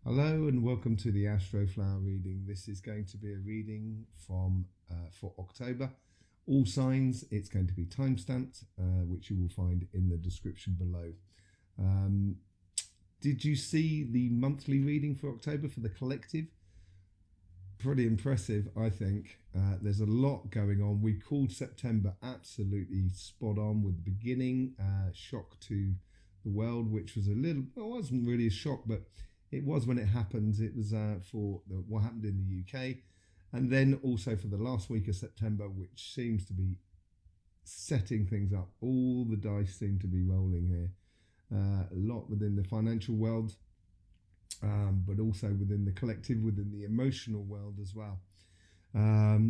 Hello and welcome to the Astroflower reading. This is going to be a reading from for October. All signs. It's going to be timestamped, which you will find in the description below. Did you see the monthly reading for October for the collective? Pretty impressive, I think. There's a lot going on. We called September absolutely spot on with the beginning, shock to the world, which was it wasn't really a shock, but it was when it happened. It was for what happened in the UK, and then also for the last week of September, which seems to be setting things up. All the dice seem to be rolling here. A lot within the financial world, but also within the collective, within the emotional world as well.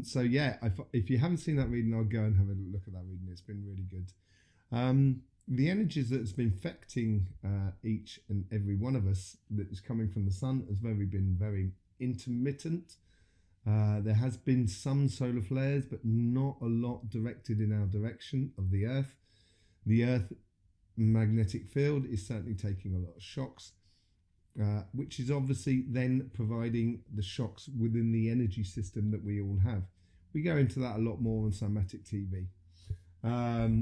So yeah, if you haven't seen that reading, I'll go and have a look at that reading. It's been really good. The energies that's been affecting each and every one of us that is coming from the sun has been very intermittent. There has been some solar flares, but not a lot directed in our direction of the Earth. The Earth magnetic field is certainly taking a lot of shocks, which is obviously then providing the shocks within the energy system that we all have. We go into that a lot more on Somatic TV.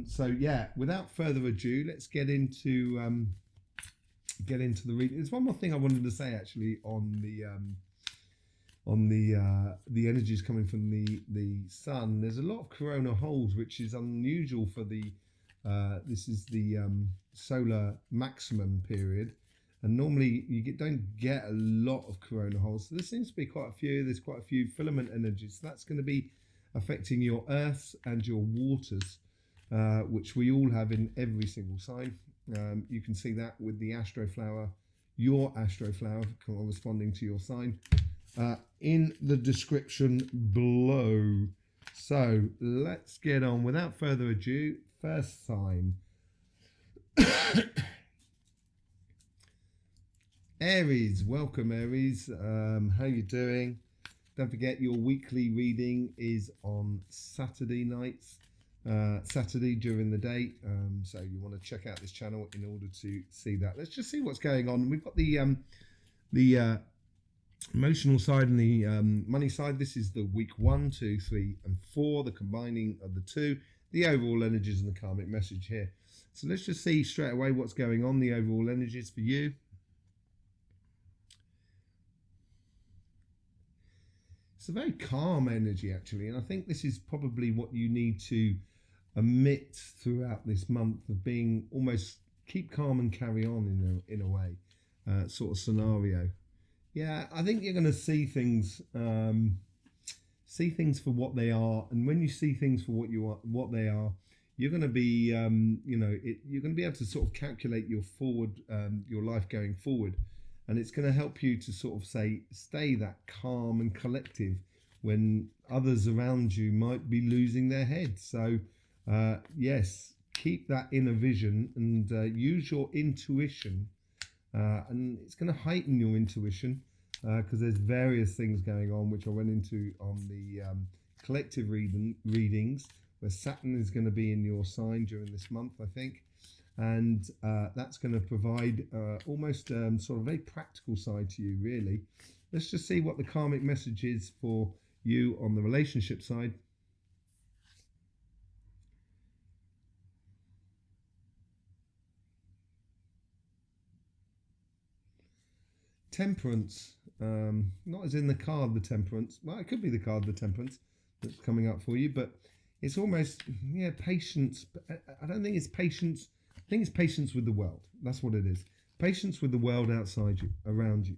So yeah, without further ado, let's get into the reading. There's one more thing I wanted to say actually on the energies coming from the sun. There's a lot of corona holes, which is unusual for the this is the solar maximum period, and normally you don't get a lot of corona holes. So there seems to be quite a few. There's quite a few filament energies. So that's going to be affecting your earths and your waters, which we all have in every single sign. You can see that with the Astroflower, your Astroflower corresponding to your sign, in the description below. So let's get on without further ado. First sign. Aries, welcome Aries. How you doing? Don't forget your weekly reading is on Saturday nights, Saturday during the day. So you want to check out this channel in order to see that. Let's just see what's going on. We've got the emotional side and the money side. This is the week 1, 2, 3, and 4. The combining of the two, the overall energies and the karmic message here. So let's just see straight away what's going on. The overall energies for you. It's a very calm energy actually, and I think this is probably what you need to emit throughout this month, of being almost keep calm and carry on in a way, sort of scenario. Yeah, I think you're going to see things for what they are, and when you see things for what they are, you're going to be you're going to be able to sort of calculate your your life going forward. And it's going to help you to sort of stay that calm and collective when others around you might be losing their heads. So, yes, keep that inner vision and use your intuition. And it's going to heighten your intuition because there's various things going on, which I went into on the collective readings, where Saturn is going to be in your sign during this month, I think. And that's going to provide almost sort of a very practical side to you, really. Let's just see what the karmic message is for you on the relationship side. Temperance, not as in the card the Temperance. Well, it could be the card the Temperance that's coming up for you, but it's almost, yeah, patience. But I don't think it's patience. I think it's patience with the world. That's what it is. Patience with the world outside you, around you.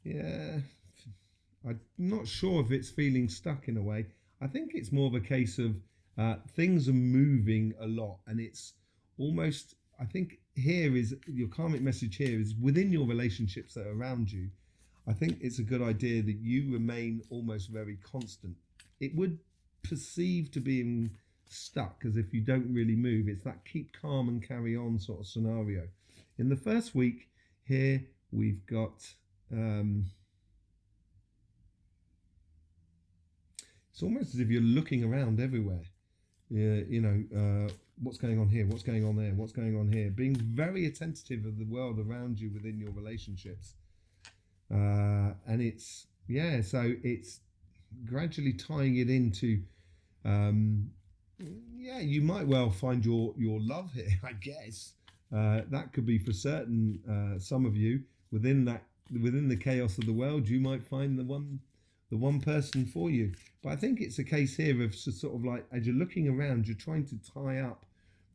Yeah, I'm not sure if it's feeling stuck in a way. I think it's more of a case of things are moving a lot, and it's almost, I think here is your karmic message here is within your relationships that are around you. I think it's a good idea that you remain almost very constant. It would perceive to be stuck as if you don't really move. It's that keep calm and carry on sort of scenario. In the first week here, we've got it's almost as if you're looking around everywhere. What's going on here, what's going on there, what's going on here, being very attentive of the world around you within your relationships. And it's, yeah, so it's gradually tying it into, um, yeah, you might well find your love here, I guess. That could be for certain. Some of you within that, within the chaos of the world, you might find the one person for you. But I think it's a case here of sort of like, as you're looking around, you're trying to tie up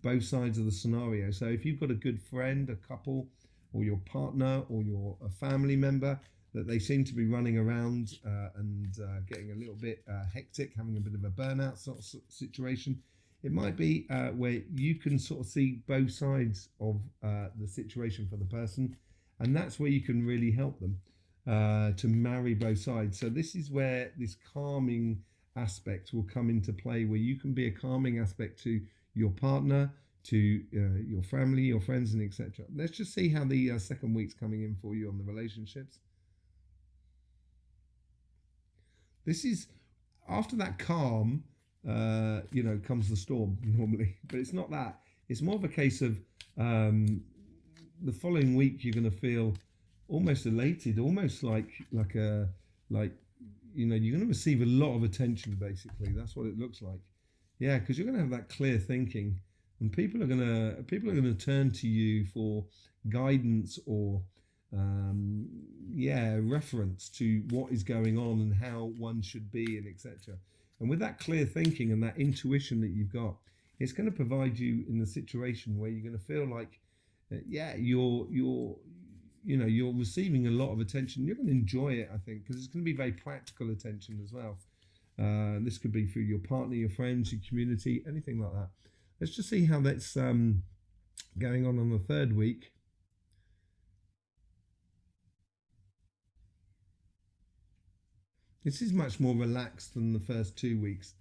both sides of the scenario. So if you've got a good friend, a couple, or your partner, or your a family member that they seem to be running around and getting a little bit hectic, having a bit of a burnout sort of situation, it might be where you can sort of see both sides of the situation for the person, and that's where you can really help them to marry both sides. So this is where this calming aspect will come into play, where you can be a calming aspect to your partner, to your family, your friends, and etc. Let's just see how the second week's coming in for you on the relationships. This is after that calm, comes the storm normally, but it's not that. It's more of a case of the following week you're going to feel almost elated, almost like you're going to receive a lot of attention. Basically, that's what it looks like. Yeah, because you're going to have that clear thinking, and people are going to turn to you for guidance or reference to what is going on and how one should be, and etc. And with that clear thinking and that intuition that you've got, it's going to provide you in the situation where you're going to feel like you're receiving a lot of attention. You're going to enjoy it, I think, because it's going to be very practical attention as well. This could be through your partner, your friends, your community, anything like that. Let's just see how that's going on the third week. This is much more relaxed than the first 2 weeks.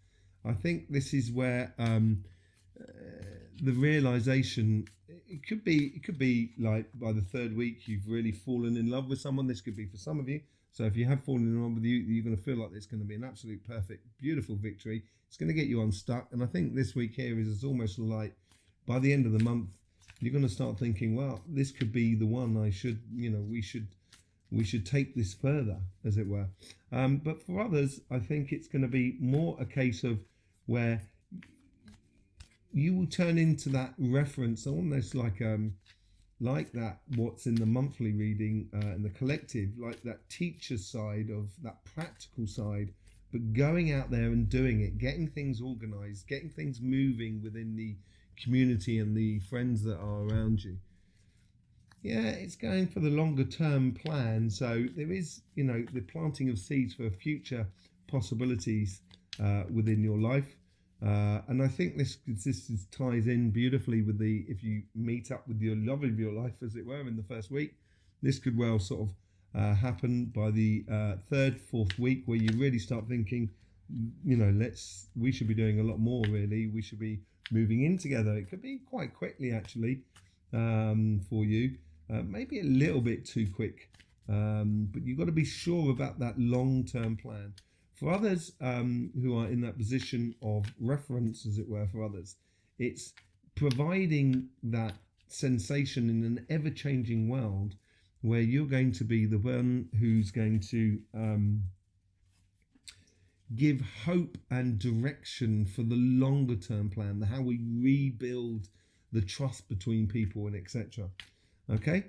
I think this is where the realization, it could be like by the third week you've really fallen in love with someone. This could be for some of you. So if you have fallen in love with you, you're going to feel like it's going to be an absolute perfect, beautiful victory. It's going to get you unstuck. And I think this week here is almost like by the end of the month, you're going to start thinking, well, this could be the one. We should take this further, as it were. But for others, I think it's going to be more a case of where you will turn into that reference, almost like that what's in the monthly reading in the collective, like that teacher side of that practical side, but going out there and doing it, getting things organized, getting things moving within the community and the friends that are around you. Yeah, it's going for the longer term plan. So there is, the planting of seeds for future possibilities within your life. And I think this ties in beautifully with if you meet up with your love of your life, as it were, in the first week. This could well sort of happen by the third, fourth week, where you really start thinking, we should be doing a lot more, really. We should be moving in together. It could be quite quickly, actually, for you. Maybe a little bit too quick, but you've got to be sure about that long-term plan. For others who are in that position of reference, as it were, for others, it's providing that sensation in an ever-changing world where you're going to be the one who's going to give hope and direction for the longer-term plan, how we rebuild the trust between people and etc. Okay,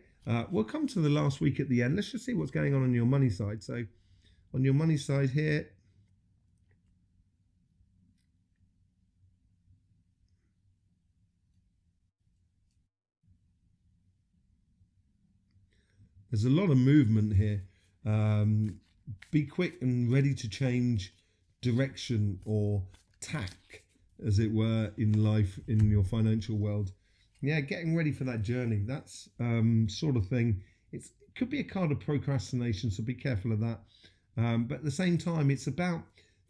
we'll come to the last week at the end. Let's just see what's going on your money side. So on your money side here, there's a lot of movement here. Be quick and ready to change direction or tack, as it were, in life, in your financial world. Yeah, getting ready for that journey. That's sort of thing. It could be a card of procrastination, so be careful of that. But at the same time, it's about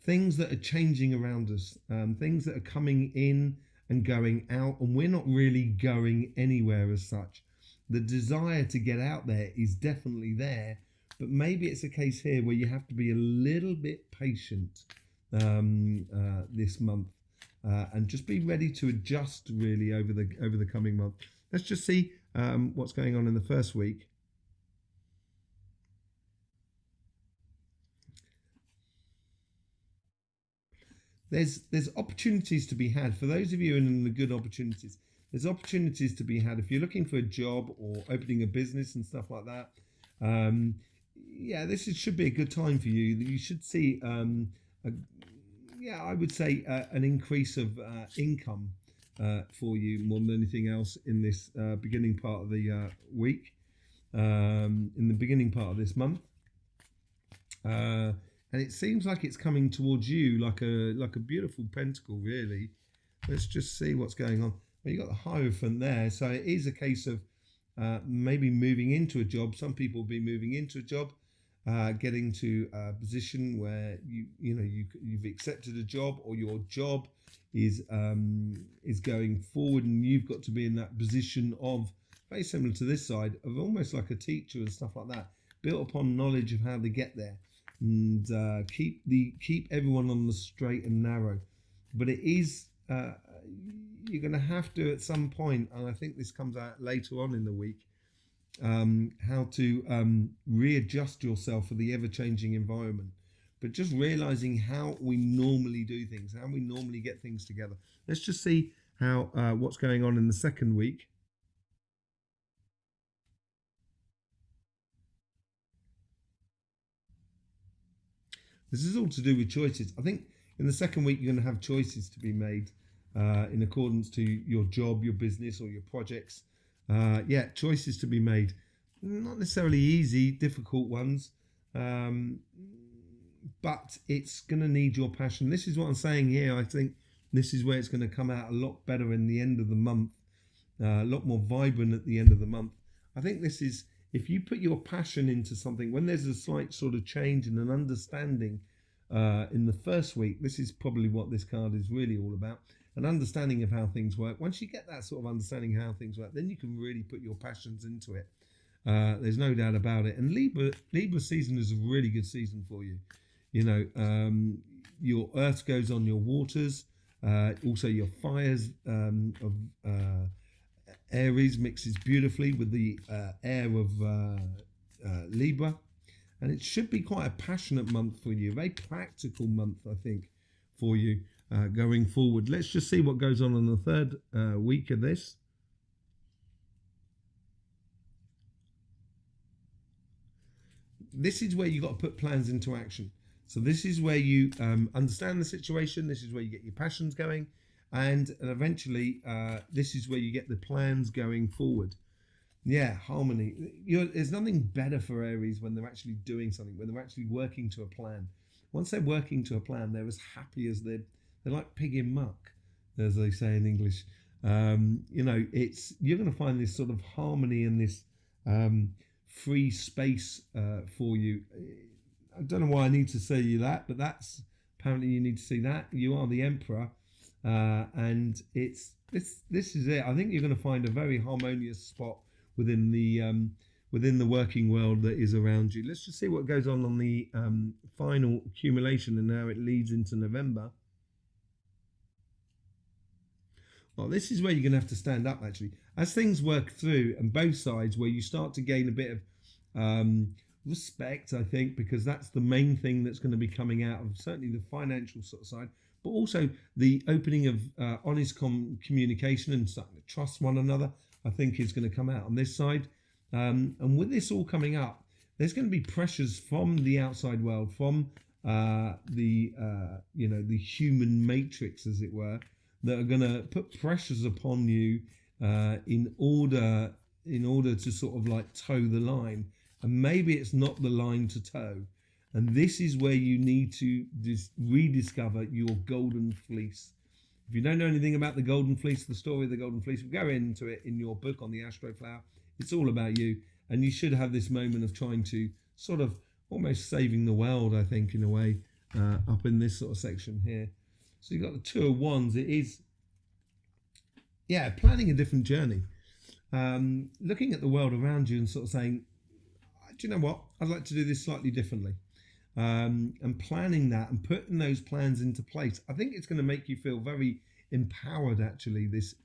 things that are changing around us, things that are coming in and going out, and we're not really going anywhere as such. The desire to get out there is definitely there, but maybe it's a case here where you have to be a little bit patient this month. And just be ready to adjust really over the coming month. Let's just see what's going on in the first week. there's opportunities to be had for those of you in the good opportunities. There's opportunities to be had if you're looking for a job or opening a business and stuff like that. Should be a good time for you. You should see, I would say an increase of income for you more than anything else in this beginning part of the week, in the beginning part of this month. And it seems like it's coming towards you like a beautiful pentacle, really. Let's just see what's going on. Well, you've got the Hierophant there, so it is a case of maybe moving into a job. Some people will be moving into a job, getting to a position where you've accepted a job, or your job is going forward, and you've got to be in that position of, very similar to this side, of almost like a teacher and stuff like that, built upon knowledge of how to get there, and keep everyone on the straight and narrow. But it is you're going to have to at some point, and I think this comes out later on in the week, how to readjust yourself for the ever-changing environment. But just realizing how we normally do things, how we normally get things together. Let's just see how what's going on in the second week. This is all to do with choices. I think in the second week you're going to have choices to be made in accordance to your job, your business, or your projects. Choices to be made. Not necessarily easy, difficult ones, but it's going to need your passion. This is what I'm saying here. I think this is where it's going to come out a lot better in the end of the month, a lot more vibrant at the end of the month. I think this is, if you put your passion into something, when there's a slight sort of change and an understanding in the first week, this is probably what this card is really all about. An understanding of how things work. Once you get that sort of understanding of how things work, then you can really put your passions into it. There's no doubt about it. And Libra season is a really good season for you. Your earth goes on your waters. Also your fires of Aries mixes beautifully with the air of Libra. And it should be quite a passionate month for you. A very practical month, I think, for you. Going forward. Let's just see what goes on the third week of this. This is where you've got to put plans into action. So this is where you understand the situation. This is where you get your passions going. And eventually, this is where you get the plans going forward. Yeah, harmony. There's nothing better for Aries when they're actually doing something, when they're actually working to a plan. Once they're working to a plan, they're as happy as they're like pig in muck, as they say in English. You're going to find this sort of harmony and this free space for you. I don't know why I need to say you that, but that's apparently you need to see that. You are the Emperor, and it's this is it. I think you're going to find a very harmonious spot within the working world that is around you. Let's just see what goes on the final accumulation and how it leads into November. Well, this is where you're going to have to stand up, actually. As things work through, and both sides, where you start to gain a bit of respect, I think, because that's the main thing that's going to be coming out of certainly the financial sort of side, but also the opening of honest communication and starting to trust one another, I think is going to come out on this side. And with this all coming up, there's going to be pressures from the outside world, from the human matrix, as it were, that are going to put pressures upon you in order to sort of like toe the line. And maybe it's not the line to toe. And this is where you need to rediscover your golden fleece. If you don't know anything about the golden fleece, the story of the golden fleece, we'll go into it in your book on the Astroflower. It's all about you. And you should have this moment of trying to sort of almost saving the world, I think, in a way, up in this sort of section here. So you've got the Two of Wands. It is, planning a different journey. Looking at the world around you and sort of saying, do you know what? I'd like to do this slightly differently. And planning that and putting those plans into place. I think it's going to make you feel very empowered, actually, this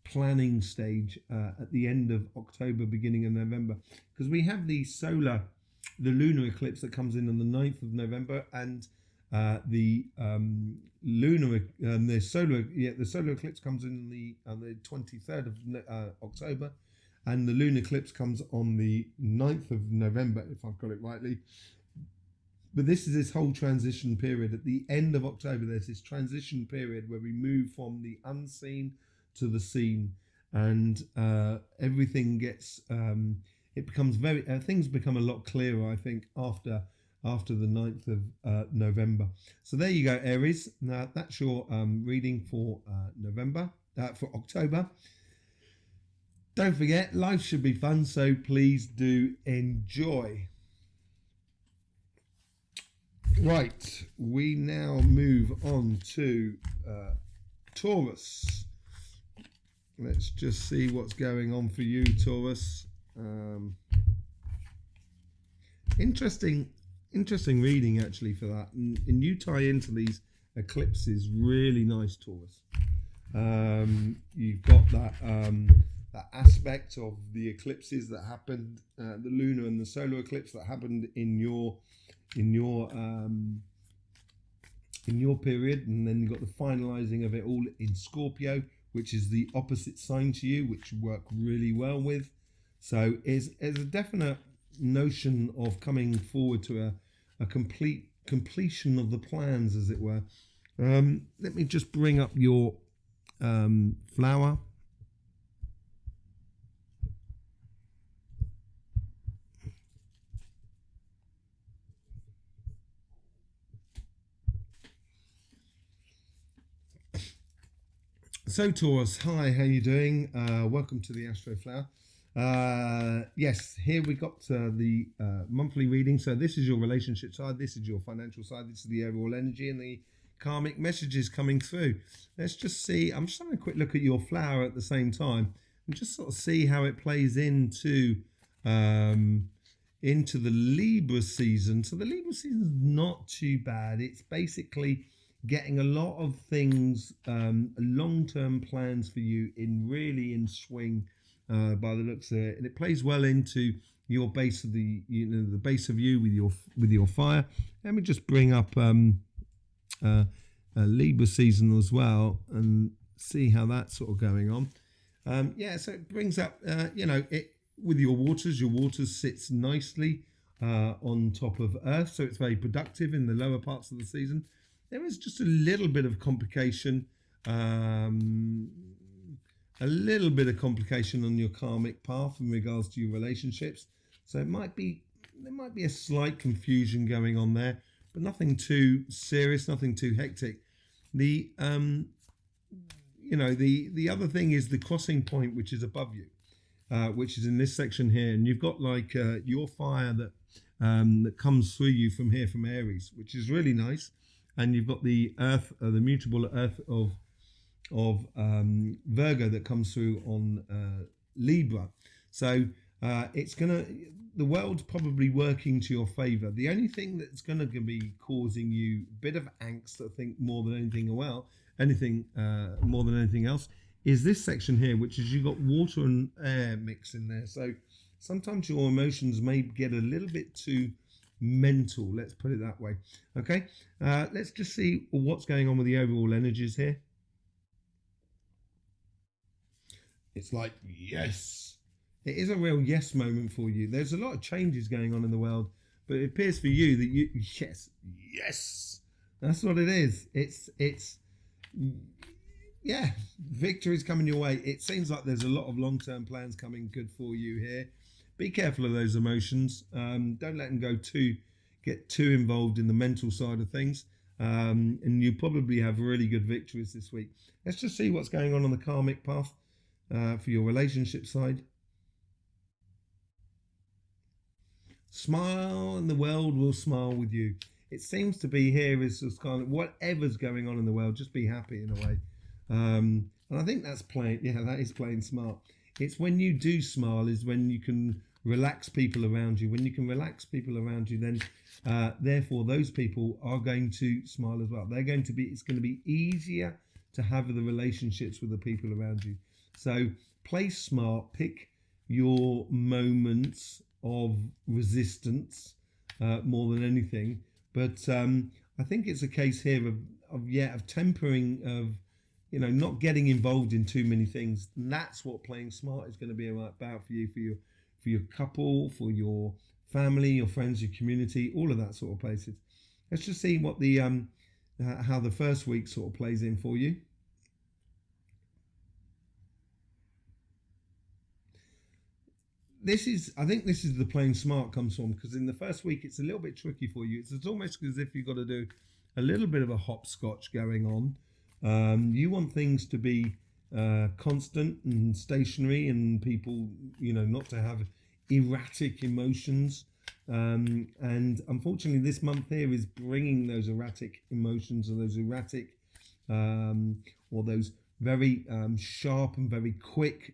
planning stage at the end of October, beginning of November. Because we have the lunar eclipse that comes in on the 9th of November. And The lunar, the solar eclipse comes in the 23rd of October, and the lunar eclipse comes on the 9th of November, if I've got it rightly. But this is this whole transition period. At the end of October, there's this transition period where we move from the unseen to the seen, and everything gets it becomes very things become a lot clearer, I think, after the 9th of November. So there you go, Aries. Now that's your reading for for October. Don't forget, life should be fun, so please do enjoy. Right, we now move on to Taurus. Let's just see what's going on for you, Taurus. Interesting reading actually for that, and you tie into these eclipses really nice, Taurus. You've got that aspect of the eclipses that happened, the lunar and the solar eclipse that happened in your period, and then you've got the finalizing of it all in Scorpio, which is the opposite sign to you, which you work really well with. So is a definite notion of coming forward to a completion of the plans, as it were. Let me just bring up your flower. So Taurus, hi, how you doing? Welcome to the Astroflower. Yes, here we got the monthly reading. So this is your relationship side, this is your financial side, this is the overall energy and the karmic messages coming through. Let's just see. I'm just having a quick look at your flower at the same time and just sort of see how it plays into the Libra season. So the Libra season is not too bad. It's basically getting a lot of things, long-term plans for you in swing, by the looks of it, and it plays well into your base of the base of you with your fire. Let me just bring up a Libra season as well and see how that's sort of going on. So it brings up it with your waters sits nicely on top of Earth, so it's very productive in the lower parts of the season. There is just a little bit of complication, on your karmic path in regards to your relationships. So there might be a slight confusion going on there, but nothing too serious, nothing too hectic. The other thing is the crossing point, which is above you, which is in this section here, and you've got like your fire that comes through you from here, from Aries, which is really nice. And you've got the earth, the mutable earth of Virgo that comes through on Libra. So the world's probably working to your favor. The only thing that's going to be causing you a bit of angst, I think, more than anything else, is this section here, which is you've got water and air mix in there. So sometimes your emotions may get a little bit too mental, let's put it that way. Okay, let's just see what's going on with the overall energies here. It's like, yes, it is a real yes moment for you. There's a lot of changes going on in the world, but it appears for you that yes, that's what it is. It's victory's coming your way. It seems like there's a lot of long-term plans coming good for you here. Be careful of those emotions. Don't let them get too involved in the mental side of things. And you probably have really good victories this week. Let's just see what's going on the karmic path for your relationship side. Smile and the world will smile with you. It seems to be here is just kind of whatever's going on in the world, just be happy in a way. And I think that's that is playing smart. It's when you do smile is when you can relax people around you. When you can relax people around you, then therefore those people are going to smile as well. It's going to be easier to have the relationships with the people around you. So play smart, pick your moments of resistance more than anything. But I think it's a case here of tempering, of not getting involved in too many things. And that's what playing smart is going to be about for you, for your couple, for your family, your friends, your community, all of that sort of places. Let's just see what the how the first week sort of plays in for you. I think this is the playing smart comes from, because in the first week it's a little bit tricky for you. It's almost as if you've got to do a little bit of a hopscotch going on. You want things to be constant and stationary, and people, not to have erratic emotions. And unfortunately, this month here is bringing those erratic emotions, or those erratic, or those very sharp and very quick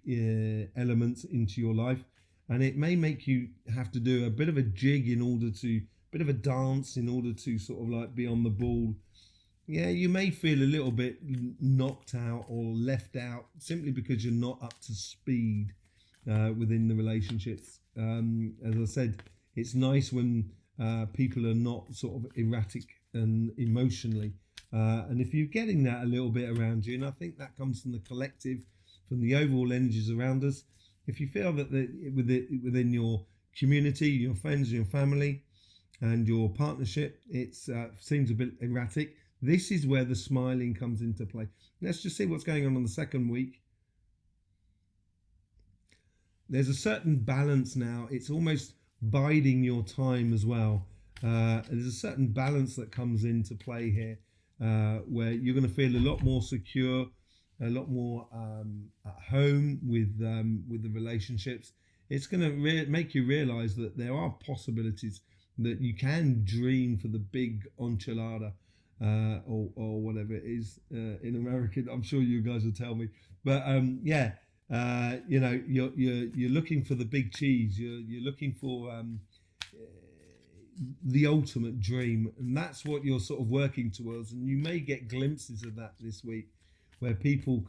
elements into your life. And it may make you have to do a bit of a jig bit of a dance in order to sort of like be on the ball. Yeah, you may feel a little bit knocked out or left out simply because you're not up to speed within the relationships. As I said, it's nice when people are not sort of erratic and emotionally. And if you're getting that a little bit around you, and I think that comes from the collective, from the overall energies around us, if you feel that within your community, your friends, your family, and your partnership, it seems a bit erratic, this is where the smiling comes into play. Let's just see what's going on the second week. There's a certain balance now. It's almost biding your time as well. There's a certain balance that comes into play here, where you're going to feel a lot more secure, a lot more at home with the relationships. It's going to make you realize that there are possibilities, that you can dream for the big enchilada, or whatever it is in American. I'm sure you guys will tell me, but you're looking for the big cheese. You're looking for the ultimate dream, and that's what you're sort of working towards. And you may get glimpses of that this week, where people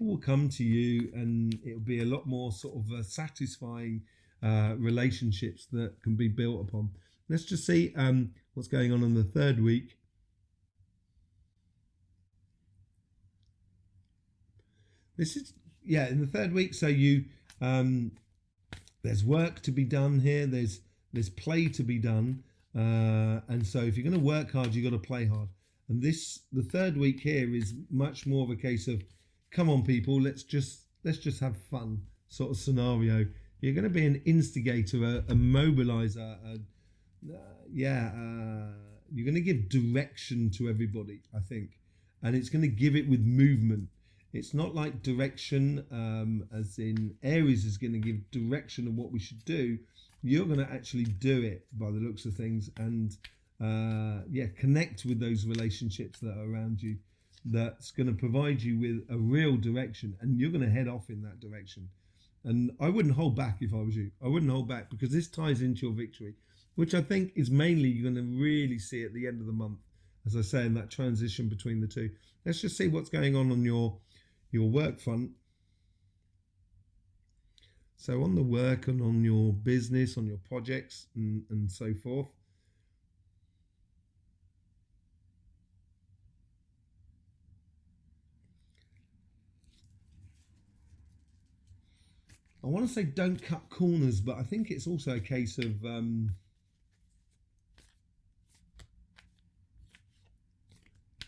will come to you, and it'll be a lot more sort of satisfying relationships that can be built upon. Let's just see what's going on in the third week. This is in the third week. So you there's work to be done here. There's play to be done, and so if you're going to work hard, you've got to play hard. And the third week here is much more of a case of, come on, people, let's just have fun sort of scenario. You're going to be an instigator, a mobilizer. You're going to give direction to everybody, I think, and it's going to give it with movement. It's not like direction, as in Aries is going to give direction of what we should do. You're going to actually do it by the looks of things, and connect with those relationships that are around you. That's going to provide you with a real direction, and you're going to head off in that direction. And I wouldn't hold back if I was you. I wouldn't hold back, because this ties into your victory, which I think is mainly you're going to really see at the end of the month, as I say, in that transition between the two. Let's just see what's going on your work front. So on the work and on your business, on your projects and so forth. I want to say don't cut corners, but I think it's also a case of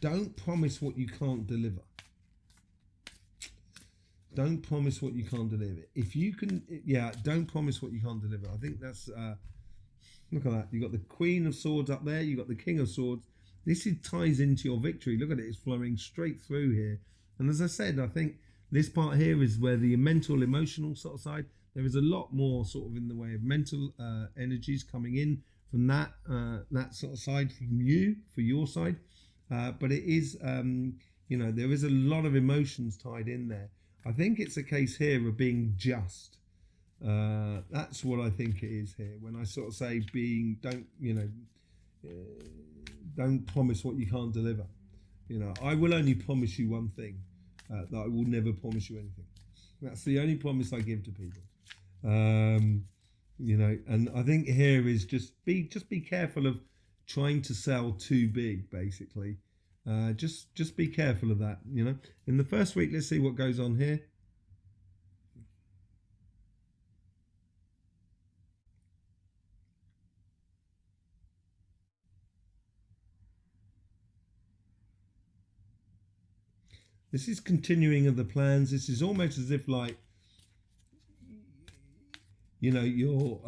don't promise what you can't deliver. Don't promise what you can't deliver. If you can, don't promise what you can't deliver. I think that's, look at that. You've got the Queen of Swords up there. You've got the King of Swords. This ties into your victory. Look at it. It's flowing straight through here. And as I said, I think this part here is where the mental, emotional sort of side, there is a lot more sort of in the way of mental energies coming in from that sort of side from you, for your side. But it is, there is a lot of emotions tied in there. I think it's a case here of being just. That's what I think it is here. When I sort of say don't promise what you can't deliver. I will only promise you one thing, that I will never promise you anything. That's the only promise I give to people. And I think here is just be careful of trying to sell too big, basically. Just be careful of that, you know. In the first week, let's see what goes on here. This is continuing of the plans. This is almost as if, like, you know, you're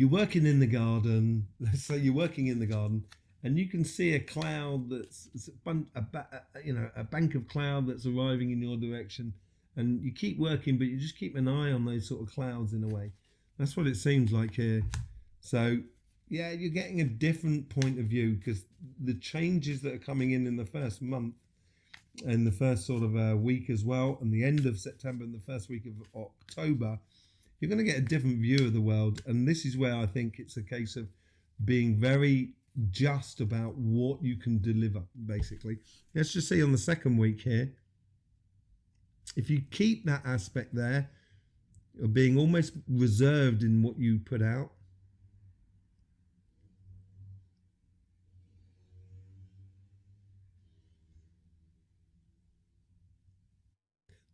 working in the garden. Let's say you're working in the garden, and you can see a cloud that's a bank of cloud that's arriving in your direction, and you keep working, but you just keep an eye on those sort of clouds in a way. That's what it seems like here. So yeah, you're getting a different point of view, because the changes that are coming in the first month and the first sort of week as well, and the end of September and the first week of October, you're going to get a different view of the world. And this is where I think it's a case of being very just about what you can deliver, basically. Let's just see on the second week here, if you keep that aspect there of being almost reserved in what you put out,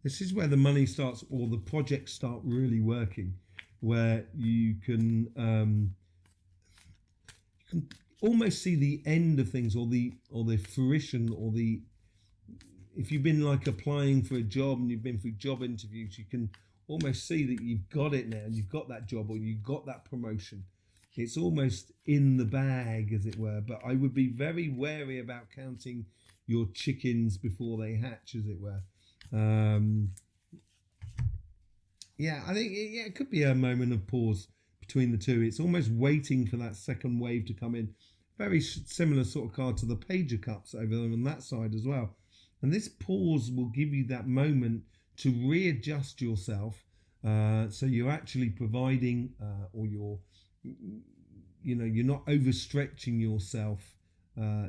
this is where the money starts, or the projects start really working, where you can almost see the end of things, or the fruition, or the, if you've been like applying for a job and you've been through job interviews, you can almost see that you've got it now, and you've got that job, or you've got that promotion. It's almost in the bag, as it were. But I would be very wary about counting your chickens before they hatch, as it were. Yeah, I think it could be a moment of pause between the two. It's almost waiting for that second wave to come in. Very similar sort of card to the Page of Cups over there on that side as well. And this pause will give you that moment to readjust yourself. So you're actually providing, or you're not overstretching yourself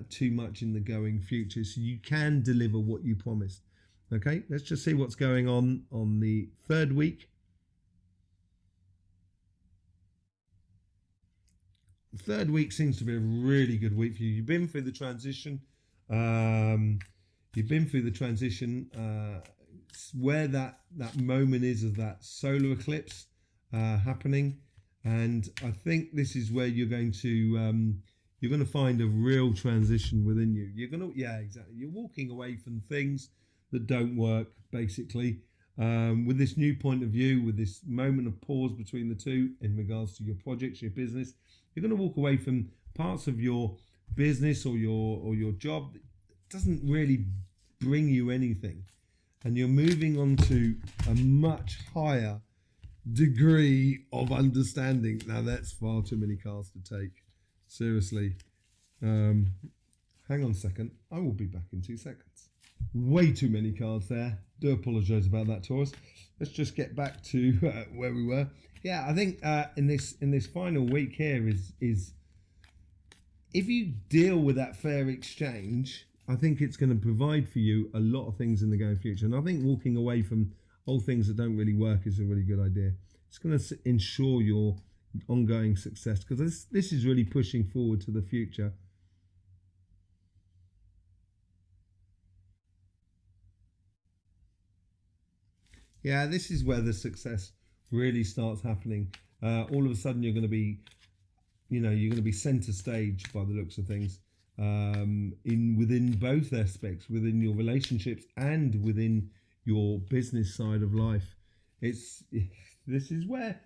too much in the going future, so you can deliver what you promised. Okay, let's just see what's going on the third week. The third week seems to be a really good week for you. You've been through the transition. Where that moment is of that solar eclipse happening, and I think this is where you're going to find a real transition within you. You're walking away from things that don't work, basically, with this new point of view, with this moment of pause between the two in regards to your projects, your business. You're going to walk away from parts of your business or your job that doesn't really bring you anything, and you're moving on to a much higher degree of understanding. Now that's far too many cards to take seriously. Hang on a second, I will be back in 2 seconds. Way too many cards there. Do apologise about that, Taurus. Let's just get back to where we were. Yeah, I think in this final week here is if you deal with that fair exchange, I think it's going to provide for you a lot of things in the going future. And I think walking away from old things that don't really work is a really good idea. It's going to ensure your ongoing success, because this is really pushing forward to the future. Yeah, this is where the success really starts happening. All of a sudden, you're going to be center stage by the looks of things, within both aspects, within your relationships and within your business side of life. This is where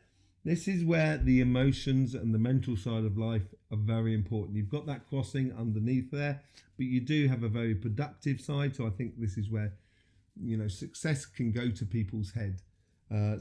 the emotions and the mental side of life are very important. You've got that crossing underneath there, but you do have a very productive side. So I think this is where success can go to people's head.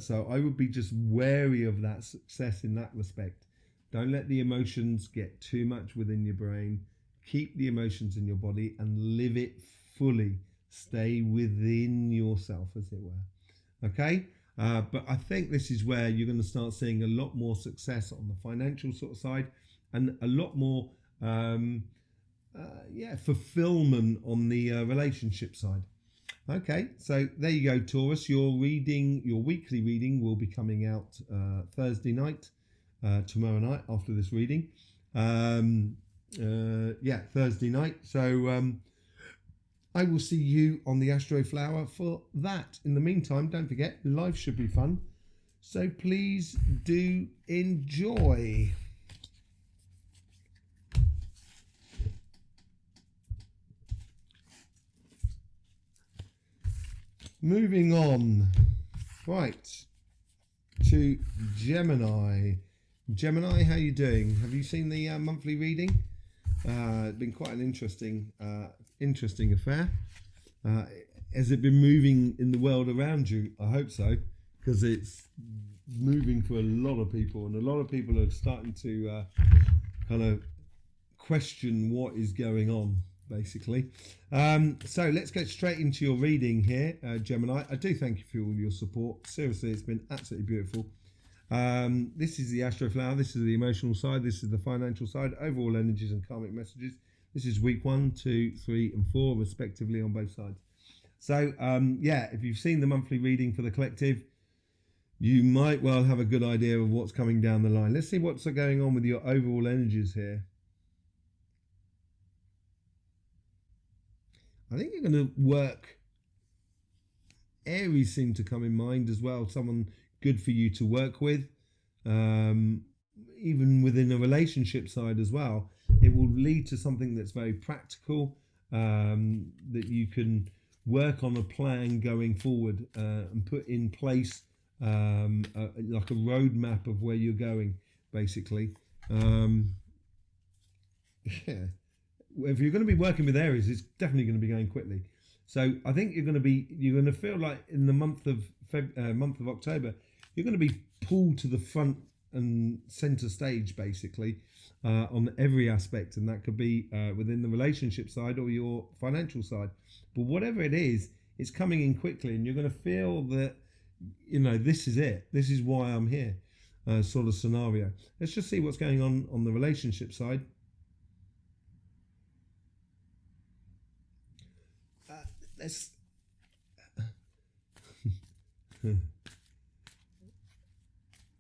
So I would be just wary of that success in that respect. Don't let the emotions get too much within your brain. Keep the emotions in your body and live it fully. Stay within yourself, as it were. Okay? But I think this is where you're going to start seeing a lot more success on the financial sort of side, and a lot more fulfillment on the relationship side. Okay, so there you go, Taurus. Your weekly reading will be coming out Thursday night. tomorrow night after this reading. Thursday night. So I will see you on the Astroflower for that. In the meantime, don't forget, life should be fun. So please do enjoy. Moving on, right, to Gemini. Gemini, how you doing? Have you seen the monthly reading? It's been quite an interesting affair. Has it been moving in the world around you? I hope so, because it's moving for a lot of people, and a lot of people are starting to kind of question what is going on, basically. So let's get straight into your reading here, Gemini. I do thank you for all your support. Seriously, it's been absolutely beautiful. This is the Astroflower. This is the emotional side. This is the financial side. Overall energies and karmic messages. This is week 1, 2, 3, and 4, respectively, on both sides. So, if you've seen the monthly reading for the collective, you might well have a good idea of what's coming down the line. Let's see what's going on with your overall energies here. I think you're going to work. Aries seem to come in mind as well. Someone good for you to work with. Even within a relationship side as well. It will lead to something that's very practical. That you can work on a plan going forward and put in place like a roadmap of where you're going, basically. If you're going to be working with Aries, it's definitely going to be going quickly. So I think you're going to feel like in the month of October, you're going to be pulled to the front and center stage, basically, on every aspect, and that could be within the relationship side or your financial side. But whatever it is, it's coming in quickly, and you're going to feel that, this is it. This is why I'm here, sort of scenario. Let's just see what's going on the relationship side.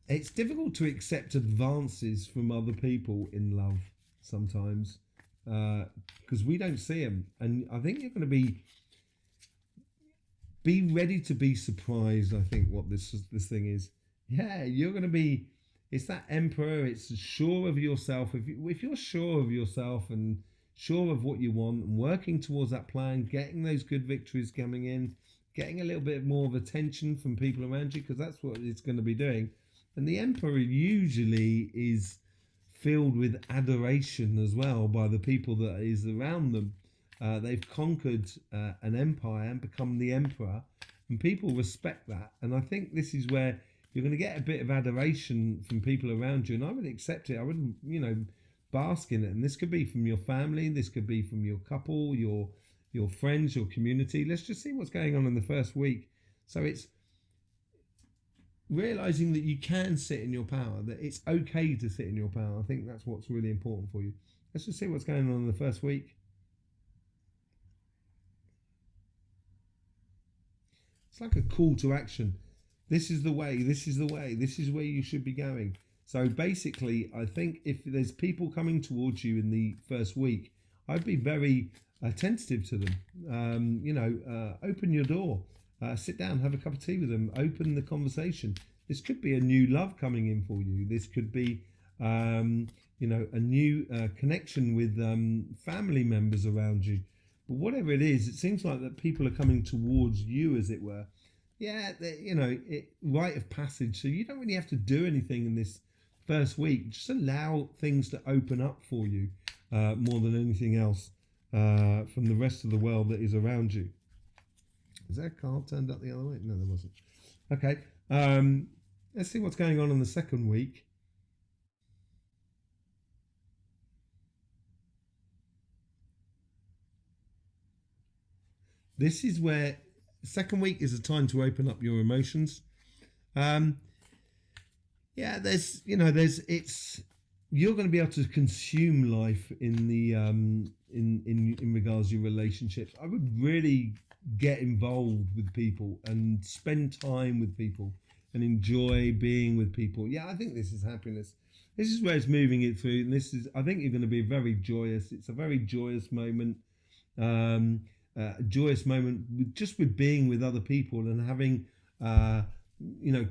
It's difficult to accept advances from other people in love sometimes, because we don't see them. And I think you're going to be ready to be surprised. I think what this thing is. Yeah, you're going to be. It's that Emperor. It's sure of yourself. If you're sure of yourself and sure of what you want and working towards that plan, getting those good victories coming in, getting a little bit more of attention from people around you, because that's what it's going to be doing. And the Emperor usually is filled with adoration as well by the people that is around them. They've conquered an empire and become the Emperor, and people respect that. And I think this is where you're going to get a bit of adoration from people around you, and I would accept it. I wouldn't, bask in it. And this could be from your family, this could be from your couple, your friends, your community. Let's just see what's going on in the first week. So it's realizing that you can sit in your power, that it's okay to sit in your power. I think that's what's really important for you. Let's just see what's going on in the first week. It's like a call to action. This is the way, this is the way, this is where you should be going. So basically, I think if there's people coming towards you in the first week, I'd be very attentive to them. Open your door. Sit down, have a cup of tea with them, open the conversation. This could be a new love coming in for you. This could be, a new connection with family members around you. But whatever it is, it seems like that people are coming towards you, as it were. Yeah, rite of passage. So you don't really have to do anything in this first week. Just allow things to open up for you more than anything else from the rest of the world that is around you. Is that card turned up the other way? No, there wasn't. Okay. Let's see what's going on in the second week. This is where second week is a time to open up your emotions. You're going to be able to consume life in the in regards to your relationships. I would really get involved with people and spend time with people and enjoy being with people. Yeah, I think this is happiness. This is where it's moving it through, and this is, I think you're going to be very joyous. It's a very joyous moment, a joyous moment with being with other people and having,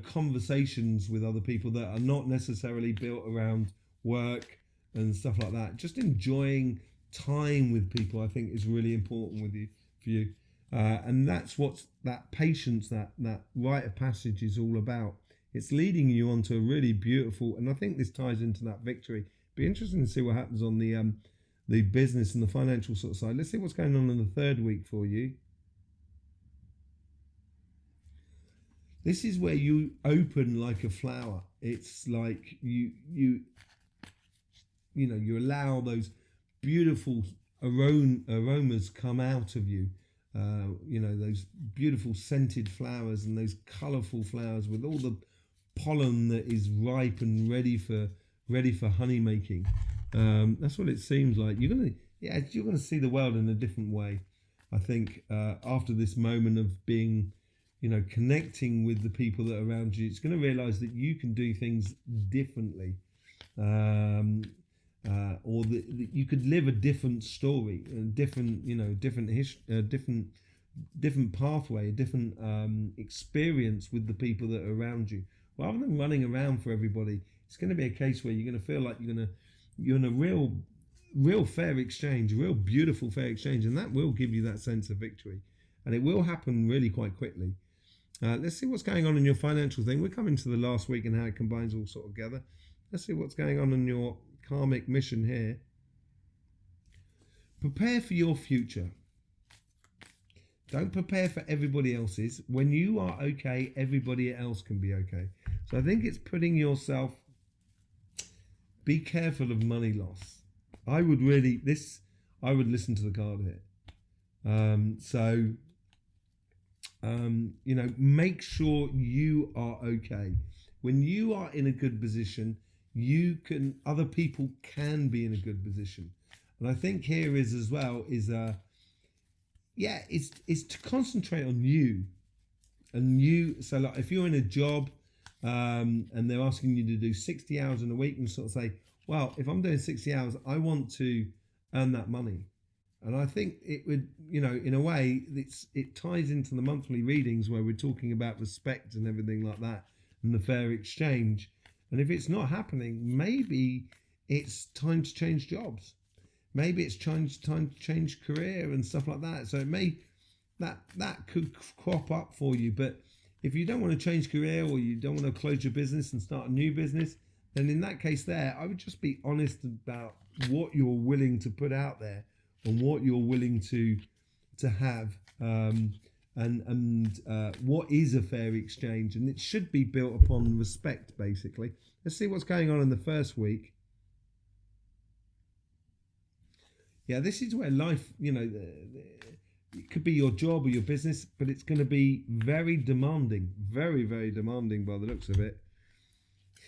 conversations with other people that are not necessarily built around work and stuff like that. Just enjoying time with people, I think, is really important for you, and that's what that patience, that rite of passage is all about. It's leading you onto a really beautiful, and I think this ties into that victory. Be interesting to see what happens on the business and the financial sort of side. Let's see what's going on in the third week for you. This is where you open like a flower. It's like you allow those beautiful aromas come out of you. Those beautiful scented flowers and those colourful flowers with all the pollen that is ripe and ready for honey making. That's what it seems like. You're gonna see the world in a different way. I think after this moment of being, connecting with the people that are around you, it's going to realise that you can do things differently, or that you could live a different story, a different different pathway, a different experience with the people that are around you. Rather than running around for everybody, it's going to be a case where you're going to feel like you're in a real fair exchange, real beautiful fair exchange, and that will give you that sense of victory, and it will happen really quite quickly. Let's see what's going on in your financial thing. We're coming to the last week and how it combines all sort of together. Let's see what's going on in your karmic mission here. Prepare for your future. Don't prepare for everybody else's. When you are okay, everybody else can be okay. So I think it's putting yourself, be careful of money loss. I would listen to the card here. Make sure you are okay. When you are in a good position, other people can be in a good position. And I think here is as well it's to concentrate on you. And so like if you're in a job and they're asking you to do 60 hours in a week, and sort of say, well, if I'm doing 60 hours, I want to earn that money. And I think it would, in a way, it ties into the monthly readings where we're talking about respect and everything like that and the fair exchange. And if it's not happening, maybe it's time to change jobs. Maybe it's time to change career and stuff like that. So it may, that could crop up for you. But if you don't want to change career, or you don't want to close your business and start a new business, then in that case there, I would just be honest about what you're willing to put out there and what you're willing to have, and what is a fair exchange. And it should be built upon respect, basically. Let's see what's going on in the first week. Yeah, this is where life, it could be your job or your business, but it's going to be very demanding, very, very demanding by the looks of it.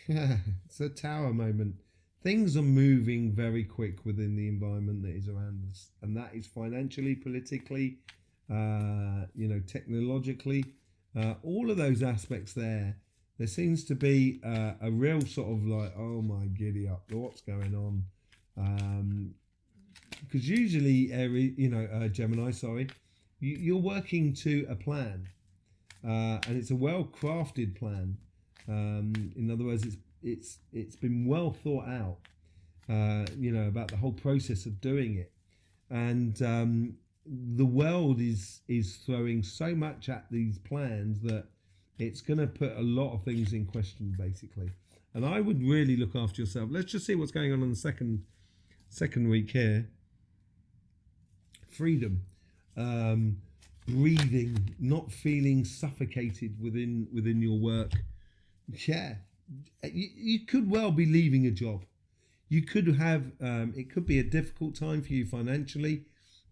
Yeah, it's a tower moment. Things are moving very quick within the environment that is around us, and that is financially, politically, technologically, all of those aspects there. There seems to be a real sort of like, oh my giddy up, what's going on? Because usually, Gemini, you're working to a plan, and it's a well-crafted plan. In other words, it's been well thought out, about the whole process of doing it, and the world is throwing so much at these plans that it's going to put a lot of things in question, basically. And I would really look after yourself. Let's just see what's going on in the second week here. Freedom, breathing, not feeling suffocated within your work. Yeah, you could well be leaving a job. You could have, it could be a difficult time for you financially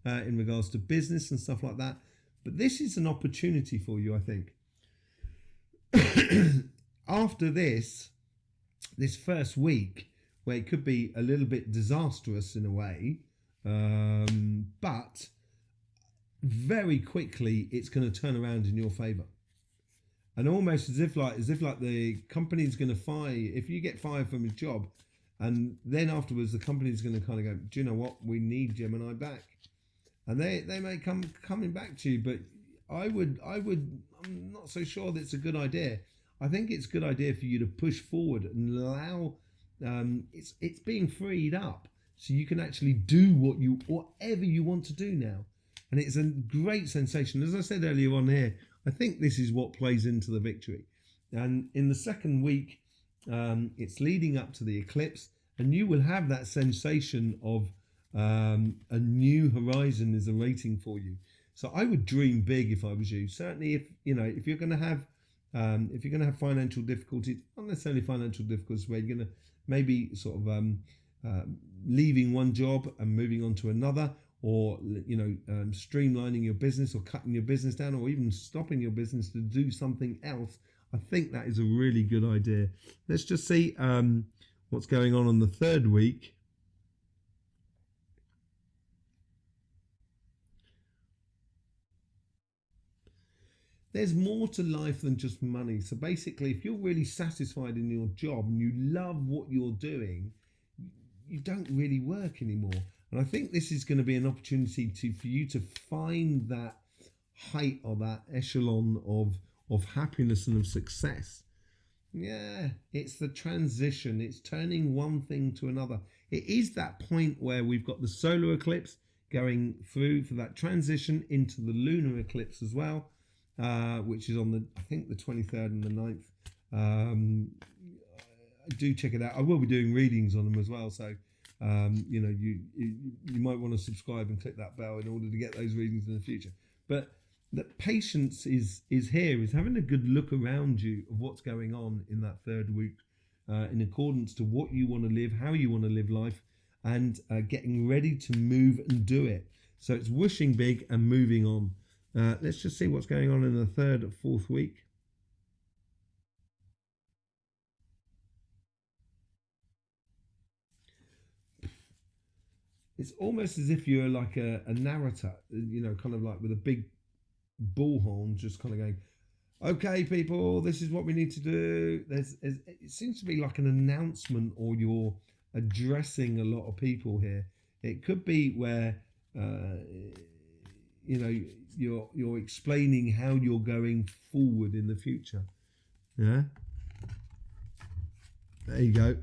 in regards to business and stuff like that. But this is an opportunity for you, I think. After this first week, where it could be a little bit disastrous in a way, but very quickly it's going to turn around in your favor. And almost as if like the company's going to fire you. If you get fired from a job, And then afterwards, the company's going to kind of go, do you know what? We need Gemini back. And they may coming back to you, but I'm not so sure that it's a good idea. I think it's a good idea for you to push forward and allow, it's being freed up so you can actually do whatever you want to do now. And it's a great sensation. As I said earlier on here, I think this is what plays into the victory. And in the second week, it's leading up to the eclipse, and you will have that sensation of a new horizon is awaiting for you. So I would dream big if I was you. Certainly, if you're going to have financial difficulties, not necessarily financial difficulties, where you're going to maybe sort of leaving one job and moving on to another, or streamlining your business, or cutting your business down, or even stopping your business to do something else. I think that is a really good idea. Let's just see what's going on the third week. There's more to life than just money. So basically, if you're really satisfied in your job and you love what you're doing, you don't really work anymore. And I think this is going to be an opportunity for you to find that height, or that echelon of happiness and of success. Yeah, it's the transition. It's turning one thing to another. It is that point where we've got the solar eclipse going through for that transition into the lunar eclipse as well, which is on I think the 23rd and the 9th. Do check it out. I will be doing readings on them as well. So, you might want to subscribe and click that bell in order to get those readings in the future. But that patience is here, is having a good look around you of what's going on in that third week, in accordance to what you want to live, how you want to live life, and getting ready to move and do it. So it's wishing big and moving on. Let's just see what's going on in the third and fourth week. It's almost as if you're like a narrator, kind of like with a big bullhorn, just kind of going, okay, people, this is what we need to do. It seems to be like an announcement, or you're addressing a lot of people here. It could be where, you're explaining how you're going forward in the future. Yeah. There you go.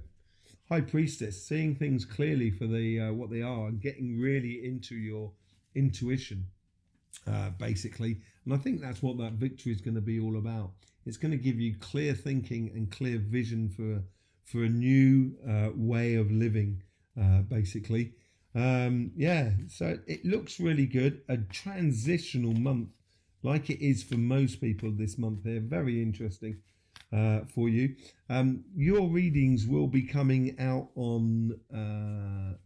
High Priestess, seeing things clearly for what they are, and getting really into your intuition, basically. And I think that's what that victory is going to be all about. It's going to give you clear thinking and clear vision for a new way of living, basically. So it looks really good. A transitional month, like it is for most people this month here. Very interesting for you. Your readings will be coming out on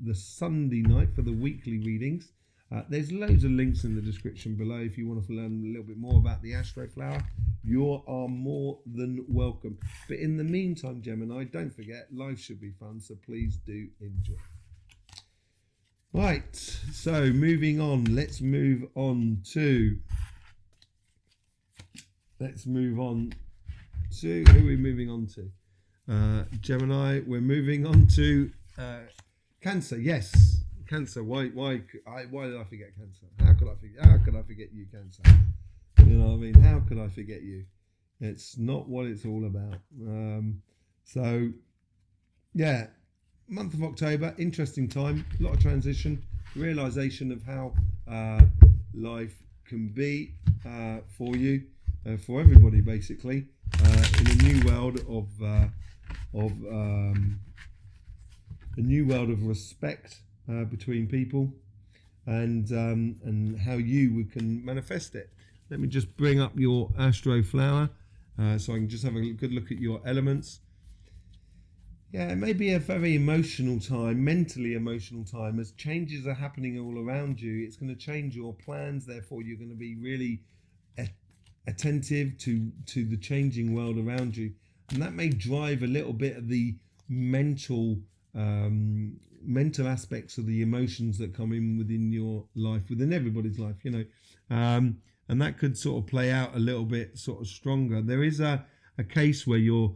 the Sunday night for the weekly readings. There's loads of links in the description below if you want to learn a little bit more about the Astroflower. You are more than welcome. But in the meantime, Gemini, don't forget, life should be fun, so please do enjoy. Right, so moving on, let's move on to who are we moving on to? Gemini, we're moving on to Cancer. Yes, Cancer. Why did I forget Cancer? How could I forget you, Cancer? You know what I mean? How could I forget you? It's not what it's all about. So yeah, month of October, interesting time, a lot of transition, realization of how life can be for you, for everybody, basically, in a new world of respect between people, and how you can manifest it. Let me just bring up your Astroflower so I can just have a good look at your elements. Yeah, it may be a very emotional time, mentally emotional time, as changes are happening all around you. It's going to change your plans, therefore you're going to be really attentive to the changing world around you. And that may drive a little bit of the mental aspects of the emotions that come in within your life, within everybody's life, and that could sort of play out a little bit sort of stronger. There is a case where you're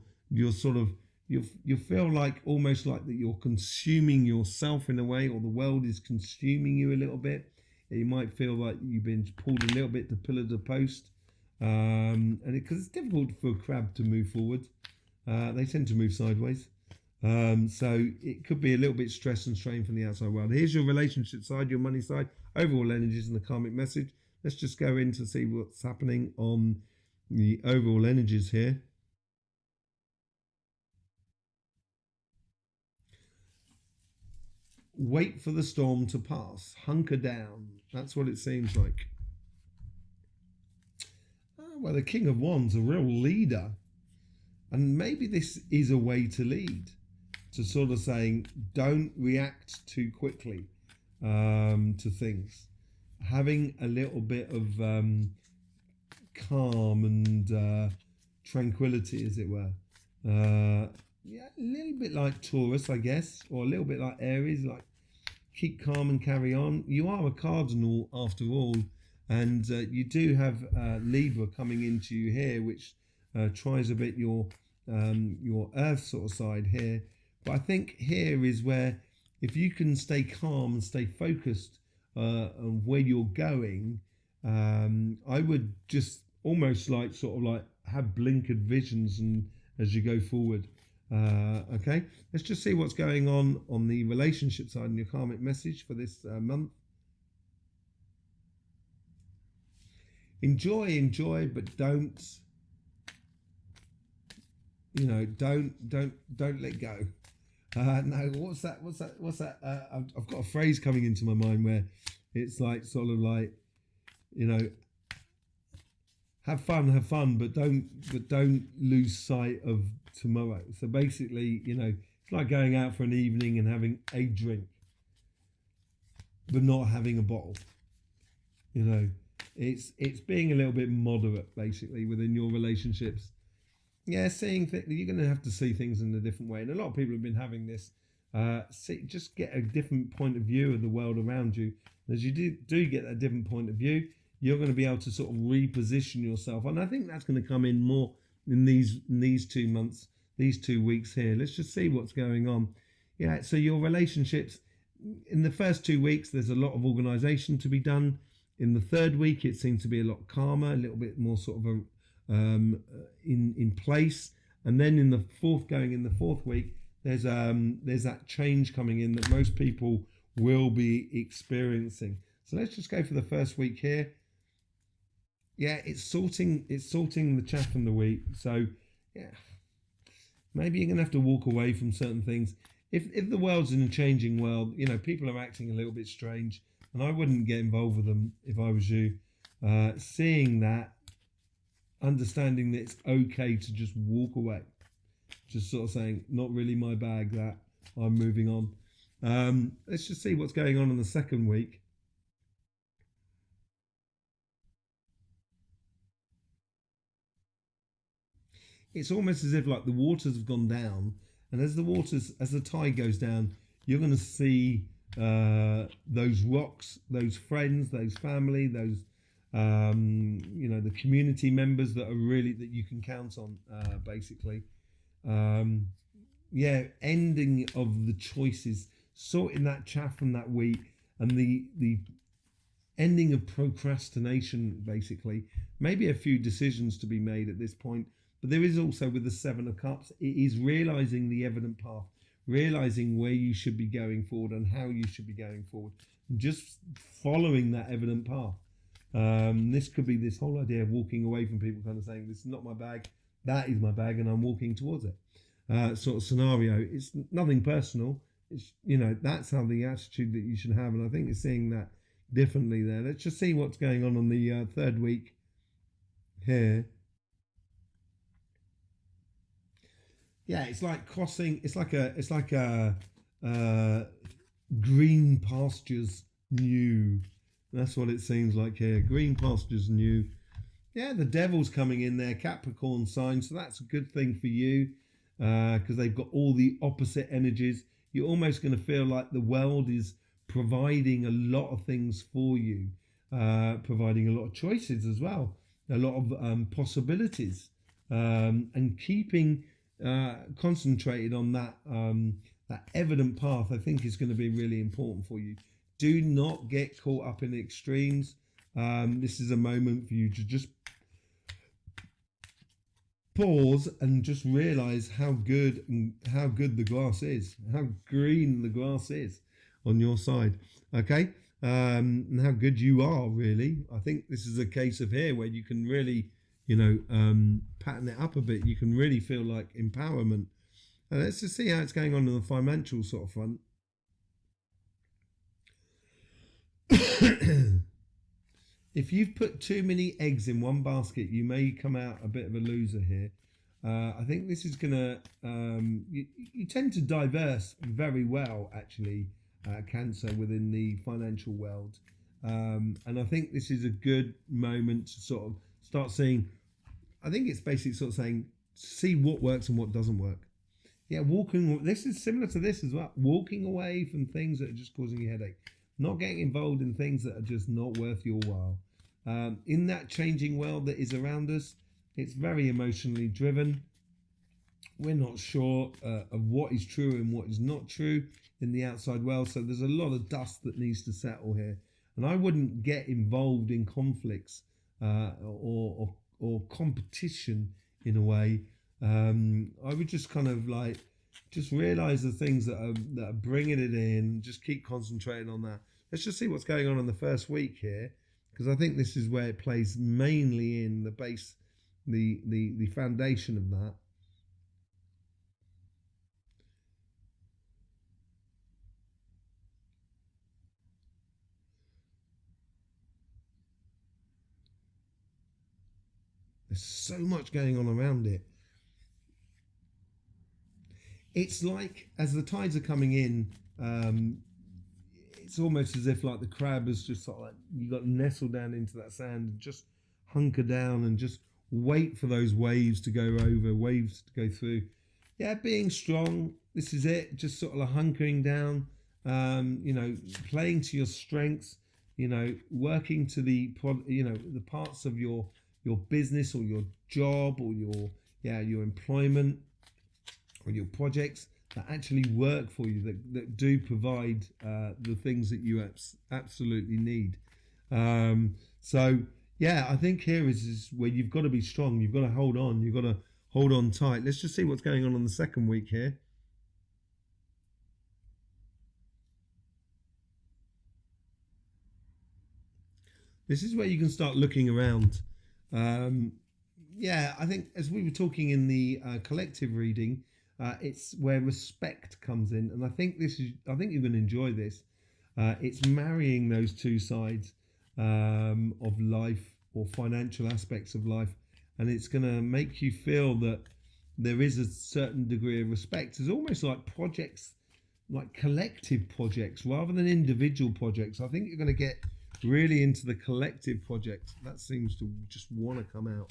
sort of you feel like almost like that you're consuming yourself in a way, or the world is consuming you a little bit. You might feel like you've been pulled a little bit to pillar to post, and because it's difficult for a crab to move forward. They tend to move sideways. So it could be a little bit stress and strain from the outside world. Here's your relationship side, your money side, overall energies and the karmic message. Let's just go in to see what's happening on the overall energies here. Wait for the storm to pass. Hunker down. That's what it seems like. Well, the King of Wands, a real leader. And maybe this is a way to lead. To sort of saying, don't react too quickly to things. Having a little bit of calm and tranquility, as it were. Yeah, a little bit like Taurus, I guess, or a little bit like Aries, like keep calm and carry on. You are a cardinal after all, and you do have Libra coming into you here, which tries a bit your Earth sort of side here. But I think here is where, if you can stay calm and stay focused on where you're going, I would just almost like sort of like have blinkered visions and as you go forward. Okay, let's just see what's going on the relationship side and your karmic message for this month. Enjoy, but don't, don't let go. No, what's that? I've got a phrase coming into my mind where it's like sort of like, have fun, but don't lose sight of tomorrow. So basically, it's like going out for an evening and having a drink, but not having a bottle. It's being a little bit moderate, basically, within your relationships. Yeah, seeing you're going to have to see things in a different way, and a lot of people have been having this. Just get a different point of view of the world around you. As you do get a different point of view, you're going to be able to sort of reposition yourself, and I think that's going to come in more in these 2 months, these 2 weeks here. Let's just see what's going on. Yeah, so your relationships in the first 2 weeks, there's a lot of organisation to be done. In the third week, it seems to be a lot calmer, a little bit more sort of in place, and then in the fourth week, there's that change coming in that most people will be experiencing. So let's just go for the first week here. Yeah, it's sorting the chaff from the wheat. So yeah, maybe you're gonna have to walk away from certain things. If the world's in a changing world, people are acting a little bit strange, and I wouldn't get involved with them if I was you. Seeing that, understanding that it's okay to just walk away, just sort of saying, not really my bag, that I'm moving on. Let's just see what's going on in the second week. It's almost as if like the waters have gone down, and as the tide goes down, you're going to see those rocks, those friends, those family, those the community members that you can count on, basically. Ending of the choices, sorting that chaff from that wheat, and the ending of procrastination, basically. Maybe a few decisions to be made at this point, but there is also, with the Seven of Cups, it is realizing the evident path, realizing where you should be going forward and how you should be going forward, and just following that evident path. This could be this whole idea of walking away from people, kind of saying, this is not my bag, that is my bag, and I'm walking towards it. Sort of scenario. It's nothing personal. It's, that's how the attitude that you should have, and I think it's seeing that differently there. Let's just see what's going on the third week here. Yeah, it's like crossing. It's like a green pastures new. That's what it seems like here. Green pastures new. Yeah, the devil's coming in there, Capricorn sign. So that's a good thing for you, because they've got all the opposite energies. You're almost going to feel like the world is providing a lot of things for you, providing a lot of choices as well, a lot of possibilities, and keeping concentrated on that that evident path, I think is going to be really important for you. Do not get caught up in the extremes. This is a moment for you to just pause and just realize how good the grass is, how green the grass is on your side. Okay. And how good you are, really. I think this is a case of here where you can really, pattern it up a bit. You can really feel like empowerment. Let's just see how it's going on in the financial sort of front. If you've put too many eggs in one basket, you may come out a bit of a loser here. I think this is going to... you tend to diverse very well, actually, Cancer, within the financial world. And I think this is a good moment to sort of start seeing... I think it's basically sort of saying, see what works and what doesn't work. Yeah, this is similar to this as well. Walking away from things that are just causing you headache. Not getting involved in things that are just not worth your while. In that changing world that is around us, it's very emotionally driven. We're not sure of what is true and what is not true in the outside world. So there's a lot of dust that needs to settle here. And I wouldn't get involved in conflicts or competition in a way. I would just kind of just realize the things that are bringing it in. Just keep concentrating on that. Let's just see what's going on in the first week here, because I think this is where it plays mainly in the base, the foundation of that. There's so much going on around it. It's like as the tides are coming in, it's almost as if like the crab is just sort of like you got nestled down into that sand and just hunker down and just wait for those waves to go over, waves to go through. Yeah, being strong. This is it. Just sort of like hunkering down. Playing to your strengths. Working to the parts of your business or your job or your employment or your projects that actually work for you, that do provide the things that you absolutely need. I think here is where you've got to be strong. You've got to hold on. You've got to hold on tight. Let's just see what's going on the second week here. This is where you can start looking around. I think as we were talking in the collective reading, it's where respect comes in, and I think you're going to enjoy this. It's marrying those two sides of life or financial aspects of life, and it's going to make you feel that there is a certain degree of respect. It's almost like projects, like collective projects rather than individual projects. I think you're going to get really into the collective project. That seems to just want to come out.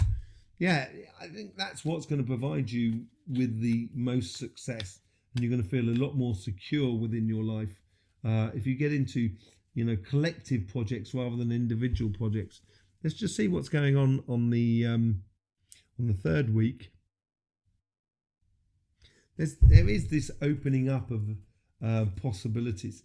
Yeah, I think that's what's going to provide you with the most success, and you're going to feel a lot more secure within your life if you get into collective projects rather than individual projects. Let's just see what's going on the third week. There is this opening up of possibilities.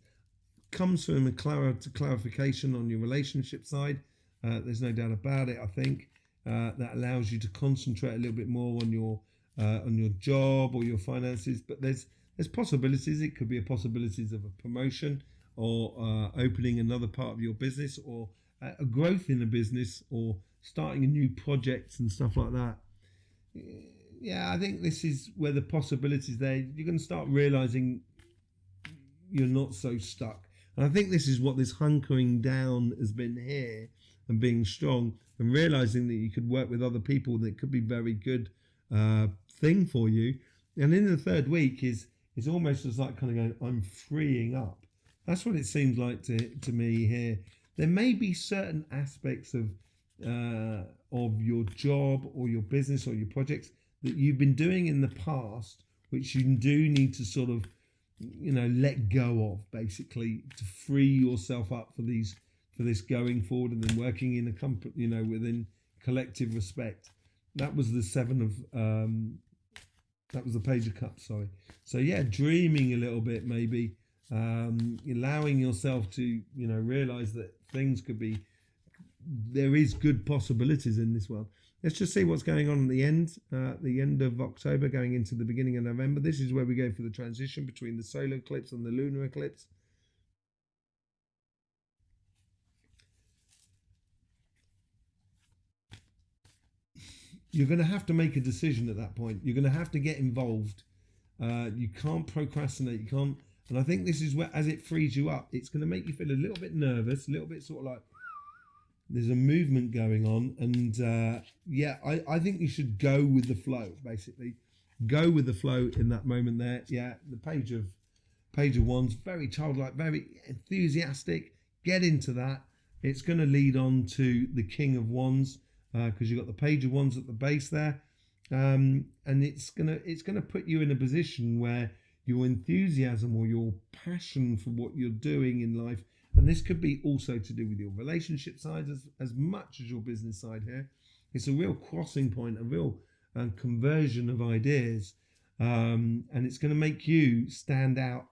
Comes from a clarification on your relationship side. There's no doubt about it. I think that allows you to concentrate a little bit more on your job or your finances. But there's possibilities. It could be possibilities of a promotion or opening another part of your business or a growth in a business or starting a new project and stuff like that. Yeah, I think this is where the possibilities there. You're going to start realizing you're not so stuck. And I think this is what this hunkering down has been here, and being strong and realizing that you could work with other people that could be very good thing for you. And in the third week is almost as like kind of going, I'm freeing up. That's what it seems like to me here. There may be certain aspects of your job or your business or your projects that you've been doing in the past, which you do need to sort of let go of, basically, to free yourself up for this going forward, and then working in a company, within collective respect. That was the seven That was the Page of Cups, sorry. So yeah, dreaming a little bit, maybe allowing yourself to, realize that things could be, there is good possibilities in this world. Let's just see what's going on at the end of October, going into the beginning of November. This is where we go for the transition between the solar eclipse and the lunar eclipse. You're going to have to make a decision at that point. You're going to have to get involved. You can't procrastinate. You can't. And I think this is where, as it frees you up, it's going to make you feel a little bit nervous, a little bit sort of like there's a movement going on. And yeah, I think you should go with the flow, basically. Go with the flow in that moment there. Yeah, the Page of Wands, very childlike, very enthusiastic. Get into that. It's going to lead on to the King of Wands, because you've got the Page of Wands at the base there, and it's gonna put you in a position where your enthusiasm or your passion for what you're doing in life, and this could be also to do with your relationship side as much as your business side here. It's a real crossing point, a real conversion of ideas, and it's going to make you stand out,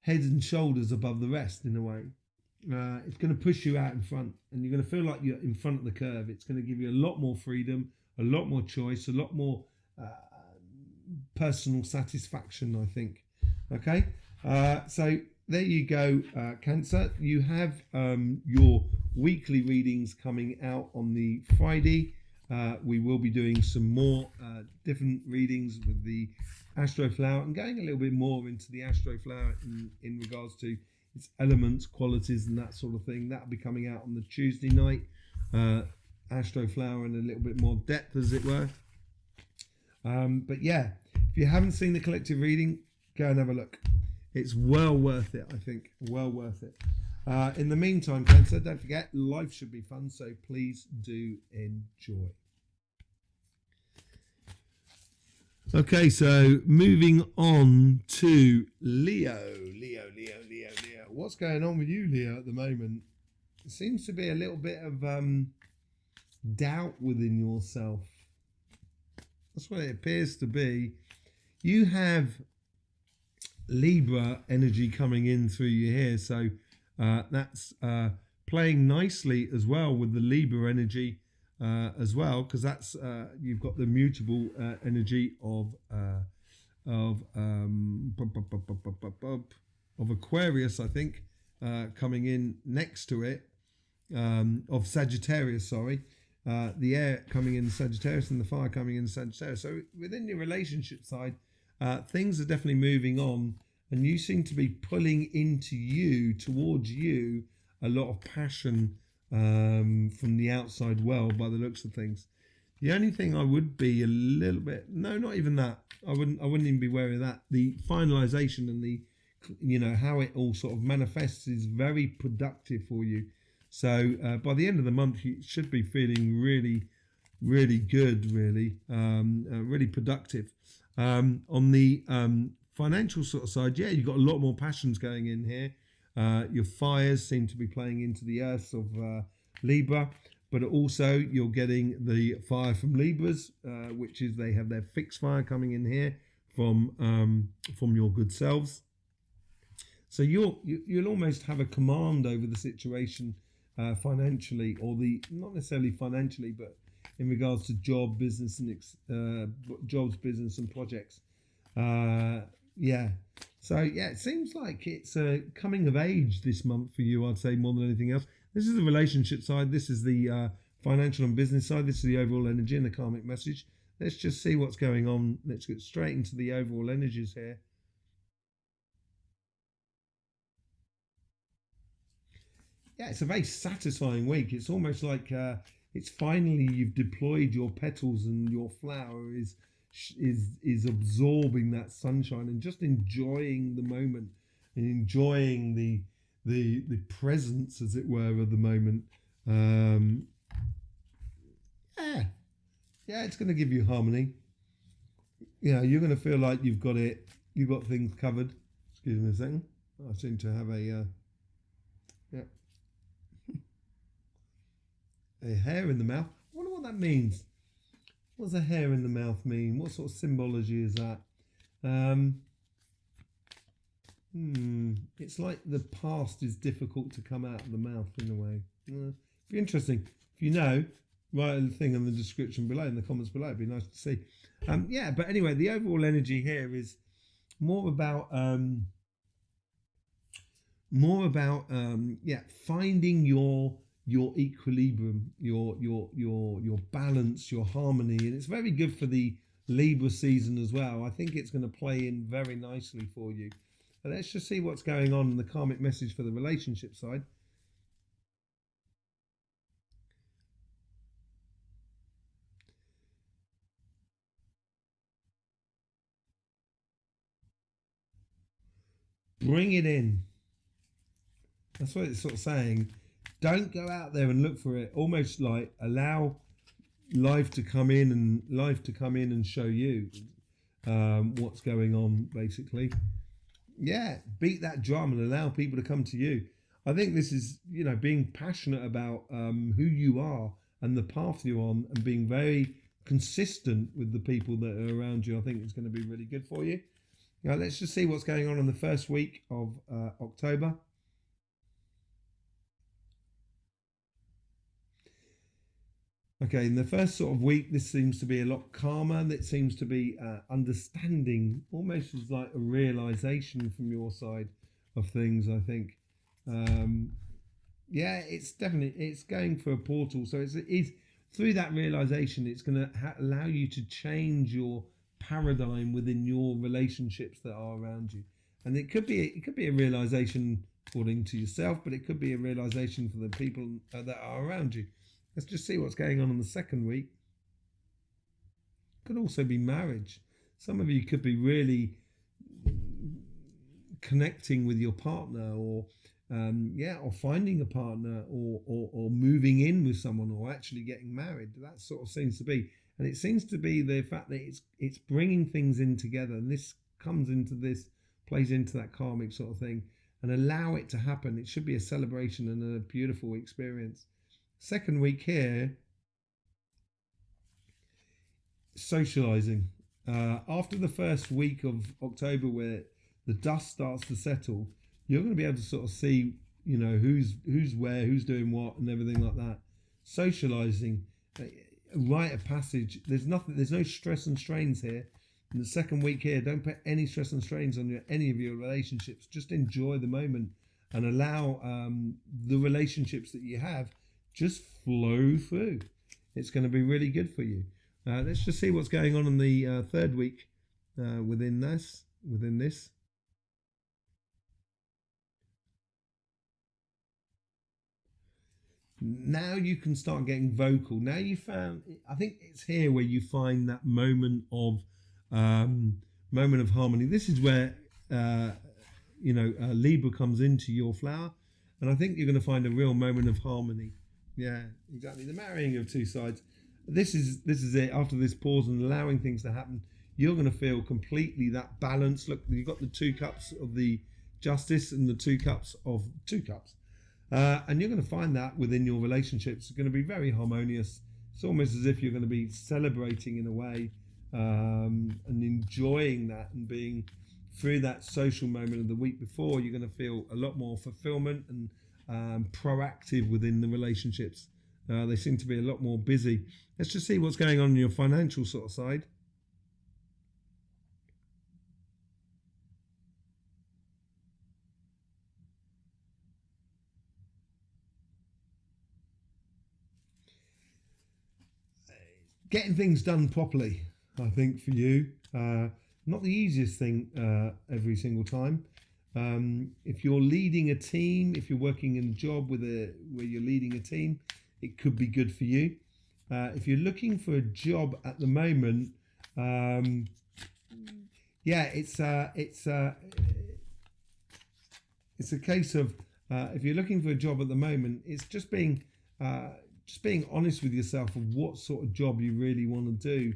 head and shoulders above the rest in a way. It's going to push you out in front, and you're going to feel like you're in front of the curve. It's going to give you a lot more freedom, a lot more choice, a lot more personal satisfaction, I think. Okay, so there you go, Cancer. You have your weekly readings coming out on the Friday. We will be doing some more different readings with the Astroflower and going a little bit more into the Astroflower in regards to its elements, qualities, and that sort of thing. That'll be coming out on the Tuesday night. Astroflower in a little bit more depth, as it were. But yeah, if you haven't seen the collective reading, go and have a look. It's well worth it, I think. Well worth it. In the meantime, Cancer, don't forget, life should be fun, so please do enjoy. Okay, so moving on to Leo. Leo. What's going on with you, Leo, at the moment? It seems to be a little bit of doubt within yourself. That's what it appears to be. You have Libra energy coming in through you here, so that's playing nicely as well with the Libra energy as well, because that's you've got the mutable energy of Aquarius, I think, coming in next to it, of Sagittarius, sorry. The air coming in Sagittarius and the fire coming in Sagittarius. So within your relationship side, things are definitely moving on, and you seem to be pulling into you, towards you, a lot of passion from the outside world by the looks of things. The only thing I would be a little bit, no, not even that. I wouldn't even be wary of that. The finalization and the, how it all sort of manifests is very productive for you. So by the end of the month, you should be feeling really, really good, really, really productive. On the financial sort of side, yeah, you've got a lot more passions going in here. Your fires seem to be playing into the earth of Libra, but also you're getting the fire from Libras, which is they have their fixed fire coming in here from your good selves. So you'll almost have a command over the situation financially, or not necessarily financially, but in regards to job, business, and jobs, business, and projects. Yeah. So yeah, it seems like it's a coming of age this month for you, I'd say, more than anything else. This is the relationship side. This is the financial and business side. This is the overall energy and the karmic message. Let's just see what's going on. Let's get straight into the overall energies here. Yeah, it's a very satisfying week. It's almost like it's finally you've deployed your petals and your flower is absorbing that sunshine and just enjoying the moment and enjoying the presence, as it were, of the moment. Yeah, it's going to give you harmony. Yeah, you're going to feel like you've got things covered. Excuse me a second. I seem to have a a hair in the mouth. I wonder what that means. What's a hair in the mouth mean? What sort of symbology is that? Um, it's like the past is difficult to come out of the mouth in a way. If you're interesting, if you know, write a thing in the description below, in the comments below. It'd be nice to see. Yeah, but anyway, the overall energy here is more about finding your equilibrium, your balance, your harmony, and it's very good for the Libra season as well. I think it's going to play in very nicely for you. But let's just see what's going on in the karmic message for the relationship side. Bring it in. That's what it's sort of saying. Don't go out there and look for it. Almost like allow life to come in and show you what's going on, basically. Yeah, beat that drum and allow people to come to you. I think this is, being passionate about who you are and the path you're on, and being very consistent with the people that are around you. I think it's going to be really good for you. Now, let's just see what's going on in the first week of October. Okay, in the first sort of week, this seems to be a lot calmer. It seems to be understanding, almost as like a realization from your side of things, I think. Yeah, it's going for a portal. So it's through that realization, it's going to allow you to change your paradigm within your relationships that are around you. And it could be a realization according to yourself, but it could be a realization for the people that are around you. Let's just see what's going on in the second week. Could also be marriage. Some of you could be really connecting with your partner, or finding a partner, or moving in with someone, or actually getting married. That sort of seems to be, and it seems to be the fact that it's bringing things in together, and this plays into that karmic sort of thing, and allow it to happen. It should be a celebration and a beautiful experience. Second week here, socializing. After the first week of October, where the dust starts to settle, you're going to be able to sort of see, who's where, who's doing what, and everything like that. Socializing, rite of passage. There's no stress and strains here. In the second week here, don't put any stress and strains on any of your relationships. Just enjoy the moment and allow the relationships that you have just flow through. It's going to be really good for you. Let's just see what's going on in the third week within this. Now you can start getting vocal. Now I think it's here where you find that moment of harmony. This is where Libra comes into your flower, and I think you're going to find a real moment of harmony. Yeah, exactly. The marrying of two sides. This is it. After this pause and allowing things to happen, you're going to feel completely that balance. Look, you've got the 2 cups of the justice and the 2 cups of 2 cups. And you're going to find that within your relationships. It's going to be very harmonious. It's almost as if you're going to be celebrating in a way, and enjoying that, and being through that social moment of the week before. You're going to feel a lot more fulfillment and proactive within the relationships. They seem to be a lot more busy. Let's just see what's going on in your financial sort of side. Getting things done properly, I think, for you. Not the easiest thing every single time. If you're leading a team, if you're working in a job where you're leading a team, it could be good for you. If you're looking for a job at the moment, it's a case of if you're looking for a job at the moment, it's just being honest with yourself of what sort of job you really want to do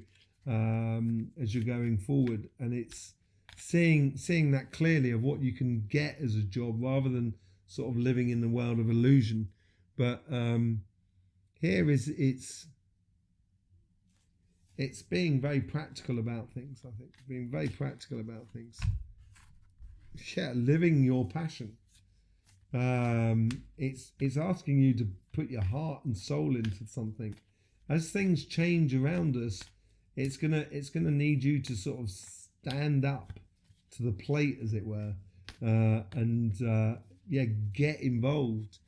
as you're going forward, and it's seeing that clearly of what you can get as a job, rather than sort of living in the world of illusion. But here it's it's being very practical about things. I think being very practical about things. Yeah, living your passion. It's asking you to put your heart and soul into something. As things change around us, it's gonna need you to sort of stand up to the plate, as it were, and get involved.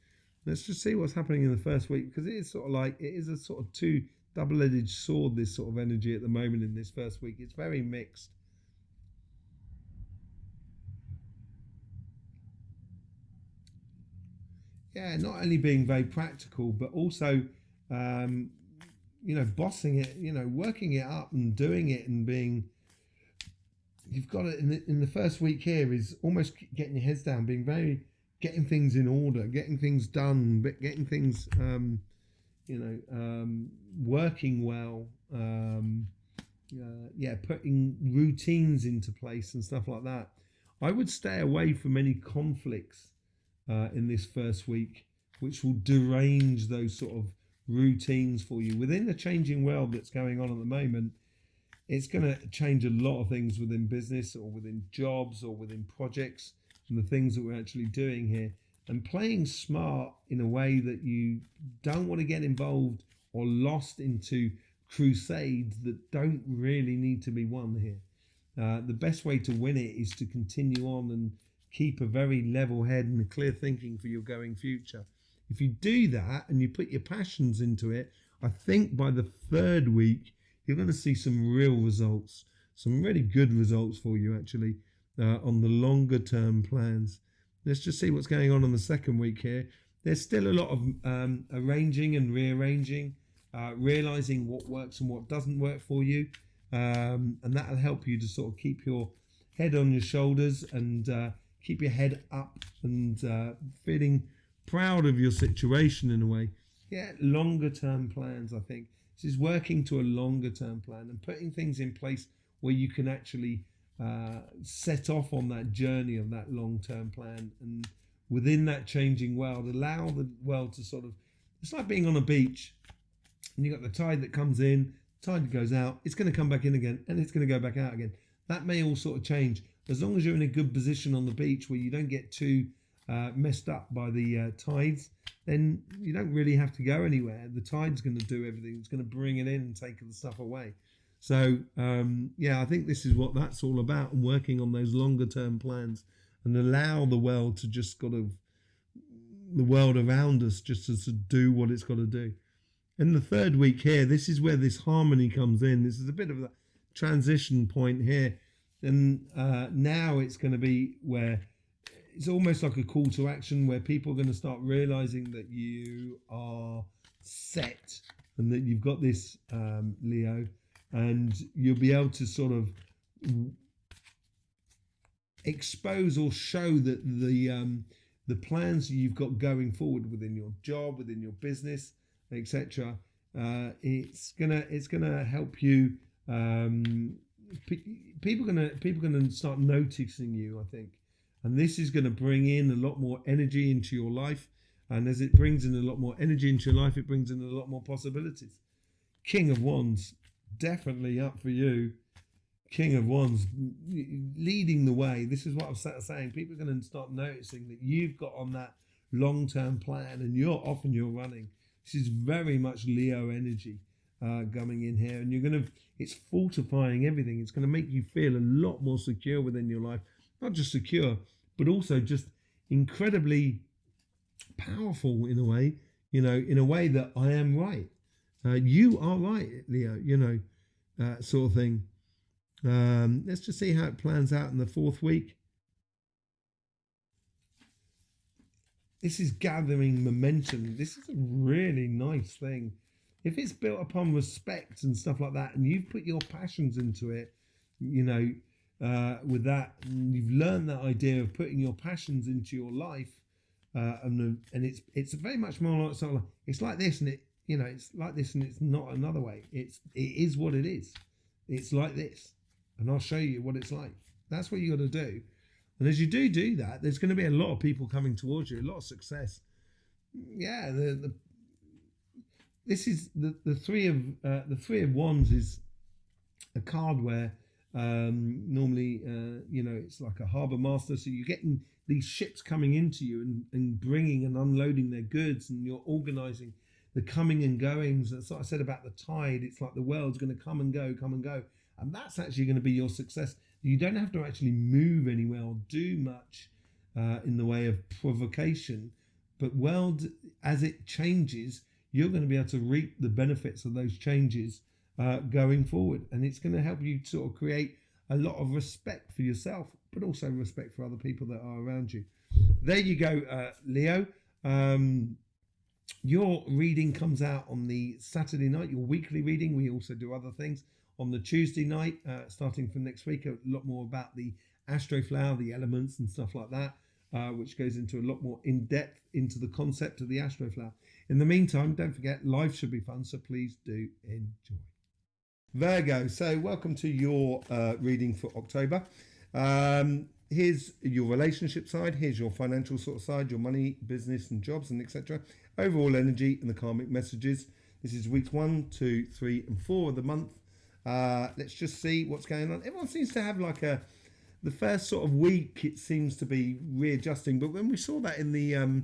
Let's just see what's happening in the first week, because it is sort of like, it is a sort of two double-edged sword, this sort of energy at the moment in this first week. It's very mixed. Yeah, not only being very practical, but also, bossing it, working it up and doing it and being, you've got it in the first week here is almost getting your heads down, getting things in order, getting things done, getting things, working well, putting routines into place and stuff like that. I would stay away from any conflicts in this first week, which will derange those sort of routines for you. Within the changing world that's going on at the moment, it's going to change a lot of things within business or within jobs or within projects and the things that we're actually doing here. And playing smart in a way that you don't want to get involved or lost into crusades that don't really need to be won here. The best way to win it is to continue on and keep a very level head and a clear thinking for your going future. If you do that and you put your passions into it, I think by the third week, you're going to see some real results, some really good results for you actually on the longer term plans. Let's just see what's going on the second week here. There's still a lot of arranging and rearranging, realizing what works and what doesn't work for you. And that'll help you to sort of keep your head on your shoulders and keep your head up and feeling proud of your situation in a way. Yeah, longer term plans, I think. This is working to a longer term plan and putting things in place where you can actually set off on that journey of that long term plan. And within that changing world, allow the world to sort of, it's like being on a beach and you've got the tide that comes in, tide goes out, it's going to come back in again and it's going to go back out again. That may all sort of change. As long as you're in a good position on the beach where you don't get too messed up by the tides, then you don't really have to go anywhere. The tide's going to do everything. It's going to bring it in and take the stuff away. So, I think this is what that's all about, and working on those longer term plans and allow the world to just the world around us just to do what it's got to do. In the third week here, this is where this harmony comes in. This is a bit of a transition point here. And now it's going to be where it's almost like a call to action where people are going to start realizing that you are set and that you've got this, Leo, and you'll be able to sort of expose or show that the plans you've got going forward within your job, within your business, etc. It's gonna help you. People gonna start noticing you, I think, and this is gonna bring in a lot more energy into your life. And as it brings in a lot more energy into your life, it brings in a lot more possibilities. King of Wands, definitely up for you. King of Wands, leading the way. This is what I'm saying. People are going to start noticing that you've got on that long-term plan and you're off and you're running. This is very much Leo energy coming in here. And it's fortifying everything. It's going to make you feel a lot more secure within your life. Not just secure, but also just incredibly powerful in a way, in a way that I am right. You are right, Leo, sort of thing. Let's just see how it plans out in the fourth week. This is gathering momentum. This is a really nice thing. If it's built upon respect and stuff like that, and you've put your passions into it, with that, and you've learned that idea of putting your passions into your life, and it's very much more like sort of like, it's like this, and it's like this, and it's not another way. It is what it is. It's like this, and I'll show you what it's like. That's what you got to do. And as you do that, there's going to be a lot of people coming towards you, a lot of success. Yeah, this is the three of Wands is a card where normally, it's like a harbour master. So you're getting these ships coming into you and bringing and unloading their goods, and you're organising the coming and goings. That's what I said about the tide. It's like the world's going to come and go, come and go. And that's actually going to be your success. You don't have to actually move anywhere or do much in the way of provocation. But world, as it changes, you're going to be able to reap the benefits of those changes going forward. And it's going to help you sort of create a lot of respect for yourself, but also respect for other people that are around you. There you go, Leo. Your reading comes out on the Saturday night, your weekly reading. We also do other things on the Tuesday night, starting from next week, a lot more about the Astroflower, the elements and stuff like that, which goes into a lot more in depth into the concept of the Astroflower. In the meantime, don't forget, life should be fun, so please do enjoy. Virgo, so welcome to your reading for October. Here's your relationship side, here's your financial sort of side, your money, business and jobs and etc. Overall energy and the karmic messages. This is weeks 1, 2, 3 and 4 of the month. Let's just see what's going on. Everyone seems to have like the first sort of week, it seems to be readjusting, but when we saw that in the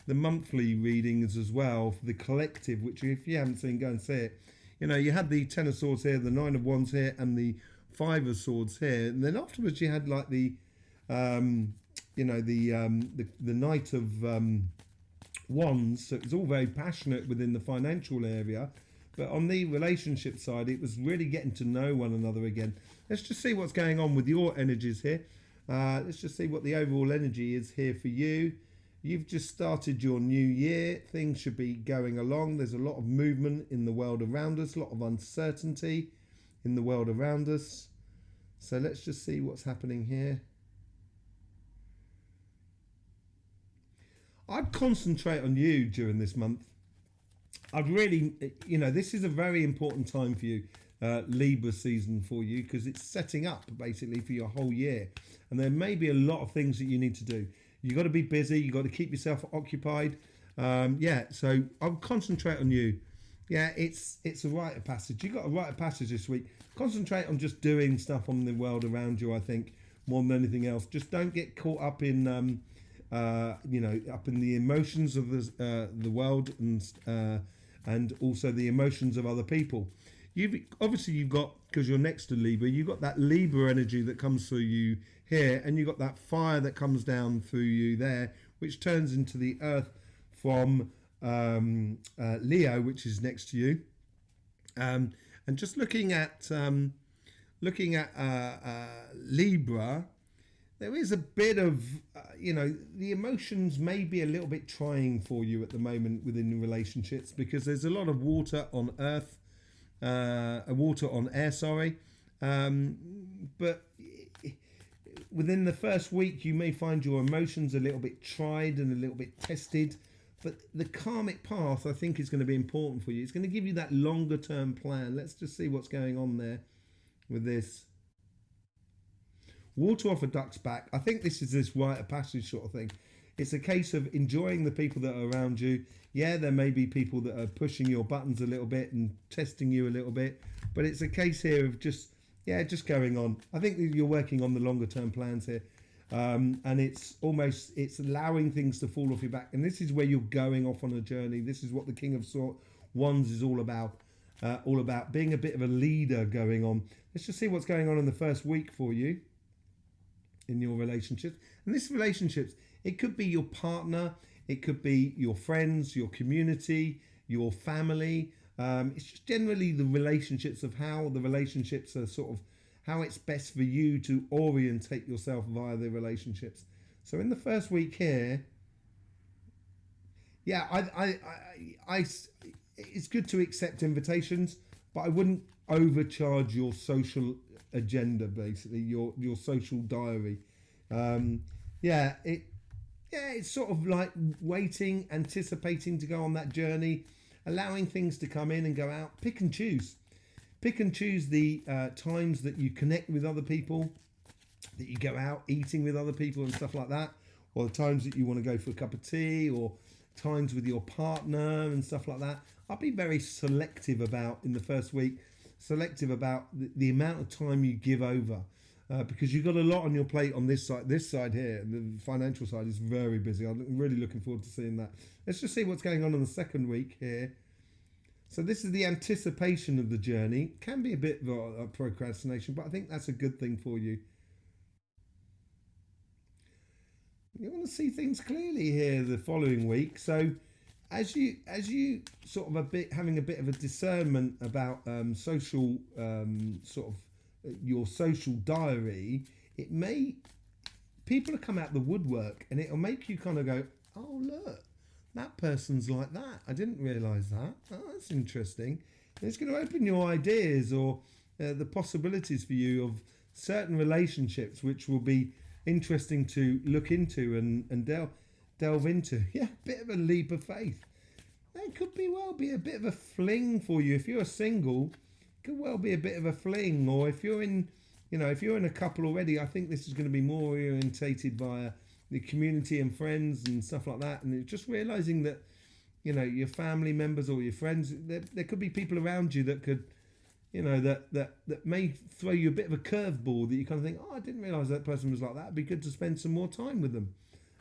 monthly readings as well for the collective, which if you haven't seen, go and see it. You had the Ten of Swords here, the Nine of Wands here, and the Five of Swords here, and then afterwards you had like the Knight of Wands. So it was all very passionate within the financial area, but on the relationship side, it was really getting to know one another again. Let's just see what's going on with your energies here. Let's just see what the overall energy is here for you. You've just started your new year. Things should be going along. There's a lot of movement in the world around us, a lot of uncertainty in the world around us. So let's just see what's happening here. I'd concentrate on you during this month. I'd really, this is a very important time for you, Libra season for you, because it's setting up basically for your whole year. And there may be a lot of things that you need to do. You've got to be busy. You've got to keep yourself occupied. So I'll concentrate on you. Yeah, it's a rite of passage. You've got a rite of passage this week. Concentrate on just doing stuff on the world around you, I think, more than anything else. Just don't get caught up in, up in the emotions of the world and also the emotions of other people. You've got, because you're next to Libra, you've got that Libra energy that comes through you here, and you've got that fire that comes down through you there, which turns into the earth from Leo, which is next to you. And just looking at Libra, there is a bit of, the emotions may be a little bit trying for you at the moment within the relationships, because there's a lot of water on earth, water on air, sorry. But within the first week, you may find your emotions a little bit tried and a little bit tested. But the karmic path, I think, is going to be important for you. It's going to give you that longer term plan. Let's just see what's going on there with this. Water off a duck's back. I think this is this rite of passage sort of thing. It's a case of enjoying the people that are around you. Yeah, there may be people that are pushing your buttons a little bit and testing you a little bit. But it's a case here of just going on. I think you're working on the longer term plans here. And it's allowing things to fall off your back. And this is where you're going off on a journey. This is what the King of Wands is all about being a bit of a leader going on. Let's just see what's going on in the first week for you in your relationships. And this relationships, it could be your partner, it could be your friends, your community, your family. It's just generally the relationships of how the relationships are sort of, how it's best for you to orientate yourself via the relationships. So in the first week here, it's good to accept invitations, but I wouldn't overcharge your social agenda, basically your social diary. It's sort of like waiting, anticipating to go on that journey, allowing things to come in and go out. Pick and choose the times that you connect with other people, that you go out eating with other people and stuff like that, or the times that you want to go for a cup of tea, or times with your partner and stuff like that. I'll be very selective about in the first week. selective about the amount of time you give over. Because you've got a lot on your plate on this side. This side here, the financial side, is very busy. I'm really looking forward to seeing that. Let's just see what's going on the second week here. So this is the anticipation of the journey. Can be a bit of a procrastination, but I think that's a good thing for you. You want to see things clearly here the following week. So as you sort of having a bit of a discernment about social sort of your social diary, people will come out the woodwork, and it'll make you kind of go, oh look, that person's like that. I didn't realise that. Oh, that's interesting. And it's going to open your ideas or the possibilities for you of certain relationships, which will be interesting to look into and delve into. Yeah, a bit of a leap of faith. That could be a bit of a fling for you if you're single. Could well be a bit of a fling, or if you're in a couple already, I think this is going to be more orientated via the community and friends and stuff like that. And it's just realizing that, your family members or your friends, there could be people around you that could, that may throw you a bit of a curveball that you kind of think, oh, I didn't realize that person was like that. It'd be good to spend some more time with them.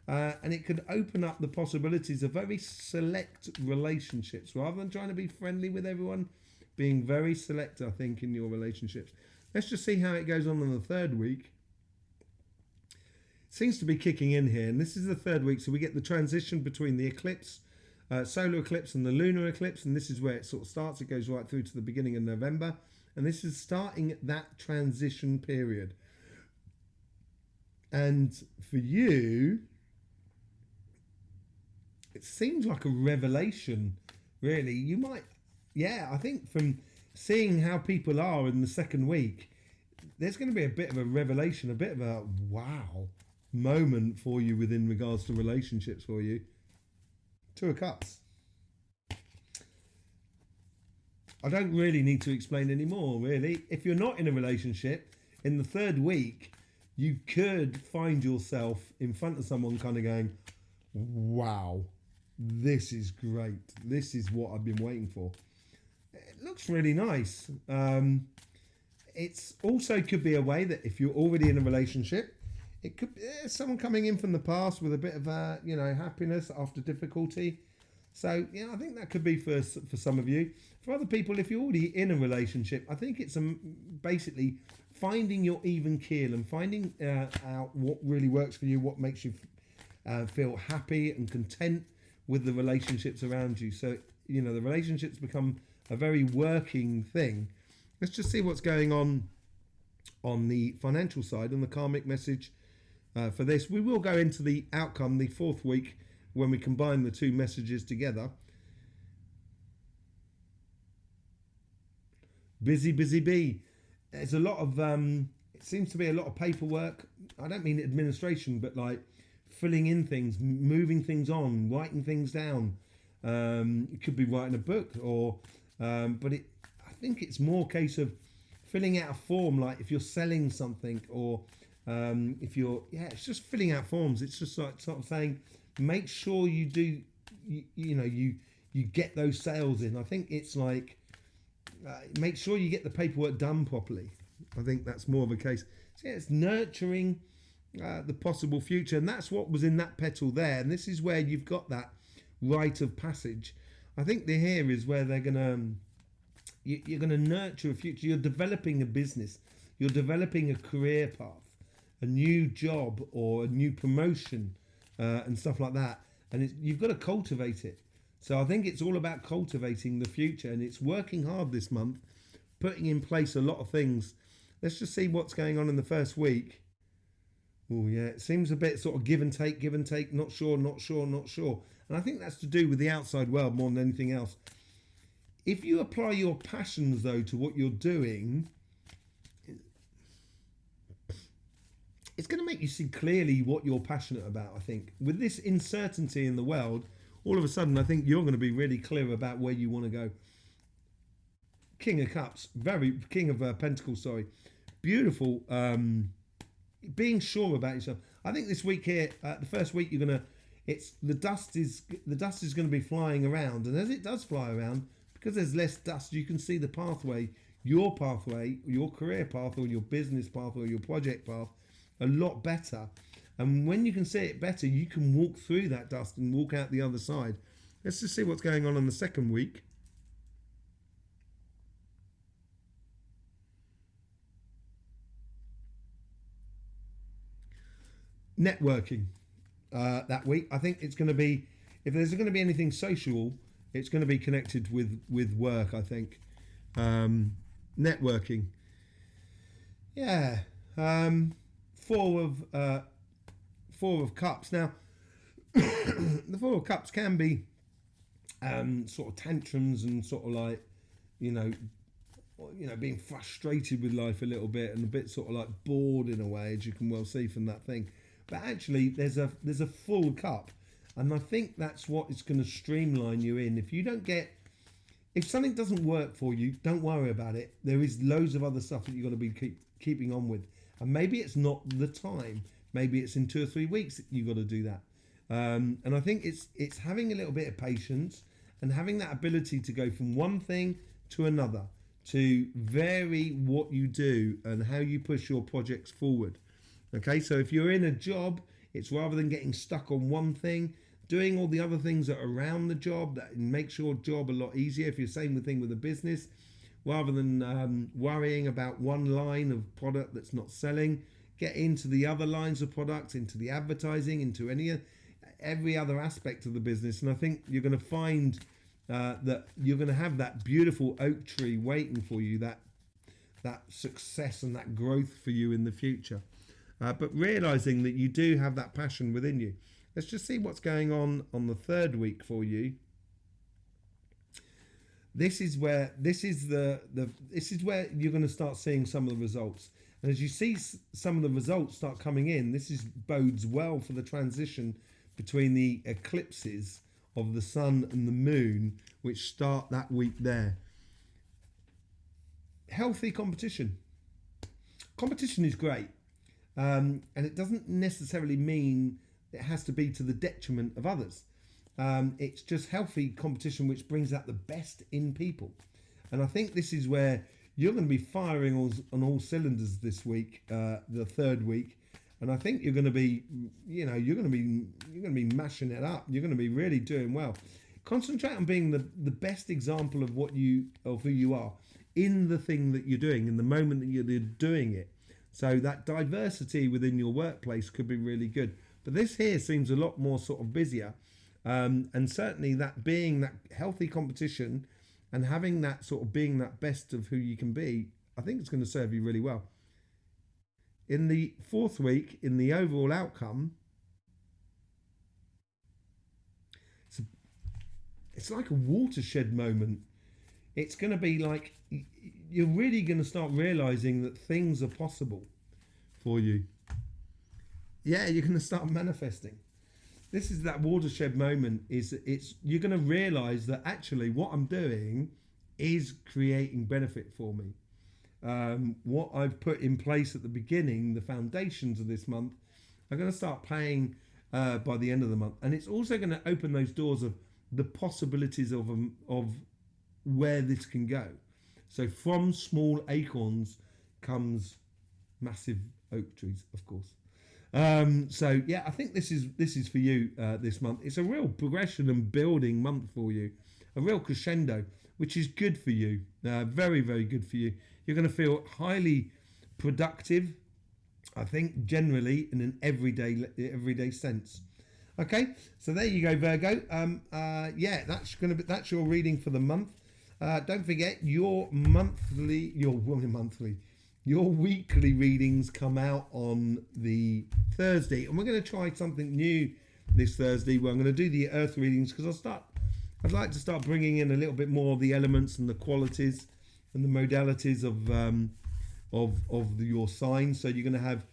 And it could open up the possibilities of very select relationships rather than trying to be friendly with everyone. Being very select, I think, in your relationships. Let's just see how it goes on in the third week. It seems to be kicking in here, and this is the third week, so we get the transition between the eclipse, solar eclipse, and the lunar eclipse, and this is where it sort of starts. It goes right through to the beginning of November, and this is starting that transition period. And for you, it seems like a revelation, really. You might... Yeah, I think from seeing how people are in the second week, there's going to be a bit of a revelation, a bit of a wow moment for you within regards to relationships for you. Two of Cups. I don't really need to explain any more, really. If you're not in a relationship, in the third week, you could find yourself in front of someone kind of going, wow, this is great. This is what I've been waiting for. It looks really nice. It's also could be a way that if you're already in a relationship, it could be someone coming in from the past with a bit of happiness after difficulty. So I think that could be for some of you. For other people, if you're already in a relationship, I think it's basically finding your even keel and finding out what really works for you, what makes you feel happy and content with the relationships around you. So the relationships become a very working thing. Let's just see what's going on the financial side and the karmic message for this. We will go into the outcome the fourth week when we combine the two messages together. Busy bee. There's a lot of it seems to be a lot of paperwork. I don't mean administration, but like filling in things, moving things on, writing things down. It could be writing a book, or but I think it's more a case of filling out a form, like if you're selling something, or if you're it's just filling out forms. It's just like sort of saying, make sure you do you get those sales in. I think it's like make sure you get the paperwork done properly. I think that's more of a case. So it's nurturing the possible future, and that's what was in that petal there. And this is where you've got that rite of passage. I think the here is where they're gonna you're gonna nurture a future. You're developing a business. You're developing a career path, a new job or a new promotion, and stuff like that. And you've got to cultivate it. So I think it's all about cultivating the future, and it's working hard this month, putting in place a lot of things. Let's just see what's going on in the first week. Oh yeah, it seems a bit sort of give and take, not sure. And I think that's to do with the outside world more than anything else. If you apply your passions though to what you're doing, it's going to make you see clearly what you're passionate about, I think. With this uncertainty in the world, all of a sudden I think you're going to be really clear about where you want to go. King of Cups, King of Pentacles, sorry. Beautiful. Being sure about yourself. I think this week here, the first week, the dust is going to be flying around, and as it does fly around, because there's less dust, you can see the pathway. your pathway, your career path, or your business path, or your project path a lot better. And when you can see it better, you can walk through that dust and walk out the other side. Let's just see what's going on in the second week. Networking that week. I think it's going to be, if there's going to be anything social, it's going to be connected with work, I think. Networking. Yeah. Four of Cups. Now, the Four of Cups can be sort of tantrums and sort of like, being frustrated with life a little bit and a bit sort of like bored in a way, as you can well see from that thing. But actually, there's a full cup, and I think that's what is going to streamline you in. If something doesn't work for you, don't worry about it. There is loads of other stuff that you've got to be keeping on with, and maybe it's not the time. Maybe it's in 2 or 3 weeks that you've got to do that. And I think it's having a little bit of patience and having that ability to go from one thing to another, to vary what you do and how you push your projects forward. Okay, so if you're in a job, it's rather than getting stuck on one thing, doing all the other things that are around the job that makes your job a lot easier. If you're saying the thing with a business, rather than worrying about one line of product that's not selling, get into the other lines of products, into the advertising, into every other aspect of the business. And I think you're going to find that you're going to have that beautiful oak tree waiting for you, that success and that growth for you in the future. But realizing that you do have that passion within you. Let's just see what's going on the third week for you. This is where you're going to start seeing some of the results. And as you see some of the results start coming in, this bodes well for the transition between the eclipses of the sun and the moon, which start that week there. Healthy competition. Competition is great. And it doesn't necessarily mean it has to be to the detriment of others. It's just healthy competition which brings out the best in people. And I think this is where you're going to be firing on all cylinders this week, the third week. And I think you're going to be, you're going to be mashing it up. You're going to be really doing well. Concentrate on being the best example of who you are in the thing that you're doing, in the moment that you're doing it. So that diversity within your workplace could be really good. But this here seems a lot more sort of busier. And certainly that being that healthy competition and having that sort of being that best of who you can be, I think it's going to serve you really well. In the fourth week, in the overall outcome, it's like a watershed moment. It's going to be like you're really going to start realizing that things are possible for you. Yeah, you're going to start manifesting. This is that watershed moment. You're going to realize that actually what I'm doing is creating benefit for me. What I've put in place at the beginning, the foundations of this month, are going to start playing by the end of the month. And it's also going to open those doors of the possibilities of where this can go. So from small acorns comes massive oak trees, of course. So yeah, I think this is for you this month. It's a real progression and building month for you, a real crescendo, which is good for you. Very, very good for you. You're going to feel highly productive, I think, generally in an everyday sense. Okay, so there you go, Virgo. Yeah, that's your reading for the month. Don't forget your weekly readings come out on the Thursday, and we're going to try something new this Thursday. Where I'm going to do the Earth readings because I'd like to start bringing in a little bit more of the elements and the qualities and the modalities of your signs. So you're going to have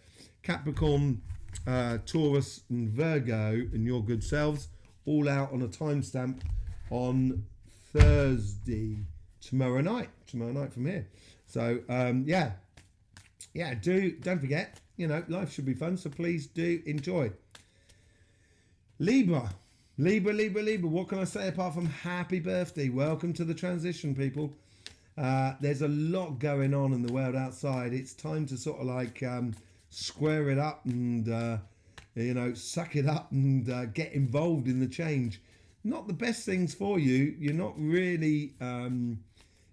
Capricorn, Taurus, and Virgo, and your good selves all out on a timestamp on Thursday, tomorrow night from here. So don't forget, life should be fun, so please do enjoy. Libra, what can I say apart from happy birthday? Welcome to the transition, people. There's a lot going on in the world outside. It's time to sort of like square it up and suck it up and get involved in the change. Not the best things for you. You're not really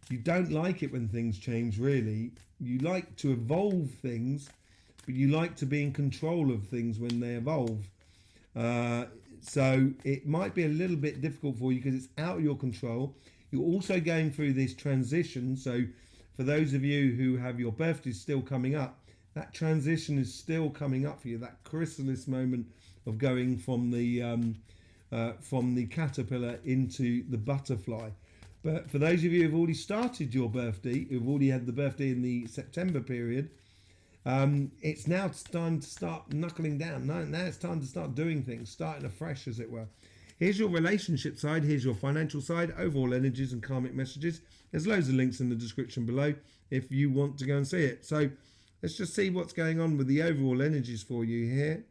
you don't like it when things change, really. You like to evolve things, but you like to be in control of things when they evolve. So it might be a little bit difficult for you because it's out of your control. You're also going through this transition. So for those of you who have your birthdays still coming up, that transition is still coming up for you. That chrysalis moment of going from the caterpillar into the butterfly. But for those of you who've already started your birthday, who've already had the birthday in the September period, it's now time to start knuckling down. Now it's time to start doing things, starting afresh, as it were. Here's your relationship side. Here's your financial side, overall energies and karmic messages. There's loads of links in the description below if you want to go and see it. So let's just see what's going on with the overall energies for you here.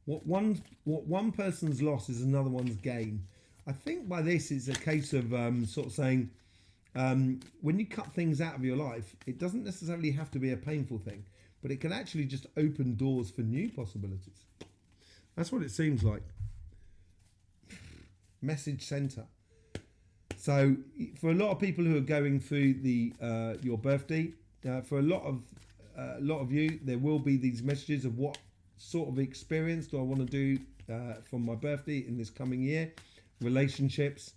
What one person's loss is another one's gain. I think by this it's a case of sort of saying when you cut things out of your life, it doesn't necessarily have to be a painful thing, but it can actually just open doors for new possibilities. That's what it seems like. Message center. So for a lot of people who are going through the your birthday, for a lot of you, there will be these messages of what sort of experience do I want to do from my birthday in this coming year. Relationships,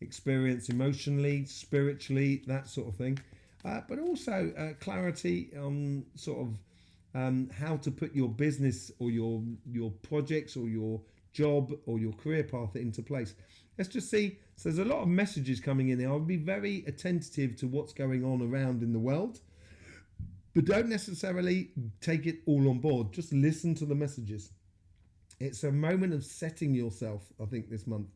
experience emotionally, spiritually, that sort of thing. But also clarity on sort of how to put your business or your projects or your job or your career path into place. Let's just see. So there's a lot of messages coming in there. I'll be very attentive to what's going on around in the world, but don't necessarily take it all on board. Just listen to the messages. It's a moment of setting yourself, I think, this month.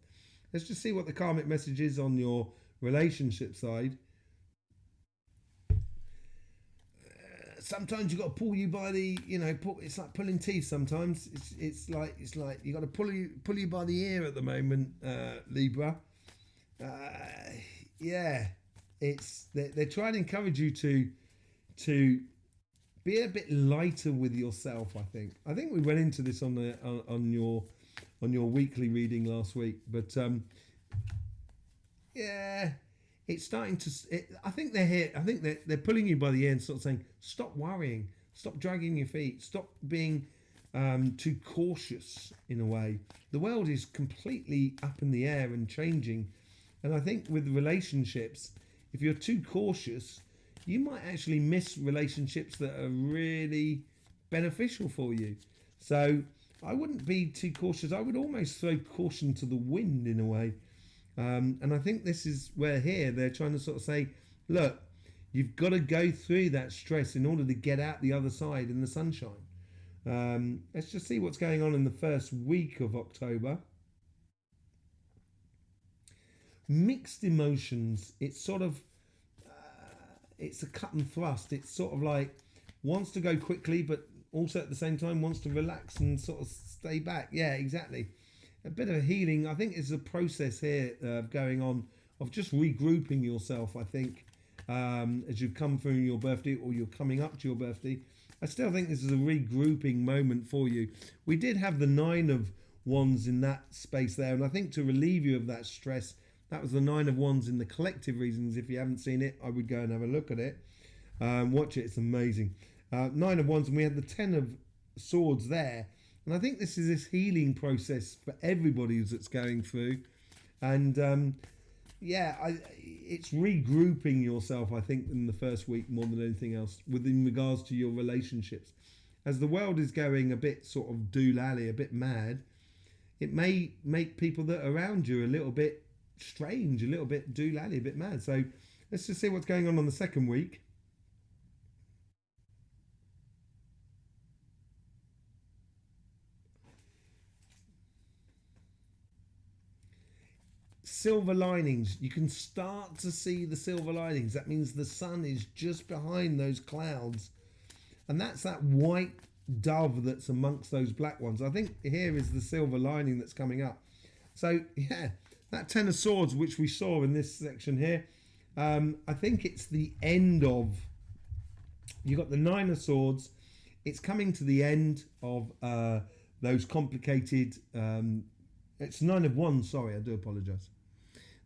Let's just see what the karmic message is on your relationship side. Sometimes you got to pull you by the, it's like pulling teeth. Sometimes it's like you got to pull you by the ear at the moment, Libra. Yeah, they're trying to encourage you to be a bit lighter with yourself. I think we went into this on your weekly reading last week, but yeah, it's starting to. I think they're here. I think they're pulling you by the ear and sort of saying, stop worrying, stop dragging your feet, stop being too cautious in a way. The world is completely up in the air and changing, and I think with relationships, if you're too cautious, you might actually miss relationships that are really beneficial for you. So I wouldn't be too cautious. I would almost throw caution to the wind in a way. And I think this is where here they're trying to sort of say, look, you've got to go through that stress in order to get out the other side in the sunshine. Let's just see what's going on in the first week of October. Mixed emotions. It's sort of, it's a cut and thrust. It's sort of like wants to go quickly, but also at the same time wants to relax and sort of stay back. Yeah, exactly. A bit of healing. I think it's a process here going on of just regrouping yourself, I think, as you come through your birthday or you're coming up to your birthday. I still think this is a regrouping moment for you. We did have the 9 of Wands in that space there, and I think to relieve you of that stress, that was the 9 of Wands in the collective reasons. If you haven't seen it, I would go and have a look at it. Watch it, it's amazing. 9 of Wands, and we had the 10 of Swords there. And I think this is this healing process for everybody that's going through. And it's regrouping yourself, I think, in the first week more than anything else within regards to your relationships. As the world is going a bit sort of doolally, a bit mad, it may make people that are around you a little bit strange, a little bit doolally, a bit mad. So let's just see what's going on the second week. silver linings. You can start to see the silver linings. That means the sun is just behind those clouds. And that's that white dove that's amongst those black ones. I think here is the silver lining that's coming up. So, yeah, that Ten of Swords, which we saw in this section here, I think it's the end of... You've got the Nine of Swords. It's coming to the end of those complicated... it's Nine of Wands, sorry, I do apologise.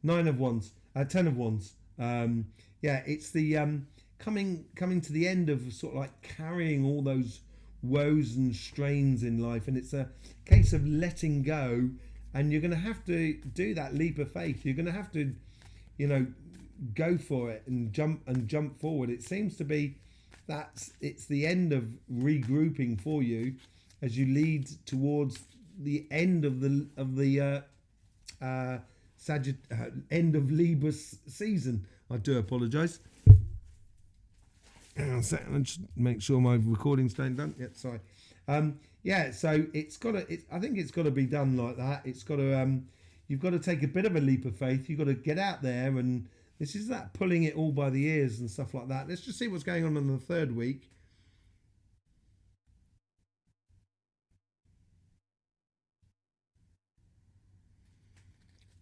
Nine of Wands, Ten of Wands. Yeah, it's the coming to the end of sort of like carrying all those woes and strains in life, and it's a case of letting go, and you're going to have to do that leap of faith. You're going to have to, you know, go for it and jump forward. It seems to be that it's the end of regrouping for you as you lead towards the end of the end of Libra season. I do apologise. Hang on a second, I'll just make sure my recording's staying done. Yeah, sorry. Yeah, so it's got to. I think it's got to be done like that. It's got to. You've got to take a bit of a leap of faith. You've got to get out there, and this is that pulling it all by the ears and stuff like that. Let's just see what's going on in the third week.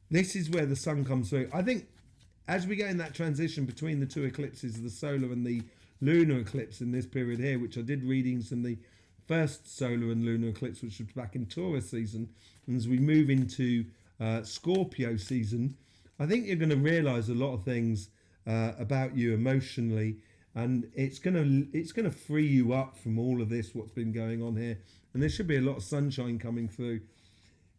This is where the sun comes through. I think as we go in that transition between the two eclipses, the solar and the lunar eclipse in this period here, which I did readings in the first solar and lunar eclipse, which was back in Taurus season, and as we move into Scorpio season, I think you're going to realise a lot of things about you emotionally, and it's going to free you up from all of this, what's been going on here, and there should be a lot of sunshine coming through.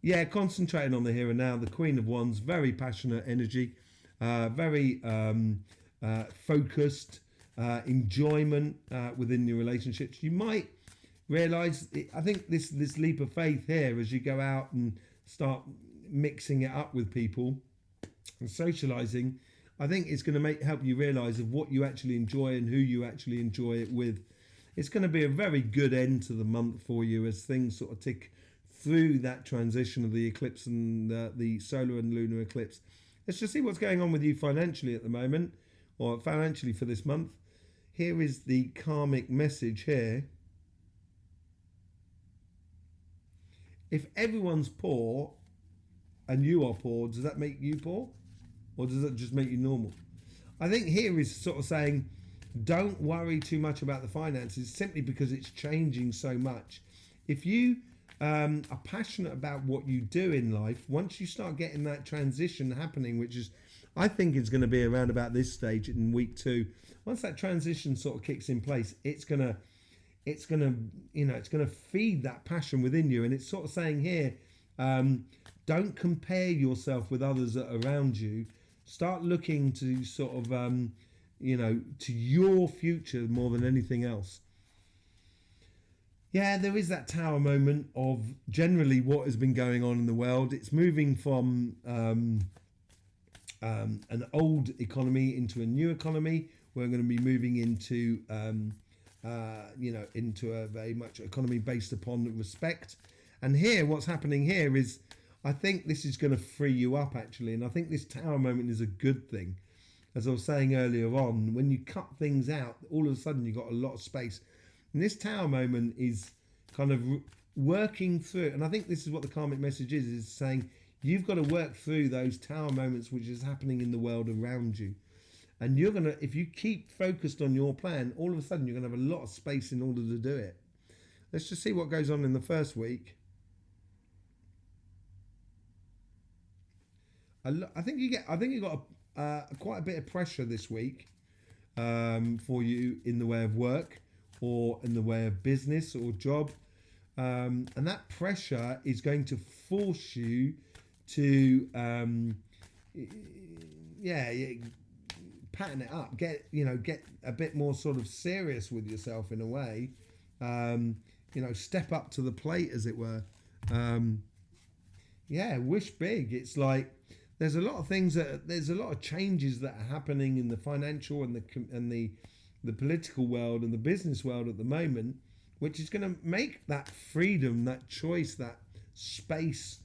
Yeah, concentrating on the here and now. The Queen of Wands, very passionate energy, very focused, enjoyment within your relationships. You might realise, I think this leap of faith here, as you go out and start mixing it up with people and socialising, I think it's going to help you realise of what you actually enjoy and who you actually enjoy it with. It's going to be a very good end to the month for you as things sort of tick through that transition of the eclipse and the solar and lunar eclipse. Let's just see what's going on with you financially at the moment, or financially for this month. Here is the karmic message here. If everyone's poor and you are poor, does that make you poor? Or does it just make you normal? I think here is sort of saying, don't worry too much about the finances, simply because it's changing so much. If you are passionate about what you do in life, once you start getting that transition happening, which is, I think is going to be around about this stage in week 2, once that transition sort of kicks in place, it's gonna feed that passion within you. And it's sort of saying here, don't compare yourself with others that are around you. Start looking to sort of to your future more than anything else. Yeah, there is that tower moment of generally what has been going on in the world. It's moving from an old economy into a new economy. We're going to be moving into into a very much economy based upon respect. And here, what's happening here is, I think this is going to free you up actually, and I think this tower moment is a good thing. As I was saying earlier on, when you cut things out, all of a sudden you've got a lot of space. And this tower moment is kind of working through, and I think this is what the karmic message is saying, you've got to work through those tower moments which is happening in the world around you. And you're going to, if you keep focused on your plan, all of a sudden you're going to have a lot of space in order to do it. Let's just see what goes on in the first week. I think you got quite a bit of pressure this week for you in the way of work or in the way of business or job, and that pressure is going to force you to pattern it up, get a bit more sort of serious with yourself in a way, step up to the plate, as it were. Wish big. It's like there's a lot of changes that are happening in the financial and the political world and the business world at the moment, which is going to make that freedom, that choice, that space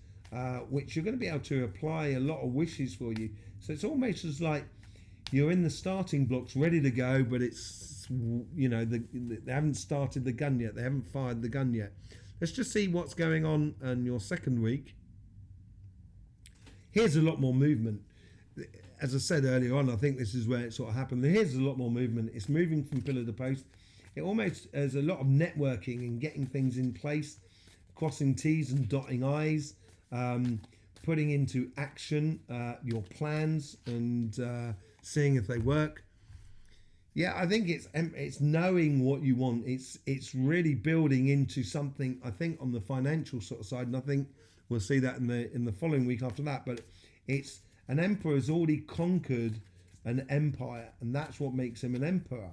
which you're going to be able to apply a lot of wishes for you. So it's almost as like you're in the starting blocks ready to go, but it's, you know, they haven't started the gun yet. They haven't fired the gun yet. Let's just see what's going on in your second week. Here's a lot more movement. As I said earlier on, I think this is where it sort of happened. Here's a lot more movement. It's moving from pillar to post. It almost has a lot of networking and getting things in place, crossing T's and dotting I's, putting into action your plans and seeing if they work. Yeah, I think it's knowing what you want. It's really building into something, I think, on the financial sort of side, and I think we'll see that in the following week after that. But it's an emperor has already conquered an empire, and that's what makes him an emperor.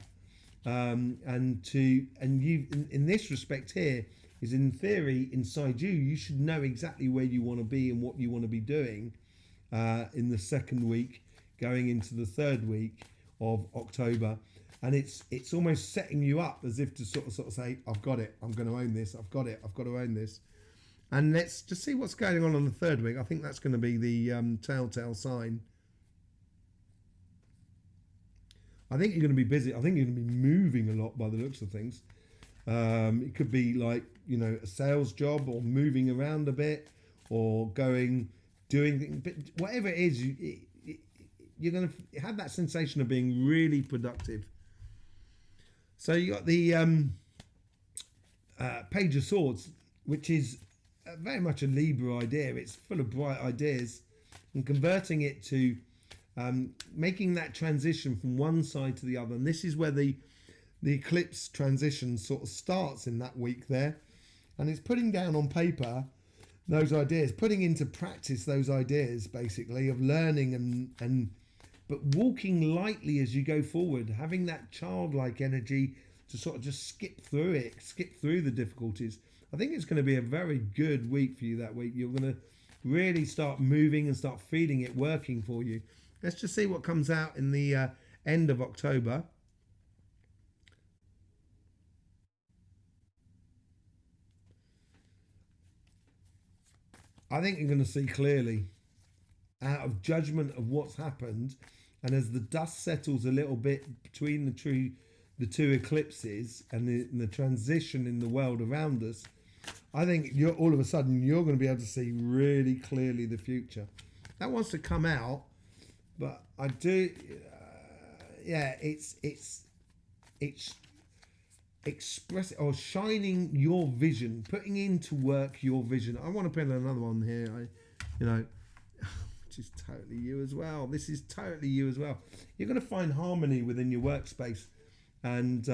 And you in this respect here is, in theory, inside you should know exactly where you want to be and what you want to be doing in the second week, going into the third week of October. And it's almost setting you up as if to sort of say, I've got it, I'm going to own this, I've got it, I've got to own this. And let's just see what's going on the third week. I think that's going to be the telltale sign. I think you're going to be busy. I think you're going to be moving a lot by the looks of things. It could be like, you know, a sales job, or moving around a bit, or doing things. But whatever it is, you're going to have that sensation of being really productive. So you got the Page of Swords, which is very much a Libra idea. It's full of bright ideas, and converting it to making that transition from one side to the other. And this is where the eclipse transition sort of starts in that week there. And it's putting down on paper those ideas, putting into practice those ideas, basically, of learning but walking lightly as you go forward, having that childlike energy to sort of just skip through the difficulties. I think it's going to be a very good week for you that week. You're going to really start moving and start feeling it working for you. Let's just see what comes out in the end of October. I think you're going to see clearly, out of judgment of what's happened, and as the dust settles a little bit between the two eclipses and the transition in the world around us, I think all of a sudden you're going to be able to see really clearly the future. That wants to come out, but I do, it's express or shining your vision, putting into work your vision. I want to put another one here. Which is totally you as well. This is totally you as well. You're going to find harmony within your workspace, and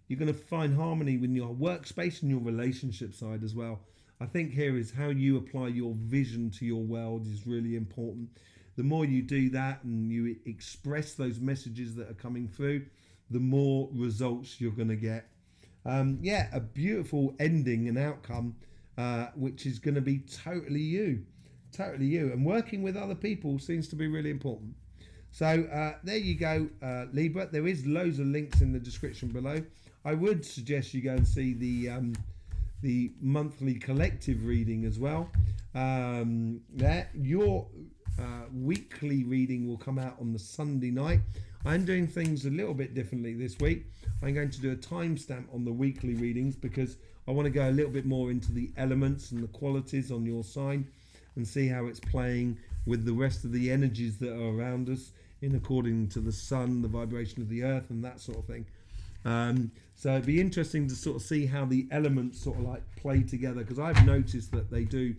you're going to find harmony within your workspace and your relationship side as well. I think here is how you apply your vision to your world is really important. The more you do that and you express those messages that are coming through, the more results you're going to get. A beautiful ending and outcome, which is going to be totally you. And working with other people seems to be really important. So there you go, Libra. There is loads of links in the description below. I would suggest you go and see the monthly collective reading as well. Your weekly reading will come out on the Sunday night. I'm doing things a little bit differently this week. I'm going to do a timestamp on the weekly readings because I want to go a little bit more into the elements and the qualities on your sign and see how it's playing with the rest of the energies that are around us in according to the sun, the vibration of the earth, and that sort of thing. So it'd be interesting to sort of see how the elements sort of like play together, because I've noticed that they do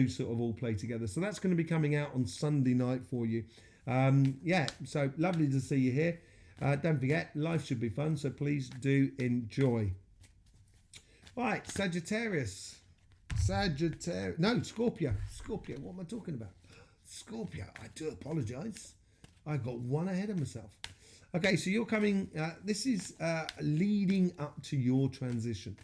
sort of all play together. So that's going to be coming out on Sunday night for you. So lovely to see you here. Don't forget, life should be fun, so please do enjoy. Right, Sagittarius. No, Scorpio. What am I talking about? Scorpio. I do apologise. I got one ahead of myself. Okay, so you're coming. This is leading up to your transition.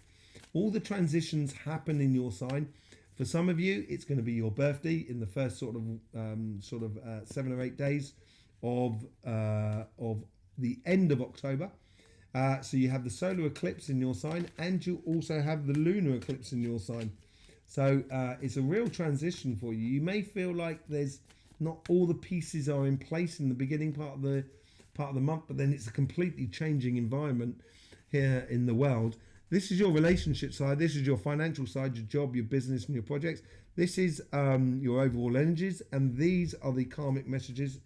All the transitions happen in your sign. For some of you, it's going to be your birthday in the first sort of 7 or 8 days of the end of October. So you have the solar eclipse in your sign, and you also have the lunar eclipse in your sign. So it's a real transition for you. You may feel like there's not all the pieces are in place in the beginning part of the month, but then it's a completely changing environment here in the world. This is your relationship side. This is your financial side, your job, your business, and your projects. This is your overall energies, and these are the karmic messages,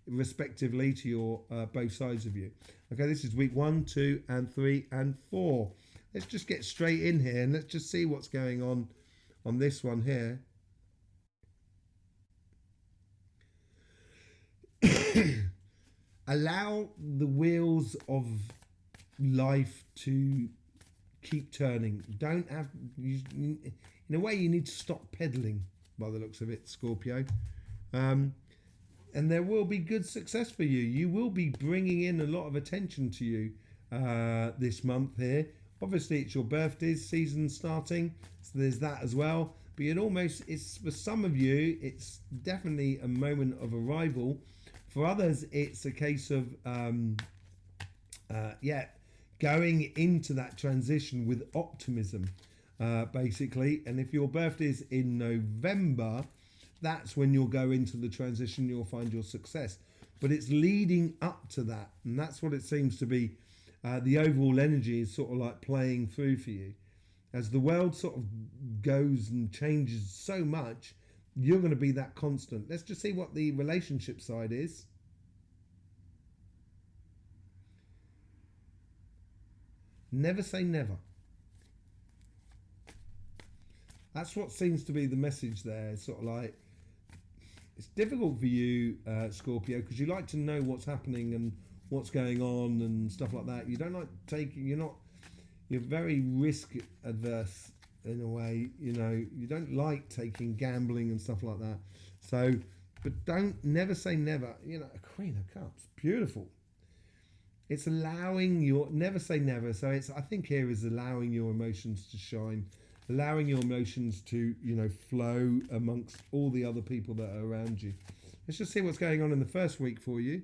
respectively, to your both sides of you. Okay, this is week 1, 2, and 3, and 4. Let's just get straight in here, and let's just see what's going on this one here. Allow the wheels of life to keep turning. Don't have, in a way, you need to stop pedaling by the looks of it, Scorpio. And there will be good success for you. You will be bringing in a lot of attention to you this month here. Obviously, it's your birthday season starting, so there's that as well. But it's for some of you, it's definitely a moment of arrival. For others, it's a case of going into that transition with optimism, basically. And if your birthday is in November, that's when you'll go into the transition, you'll find your success. But it's leading up to that, and that's what it seems to be. The overall energy is sort of like playing through for you. As the world sort of goes and changes so much, you're going to be that constant. Let's just see what the relationship side is. Never say never. That's what seems to be the message there. It's sort of like, it's difficult for you, Scorpio, because you like to know what's happening and what's going on and stuff like that. You don't like taking, you're very risk adverse in a way, you don't like taking gambling and stuff like that. So, but never say never. A Queen of Cups, beautiful. It's allowing never say never. So I think here is allowing your emotions to shine, allowing your emotions to, flow amongst all the other people that are around you. Let's just see what's going on in the first week for you.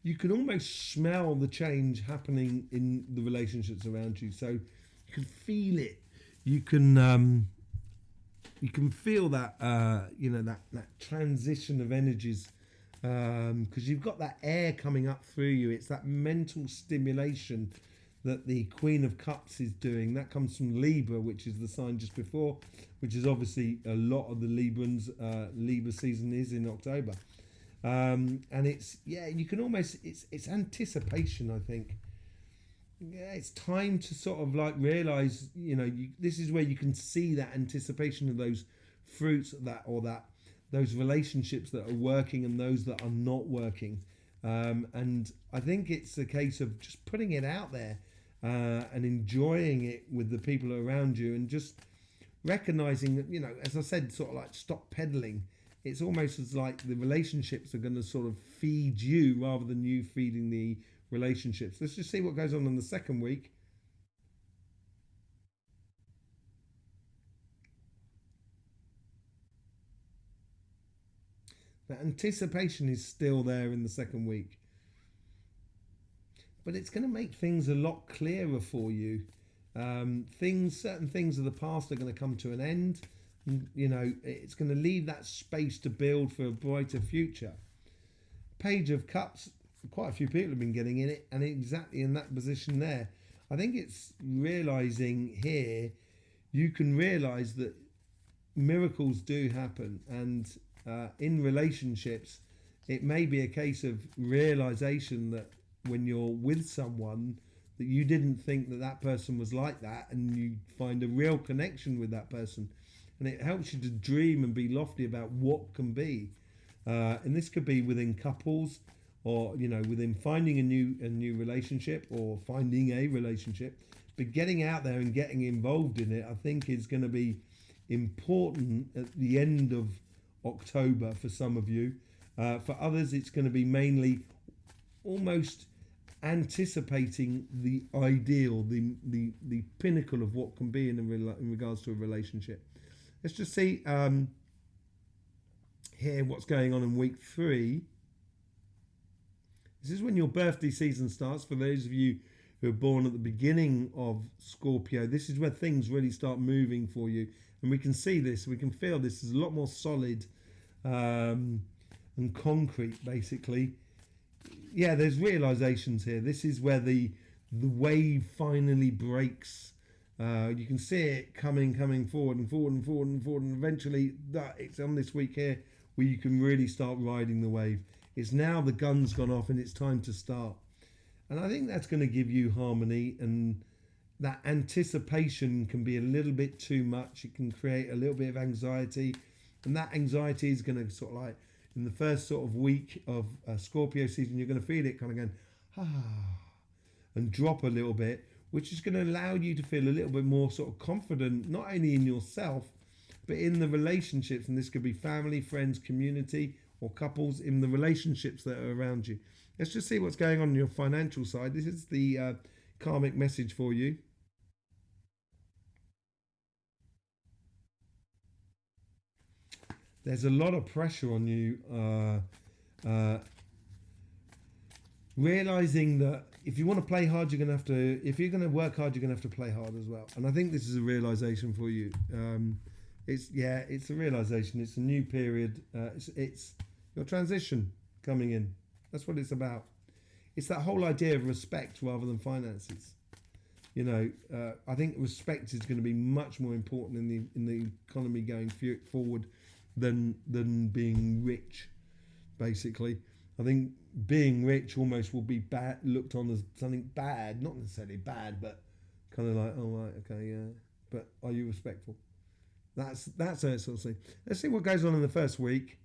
You can almost smell the change happening in the relationships around you. So you can feel it. You can feel that that transition of energies, because you've got that air coming up through you. It's that mental stimulation that the Queen of Cups is doing. That comes from Libra, which is the sign just before, which is obviously a lot of the Librans. Libra season is in October. And it's you can almost it's anticipation. I think it's time to sort of like realize this is where you can see that anticipation of those fruits those relationships that are working and those that are not working, and I think it's a case of just putting it out there and enjoying it with the people around you, and just recognizing that as I said, sort of like stop peddling. It's almost as like the relationships are going to sort of feed you rather than you feeding the relationships. Let's just see what goes on in the second week. The anticipation is still there in the second week, but it's going to make things a lot clearer for you. Certain things of the past are going to come to an end. It's going to leave that space to build for a brighter future. Page of Cups, quite a few people have been getting in it, and exactly in that position there. I think it's realizing here, you can realize that miracles do happen, and in relationships, it may be a case of realization that when you're with someone that you didn't think that person was like that, and you find a real connection with that person. And it helps you to dream and be lofty about what can be. And this could be within couples, or within finding a new relationship, or finding a relationship. But getting out there and getting involved in it, I think, is going to be important at the end of October for some of you. For others, it's going to be mainly almost anticipating the ideal, the pinnacle of what can be in regards to a relationship. Let's just see here what's going on in week 3. This is when your birthday season starts. For those of you who are born at the beginning of Scorpio, this is where things really start moving for you. And we can see this, we can feel this is a lot more solid and concrete, basically. Yeah, there's realizations here. This is where the wave finally breaks. You can see it coming forward and forward and forward and forward, and eventually it's on this week here where you can really start riding the wave. It's now the gun's gone off and it's time to start. And I think that's going to give you harmony, and that anticipation can be a little bit too much. It can create a little bit of anxiety, and that anxiety is going to sort of like, in the first sort of week of Scorpio season, you're going to feel it kind of going, and drop a little bit, which is going to allow you to feel a little bit more sort of confident, not only in yourself, but in the relationships. And this could be family, friends, community, or couples, in the relationships that are around you. Let's just see what's going on your financial side. This is the karmic message for you. There's a lot of pressure on you, realizing that if you want to play hard, you're going to have to, if you're going to work hard, you're going to have to play hard as well. And I think this is a realization for you. It's a realization. It's a new period. It's your transition coming in. That's what it's about. It's that whole idea of respect rather than finances. You know, I think respect is going to be much more important in the economy going forward than being rich, basically. I think being rich almost will be looked on as something bad, not necessarily bad, but kind of like, oh right, okay, yeah. But are you respectful? That's a sort of thing. Let's see what goes on in the first week.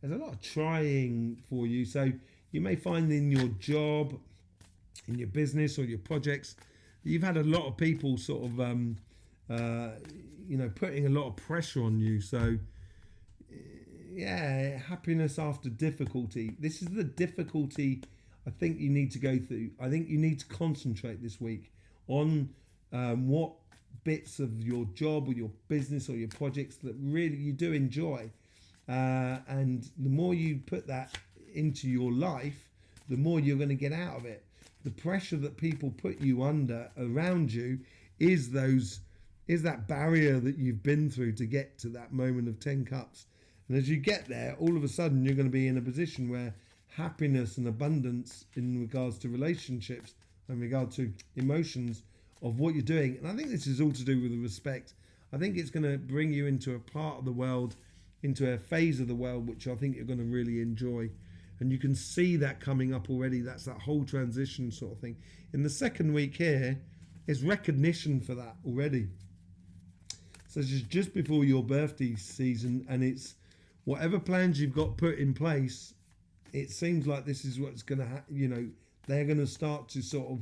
There's a lot of trying for you, so you may find in your job, in your business or your projects, you've had a lot of people sort of putting a lot of pressure on you. So yeah, happiness after difficulty. This is the difficulty I think you need to go through. I think you need to concentrate this week on what bits of your job or your business or your projects that really you do enjoy. And the more you put that into your life, the more you're going to get out of it. The pressure that people put you under around you is that barrier that you've been through to get to that moment of 10 cups. And as you get there, all of a sudden you're going to be in a position where happiness and abundance in regards to relationships, in regard to emotions of what you're doing. And I think this is all to do with the respect. I think it's going to bring you into a part of the world, into a phase of the world, which I think you're going to really enjoy. And you can see that coming up already. That's that whole transition sort of thing. In the second week here, is recognition for that already. So it's just before your birthday season, and it's whatever plans you've got put in place, it seems like this is what's going to happen. They're going to start to sort of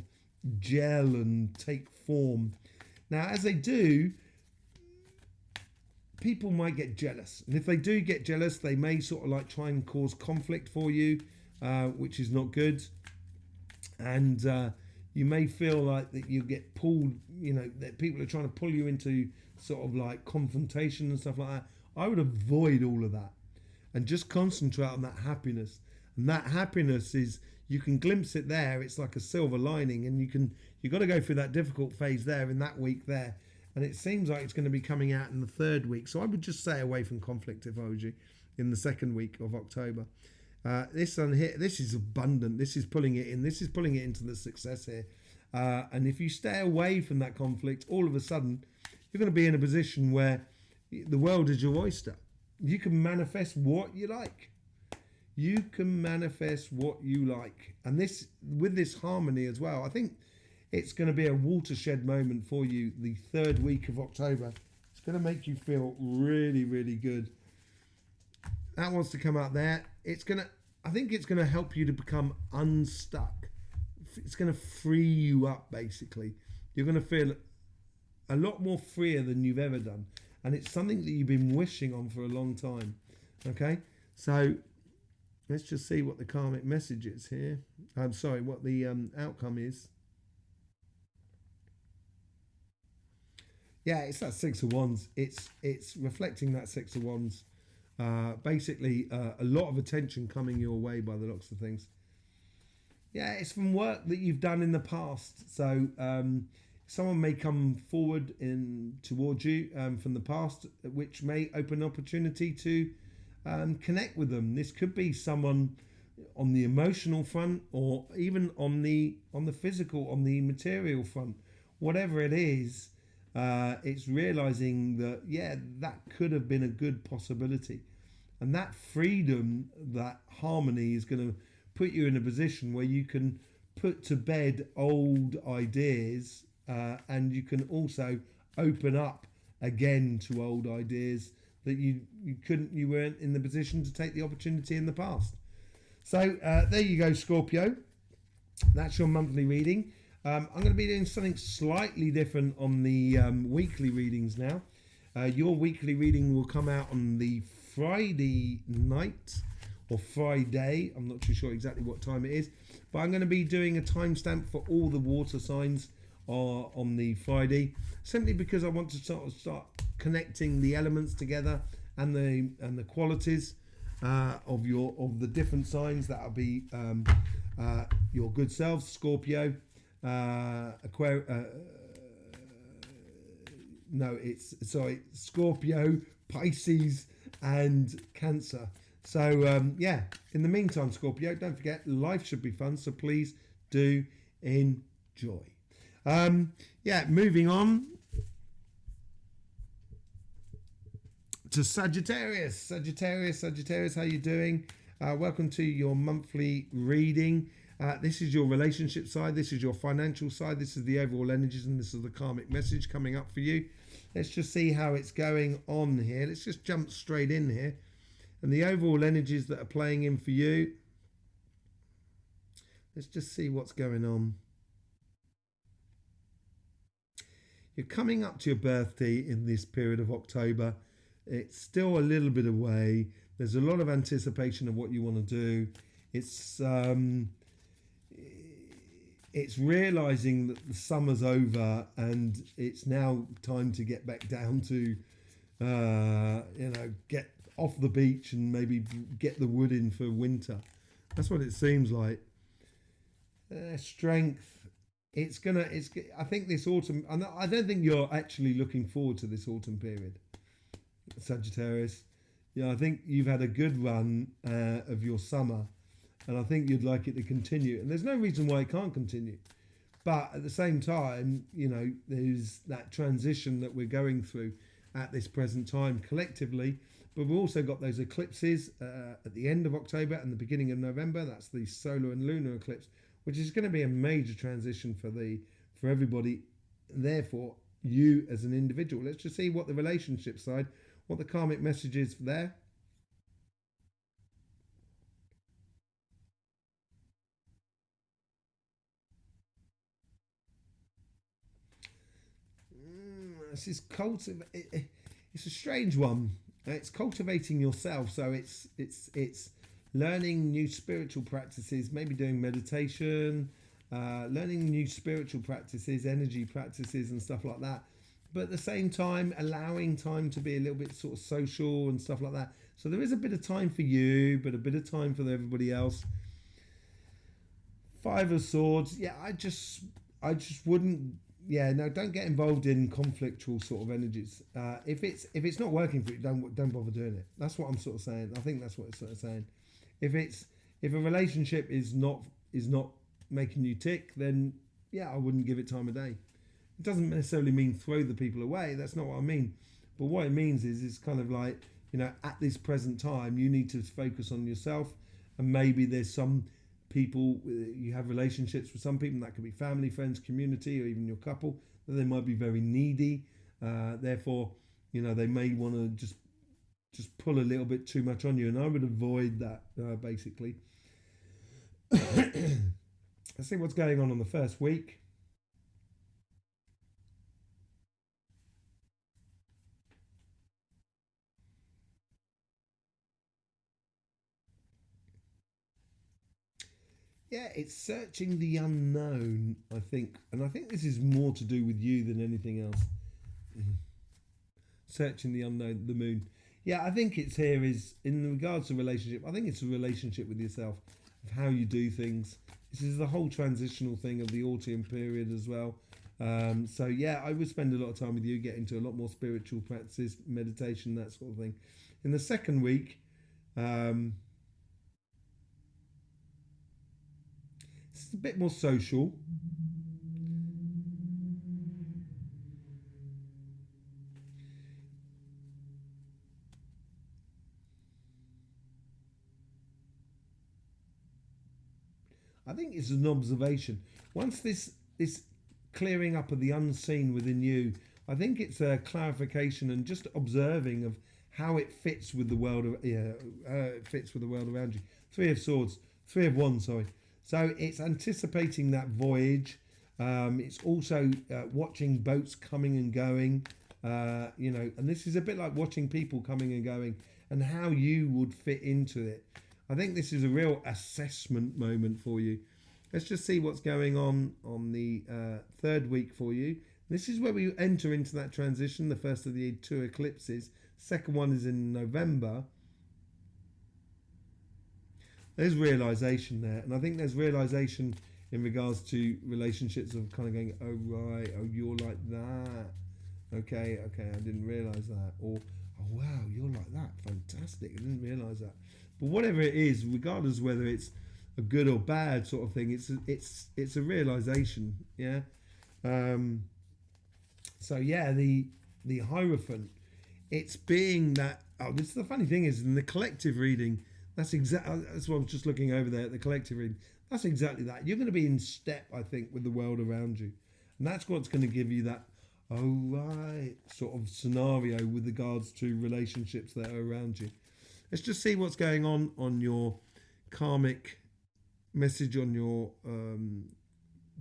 gel and take form. Now, as they do, people might get jealous. And if they do get jealous, they may sort of like try and cause conflict for you, which is not good. And you may feel like that you get pulled, that people are trying to pull you into sort of like confrontation and stuff like that. I would avoid all of that and just concentrate on that happiness. And that happiness is, you can glimpse it there. It's like a silver lining, and you've got to go through that difficult phase there in that week there. And it seems like it's going to be coming out in the third week. So I would just stay away from conflict if I was you in the second week of October. This one here, this is abundant. This is pulling it in. This is pulling it into the success here. And if you stay away from that conflict, all of a sudden, you're going to be in a position where the world is your oyster. You can manifest what you like. You can manifest what you like. And this, with this harmony as well, I think it's going to be a watershed moment for you the third week of October. It's going to make you feel really, really good. That wants to come out there. I think it's going to help you to become unstuck. It's going to free you up, basically. You're going to feel a lot more freer than you've ever done. And it's something that you've been wishing on for a long time. Okay? So let's just see what the karmic message is here. I'm sorry, what the outcome is. Yeah, it's that Six of Wands. It's reflecting that Six of Wands. Basically, a lot of attention coming your way by the looks of things. Yeah, it's from work that you've done in the past. So someone may come forward towards you from the past, which may open opportunity to connect with them. This could be someone on the emotional front, or even on the physical, on the material front. Whatever it is, it's realizing that that could have been a good possibility, and that freedom, that harmony, is going to put you in a position where you can put to bed old ideas, and you can also open up again to old ideas that you weren't in the position to take the opportunity in the past. So there you go, Scorpio. That's your monthly reading. I'm going to be doing something slightly different on the weekly readings now. Your weekly reading will come out on the Friday night, or Friday. I'm not too sure exactly what time it is, but I'm going to be doing a timestamp for all the water signs on the Friday, simply because I want to start connecting the elements together and the qualities of the different signs. That'll be your good selves, Scorpio, Scorpio, Pisces, and Cancer. So in the meantime, Scorpio, don't forget, life should be fun, so please do enjoy. Moving on to Sagittarius. Sagittarius, how you doing? Welcome to your monthly reading. This is your relationship side, this is your financial side, this is the overall energies, and this is the karmic message coming up for you. Let's just see how it's going on here. Let's just jump straight in here. And the overall energies that are playing in for you. Let's just see what's going on. You're coming up to your birthday in this period of October. It's still a little bit away. There's a lot of anticipation of what you want to do. It's realizing that the summer's over and it's now time to get back down to, get off the beach and maybe get the wood in for winter. That's what it seems like. Strength. I think this autumn, I don't think you're actually looking forward to this autumn period, Sagittarius. I think you've had a good run of your summer, and I think you'd like it to continue. And there's no reason why it can't continue. But at the same time, there's that transition that we're going through at this present time collectively. But we've also got those eclipses at the end of October and the beginning of November. That's the solar and lunar eclipse, which is going to be a major transition for everybody. Therefore, you as an individual. Let's just see what the relationship side, what the karmic message is there. This is it's a strange one. It's cultivating yourself, so it's learning new spiritual practices, maybe doing meditation, learning new spiritual practices, energy practices and stuff like that. But at the same time, allowing time to be a little bit sort of social and stuff like that. So there is a bit of time for you, but a bit of time for everybody else. Five of Swords. Yeah, I just wouldn't. Yeah, no, don't get involved in conflictual sort of energies. If it's not working for you, don't bother doing it. That's what I'm sort of saying. I think that's what it's sort of saying. If a relationship is not making you tick, then I wouldn't give it time of day. It doesn't necessarily mean throw the people away. That's not what I mean. But what it means is it's kind of like, at this present time, you need to focus on yourself, and maybe there's some people, you have relationships with some people, that could be family, friends, community, or even your couple, that they might be very needy. Therefore, they may want to just pull a little bit too much on you, and I would avoid that, basically. Let's see what's going on the first week. Yeah, it's searching the unknown, I think. And I think this is more to do with you than anything else. Searching the unknown, the moon. Yeah, I think it's here is in regards to relationship. I think it's a relationship with yourself, of how you do things. This is the whole transitional thing of the autumn period as well. So yeah, I would spend a lot of time with you, get into a lot more spiritual practices, meditation, that sort of thing. In the second week, it's a bit more social. I think it's an observation. Once this clearing up of the unseen within you, I think it's a clarification and just observing of how it fits with the world. It fits with the world around you. Three of Swords, Three of Wands. Sorry. So it's anticipating that voyage. It's also watching boats coming and going. And this is a bit like watching people coming and going, and how you would fit into it. I think this is a real assessment moment for you. Let's just see what's going on the third week for you. This is where we enter into that transition. The first of the two eclipses. Second one is in November. There's realization there. And I think there's realization in regards to relationships of kind of going, oh, right, oh, you're like that. Okay, I didn't realize that. Or, oh, wow, you're like that. Fantastic. I didn't realize that. But whatever it is, regardless of whether it's a good or bad sort of thing, it's a realization, yeah. So yeah, the Hierophant, it's being that. Oh, this the funny thing is in the collective reading. That's what I was just looking over there at the collective reading. That's exactly that. You're going to be in step, I think, with the world around you, and that's what's going to give you that. Oh right, sort of scenario with regards to relationships that are around you. Let's just see what's going on your karmic message, on your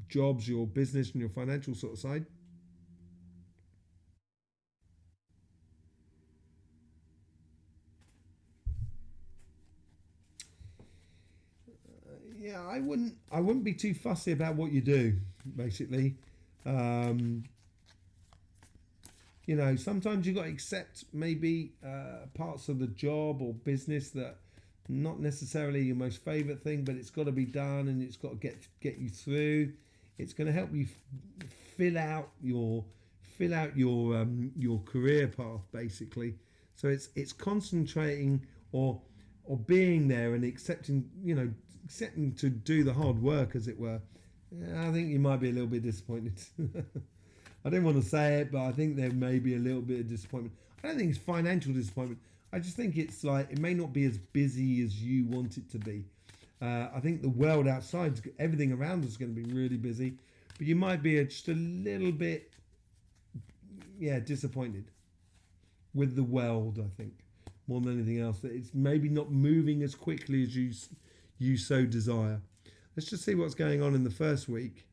jobs, your business, and your financial sort of side. Yeah, I wouldn't be too fussy about what you do, basically. Um, sometimes you've got to accept maybe parts of the job or business that not necessarily your most favourite thing, but it's got to be done and it's got to get you through. It's going to help you fill out your career path, basically. So it's concentrating or being there and accepting to do the hard work, as it were. Yeah, I think you might be a little bit disappointed. I don't want to say it, but I think there may be a little bit of disappointment. I don't think it's financial disappointment. I just think it's like it may not be as busy as you want it to be. I think the world outside, everything around us is going to be really busy, but you might be just a little bit, disappointed with the world. I think more than anything else, that it's maybe not moving as quickly as you so desire. Let's just see what's going on in the first week.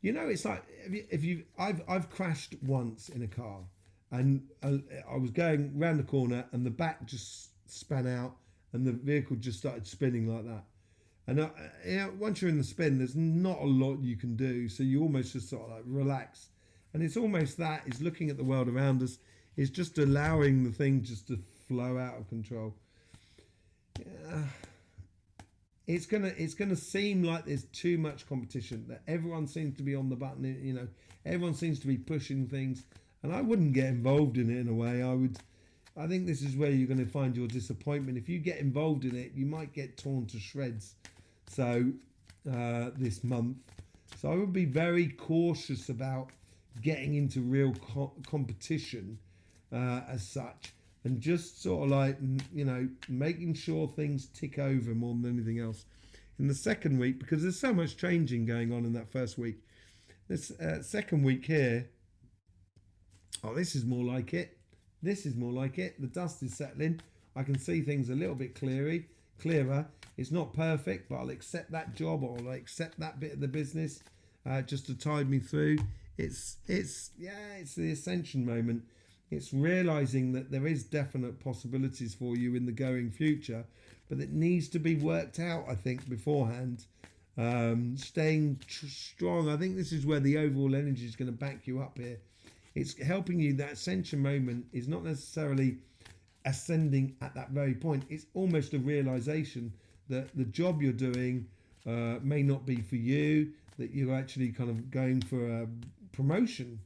It's like I've crashed once in a car, and I was going round the corner, and the back just span out, and the vehicle just started spinning like that. And once you're in the spin, there's not a lot you can do, so you almost just sort of like relax. And it's almost that is looking at the world around us, is just allowing the thing just to flow out of control. Yeah. It's gonna seem like there's too much competition, that everyone seems to be on the button, everyone seems to be pushing things, and I wouldn't get involved in it in a way. I think this is where you're going to find your disappointment. If you get involved in it, you might get torn to shreds. So this month, so I would be very cautious about getting into real competition as such. And just sort of like, making sure things tick over more than anything else. In the second week, because there's so much changing going on in that first week. This second week here, this is more like it. This is more like it. The dust is settling. I can see things a little bit clearer. It's not perfect, but I'll accept that job, or I'll accept that bit of the business just to tide me through. It's the ascension moment. It's realizing that there is definite possibilities for you in the going future, but it needs to be worked out, I think, beforehand. Staying strong. I think this is where the overall energy is going to back you up here. It's helping you. That ascension moment is not necessarily ascending at that very point. It's almost a realization that the job you're doing may not be for you, that you're actually kind of going for a promotion.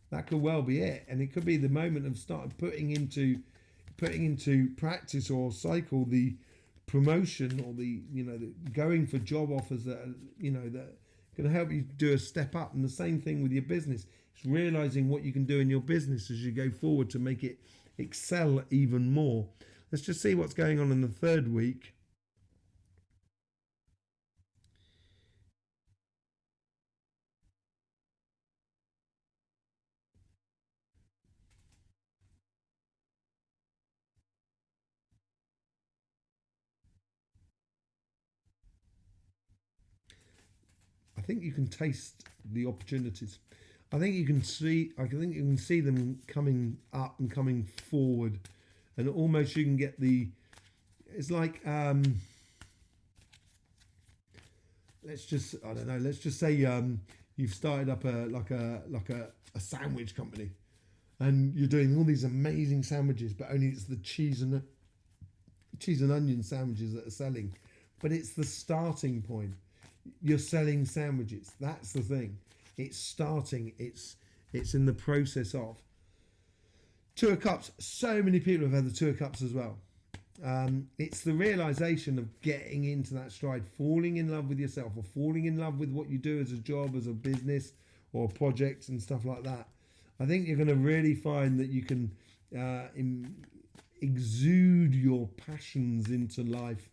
That could well be it, and it could be the moment of starting putting into practice or cycle the promotion, or the going for job offers that are, that can help you do a step up. And the same thing with your business. It's realizing what you can do in your business as you go forward to make it excel even more. Let's just see what's going on in the third week. I think you can taste the opportunities. I think you can see them coming up and coming forward, and almost you can get the. It's like let's just say you've started up a sandwich company, and you're doing all these amazing sandwiches, but only it's the cheese and onion sandwiches that are selling, but it's the starting point. You're selling sandwiches. That's the thing. It's starting. It's in the process of. Two of Cups. So many people have had the Two of Cups as well. It's the realization of getting into that stride, falling in love with yourself, or falling in love with what you do as a job, as a business, or projects and stuff like that. I think you're going to really find that you can exude your passions into life,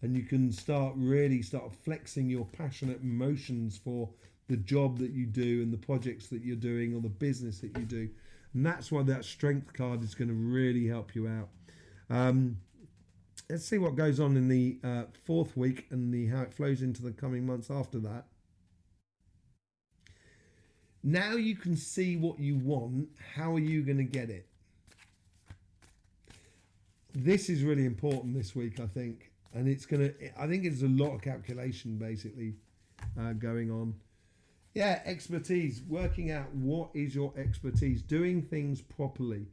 and you can start flexing your passionate emotions for the job that you do and the projects that you're doing or the business that you do. And that's why that strength card is going to really help you out. Let's see what goes on in the fourth week and how it flows into the coming months after that. Now you can see what you want. How are you going to get it? This is really important this week, I think. And I think it's a lot of calculation basically going on. Yeah, expertise, working out what is your expertise, doing things properly,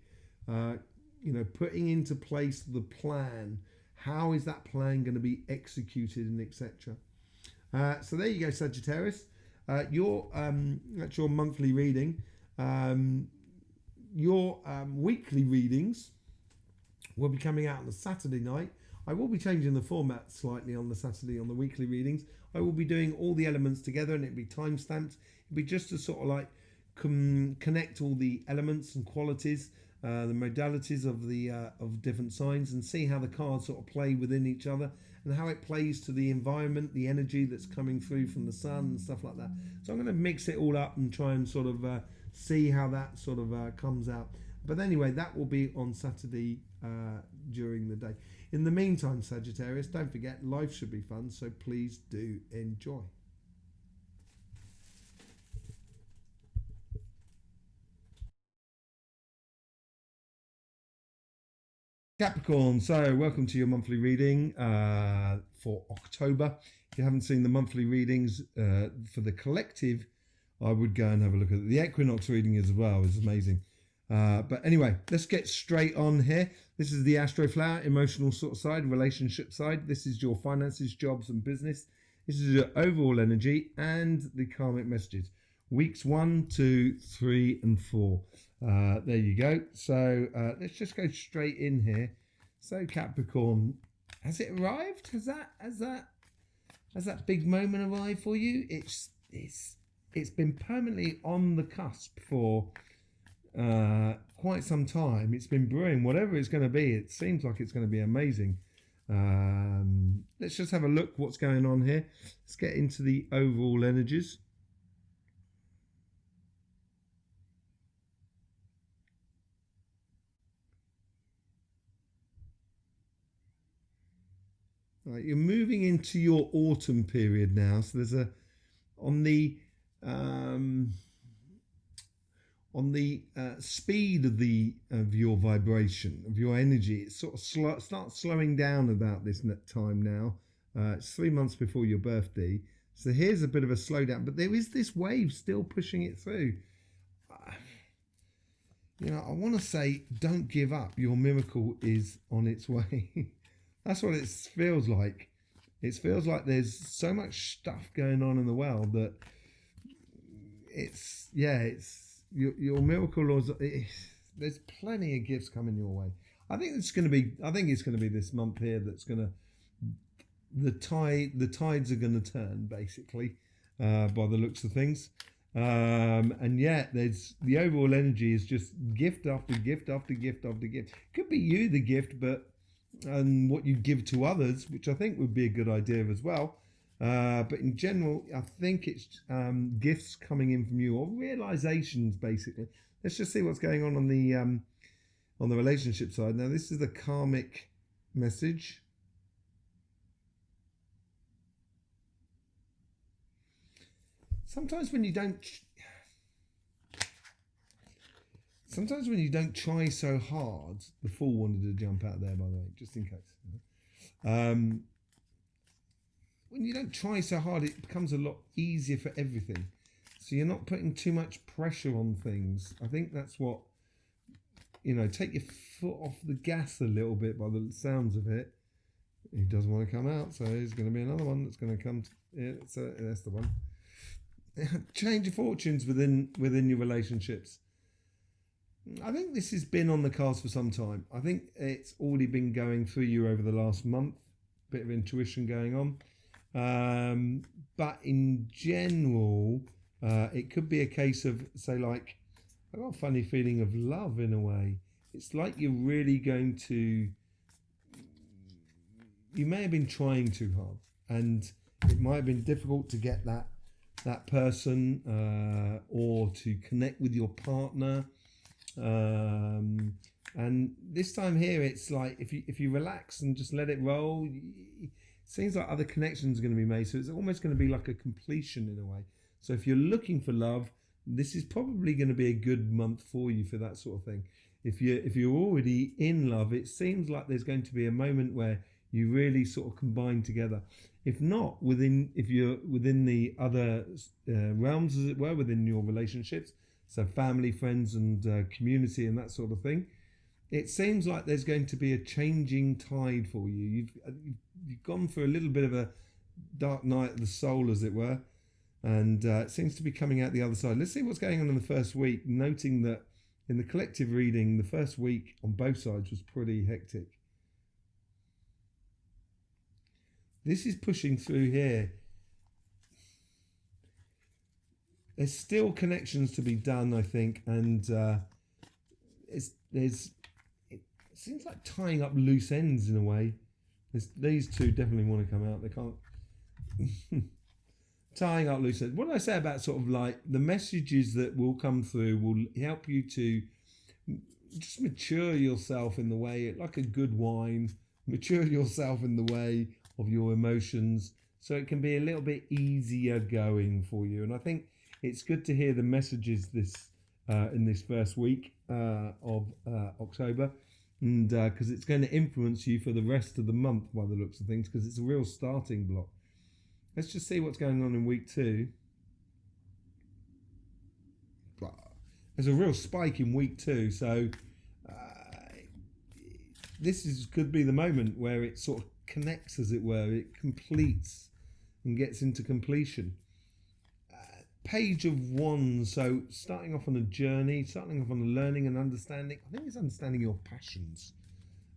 putting into place the plan. How is that plan going to be executed, and etc. So there you go, Sagittarius. That's your monthly reading. Your weekly readings will be coming out on the Saturday night. I will be changing the format slightly on the Saturday on the weekly readings. I will be doing all the elements together, and it'll be time stamped. It'll be just to sort of like connect all the elements and qualities, the modalities of different signs, and see how the cards sort of play within each other, and how it plays to the environment, the energy that's coming through from the sun and stuff like that. So I'm going to mix it all up and try and sort of see how that sort of comes out. But anyway, that will be on Saturday during the day. In the meantime, Sagittarius, don't forget, life should be fun, so please do enjoy. Capricorn, so welcome to your monthly reading for October. If you haven't seen the monthly readings for the collective, I would go and have a look at it. The equinox reading as well is amazing. But anyway, let's get straight on here. This is the Astroflower, emotional sort of side, relationship side. This is your finances, jobs and business. This is your overall energy and the karmic messages. Weeks 1, 2, 3 and 4. There you go. So let's just go straight in here. So Capricorn, has it arrived? Has that big moment arrived for you? It's been permanently on the cusp for quite some time. It's been brewing. Whatever it's going to be, it seems like it's going to be amazing. Let's just have a look what's going on here. Let's get into the overall energies. Right, you're moving into your autumn period now. So there's on the speed of your vibration, of your energy, it sort of starts slowing down about this time now. It's 3 months before your birthday, so here's a bit of a slowdown, but there is this wave still pushing it through. you know, I want to say, don't give up. Your miracle is on its way. That's what it feels like. It feels like there's so much stuff going on in the world that it's your miracle. There's plenty of gifts coming your way. I think it's going to be this month here that's going to the tides are going to turn basically, by the looks of things. And yet there's the overall energy is just gift after gift after gift after gift. Could be you the gift, but and what you give to others, which I think would be a good idea as well. But in general, I think it's gifts coming in from you or realizations basically. Let's just see what's going on the relationship side. Now this is the karmic message. Sometimes when you don't try so hard, the Fool wanted to jump out there, by the way, just in case. When you don't try so hard, it becomes a lot easier for everything. So you're not putting too much pressure on things. I think that's what, take your foot off the gas a little bit by the sounds of it. He doesn't want to come out, so there's going to be another one that's going to come. So that's the one. Change of fortunes within your relationships. I think this has been on the cards for some time. I think it's already been going through you over the last month. Bit of intuition going on. But in general, it could be a case of, say, like, I got a funny feeling of love in a way. It's like you're really going to... You may have been trying too hard. And it might have been difficult to get that person or to connect with your partner, and this time here it's like if you relax and just let it roll, it seems like other connections are going to be made, so it's almost going to be like a completion in a way. So if you're looking for love, this is probably going to be a good month for you for that sort of thing. If you're already in love, it seems like there's going to be a moment where you really sort of combine together. If not, if you're within the other realms, as it were, within your relationships, so family, friends, and community, and that sort of thing, it seems like there's going to be a changing tide for you. You've gone for a little bit of a dark night of the soul, as it were, and it seems to be coming out the other side. Let's see what's going on in the first week, noting that in the collective reading, the first week on both sides was pretty hectic. This is pushing through here. There's still connections to be done, I think, and it seems like tying up loose ends in a way. These two definitely want to come out. They can't. Tying up loose ends. What did I say about sort of like the messages that will come through will help you to just mature yourself in the way, like a good wine, mature yourself in the way of your emotions, so it can be a little bit easier going for you. And I think it's good to hear the messages in this first week of October, and because it's going to influence you for the rest of the month by the looks of things, because it's a real starting block. Let's just see what's going on in week 2. There's a real spike in week 2, so could be the moment where it sort of connects, as it were. It completes and gets into completion. Page of Wands, so starting off on a journey, starting off on a learning and understanding. I think it's understanding your passions,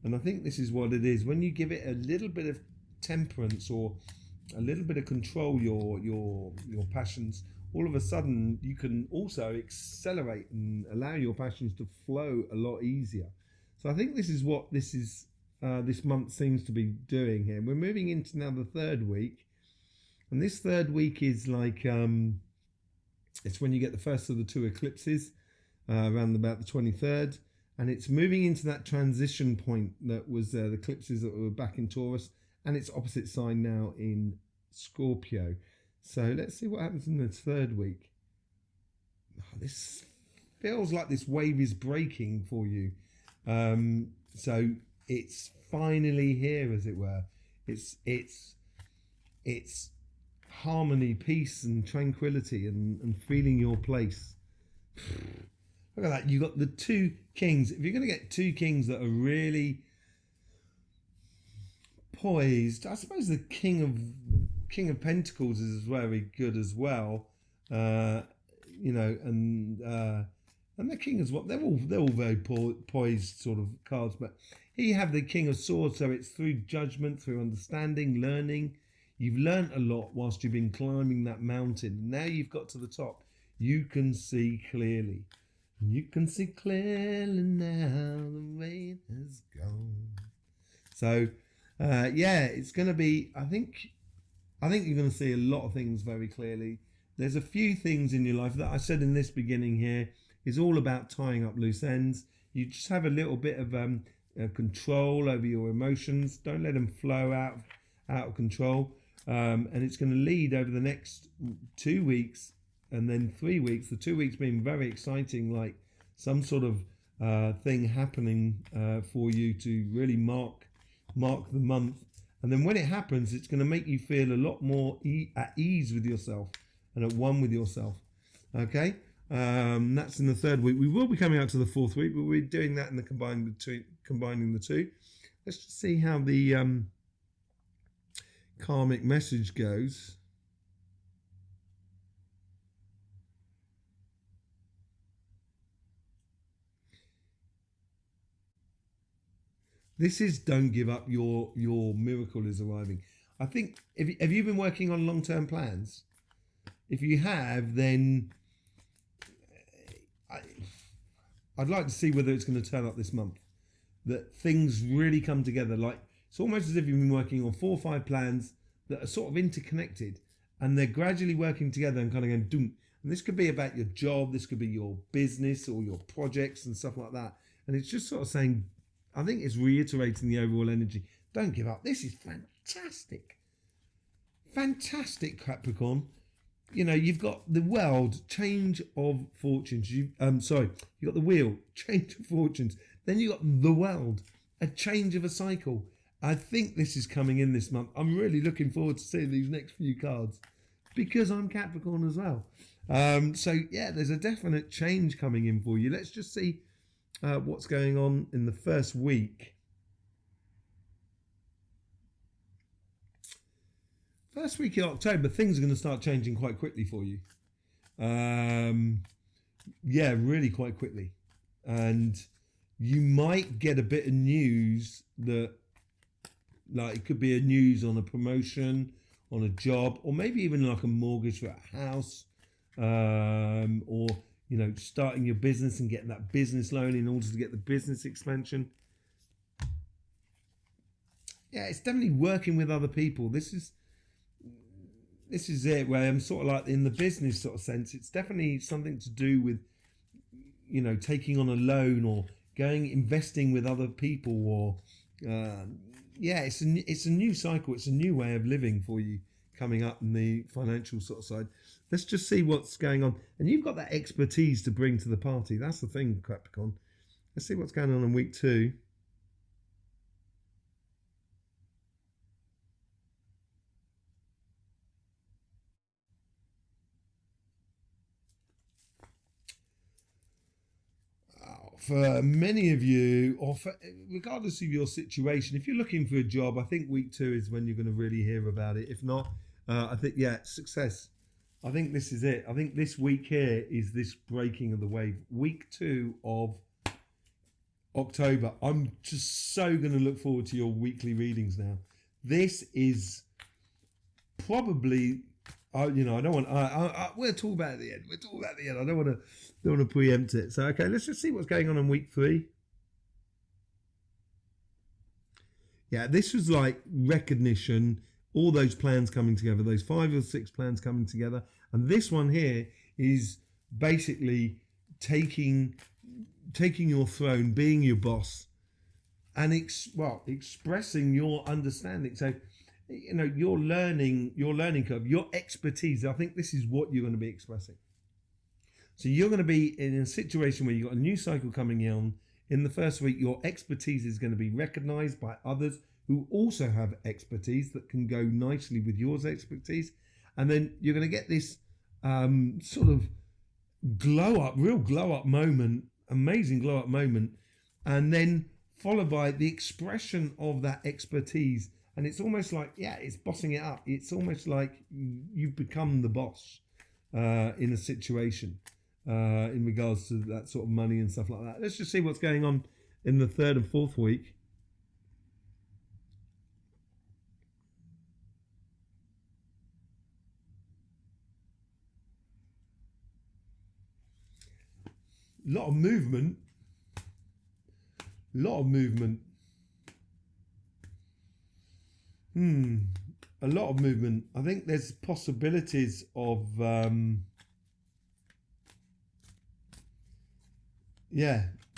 and I think this is what it is. When you give it a little bit of temperance or a little bit of control, your passions, all of a sudden you can also accelerate and allow your passions to flow a lot easier. So I think this is what this month seems to be doing here. We're moving into now the third week, and this third week is like it's when you get the first of the 2 eclipses around about the 23rd, and it's moving into that transition point that was the eclipses that were back in Taurus, and it's opposite sign now in Scorpio. So let's see what happens in the third week. This feels like this wave is breaking for you. So it's finally here, as it were. It's harmony, peace, and tranquility, and feeling your place. Look at that. You got the two kings. If you're going to get two kings that are really poised, I suppose the King of Pentacles is very good as well. You know, and the King as well. They're all very poised sort of cards. But here you have the King of Swords. So it's through judgment, through understanding, learning. You've learned a lot whilst you've been climbing that mountain. Now you've got to the top. You can see clearly. You can see clearly now. The rain has gone. So, yeah, it's going to be. I think you're going to see a lot of things very clearly. There's a few things in your life that I said in this beginning here is all about tying up loose ends. You just have a little bit of control over your emotions. Don't let them flow out of control. And it's going to lead over the next 2 weeks and then 3 weeks. The 2 weeks being very exciting, like some sort of thing happening for you to really mark the month. And then when it happens, it's going to make you feel a lot more at ease with yourself and at one with yourself. Okay, that's in the 3rd week. We will be coming out to the 4th week, but we're doing that in the combining the two. Let's just see how the karmic message goes. This is don't give up. Your miracle is arriving. I think, have you been working on long-term plans? If you have, then I'd like to see whether it's going to turn up this month. That things really come together. Like, it's almost as if you've been working on 4 or 5 plans that are sort of interconnected, and they're gradually working together and kind of going doom. And this could be about your job, this could be your business or your projects and stuff like that. And it's just sort of saying, I think it's reiterating the overall energy. Don't give up. This is fantastic. Fantastic, Capricorn. You know, you've got the world, change of fortunes. You've got the wheel, change of fortunes. Then you got the world, a change of a cycle. I think this is coming in this month. I'm really looking forward to seeing these next few cards because I'm Capricorn as well. So yeah, there's a definite change coming in for you. Let's just see what's going on in the first week. First week in October, things are going to start changing quite quickly for you. Yeah, really quite quickly. And you might get a bit of news that, like, it could be a news on a promotion, on a job, or maybe even like a mortgage for a house, or, you know, starting your business and getting that business loan in order to get the business expansion. Yeah, it's definitely working with other people. This is it, where I'm sort of like in the business sort of sense. It's definitely something to do with, you know, taking on a loan or investing with other people, or yeah, it's a new cycle. It's a new way of living for you coming up in the financial sort of side. Let's just see what's going on. And you've got that expertise to bring to the party. That's the thing, Capricorn. Let's see what's going on in week 2. For many of you, or regardless of your situation, if you're looking for a job, I think week 2 is when you're going to really hear about it. If not, I think, yeah, success. I think this is it. I think this week here is this breaking of the wave. Week 2 of October. I'm just so going to look forward to your weekly readings now. This is probably, you know, I don't want. We'll talk about it at the end. We'll talk about it at the end. I don't want to preempt it. So okay, let's just see what's going on in week 3. Yeah, this was like recognition. All those plans coming together, those 5 or 6 plans coming together. And this one here is basically taking your throne, being your boss, and expressing your understanding. So, you know, your learning curve, your expertise. I think this is what you're going to be expressing. So you're going to be in a situation where you've got a new cycle coming in. In the first week, your expertise is going to be recognized by others who also have expertise that can go nicely with yours expertise. And then you're going to get this sort of real glow up moment, amazing glow up moment, and then followed by the expression of that expertise. And it's almost like, yeah, it's bossing it up. It's almost like you've become the boss in a situation in regards to that sort of money and stuff like that. Let's just see what's going on in the 3rd and 4th week. Lot of movement. A lot of movement. I think there's possibilities of a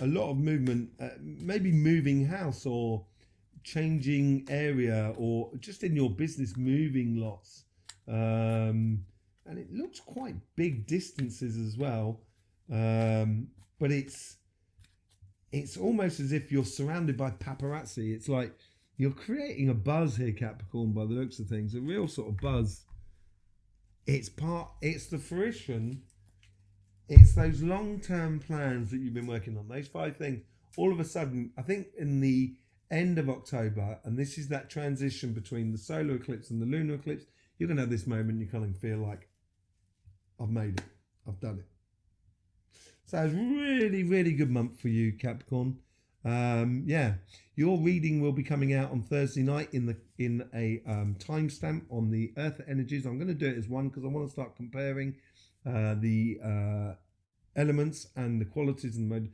lot of movement, maybe moving house or changing area, or just in your business moving lots, and it looks quite big distances as well, but it's almost as if you're surrounded by paparazzi. It's like you're creating a buzz here, Capricorn, by the looks of things, a real sort of buzz. It's the fruition. It's those long-term plans that you've been working on, those 5 things. All of a sudden, I think in the end of October, and this is that transition between the solar eclipse and the lunar eclipse, you're going to have this moment you kind of feel like, I've made it. I've done it. So it's really, really good month for you, Capricorn. Your reading will be coming out on Thursday night in a timestamp on the Earth energies. I'm going to do it as one because I want to start comparing the elements and the qualities and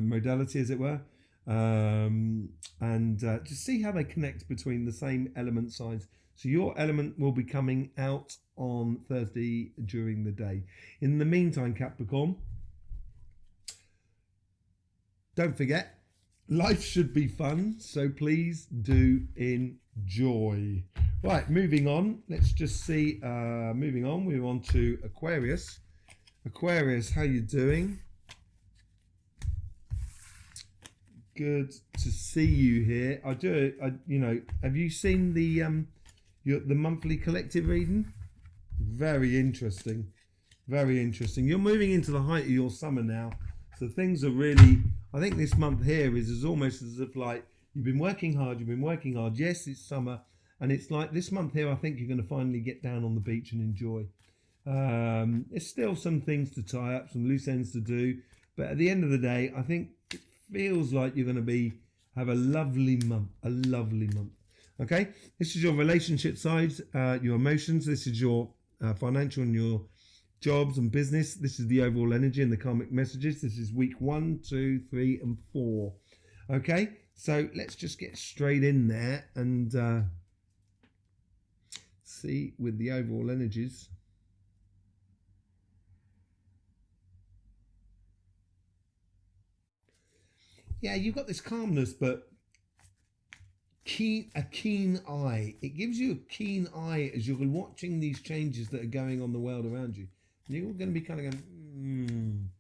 modality, as it were, and just see how they connect between the same element signs. So your element will be coming out on Thursday during the day. In the meantime, Capricorn, don't forget, life should be fun, so please do enjoy. Right, moving on. Let's just see. Moving on, we're on to Aquarius. Aquarius, how you doing? Good to see you here. Have you seen the monthly collective reading? Very interesting. Very interesting. You're moving into the height of your summer now, so things are really. I think this month here is almost as if like you've been working hard. Yes, it's summer. And it's like this month here, I think you're going to finally get down on the beach and enjoy. There's still some things to tie up, some loose ends to do. But at the end of the day, I think it feels like you're going to have a lovely month. Okay? This is your relationship side, your emotions. This is your financial and your jobs and business. This is the overall energy and the karmic messages. This is week 1, 2, 3, and 4. Okay? So let's just get straight in there and see with the overall energies. Yeah, you've got this calmness, but a keen eye. It gives you a keen eye as you're watching these changes that are going on in the world around you. And you're going to be kind of going,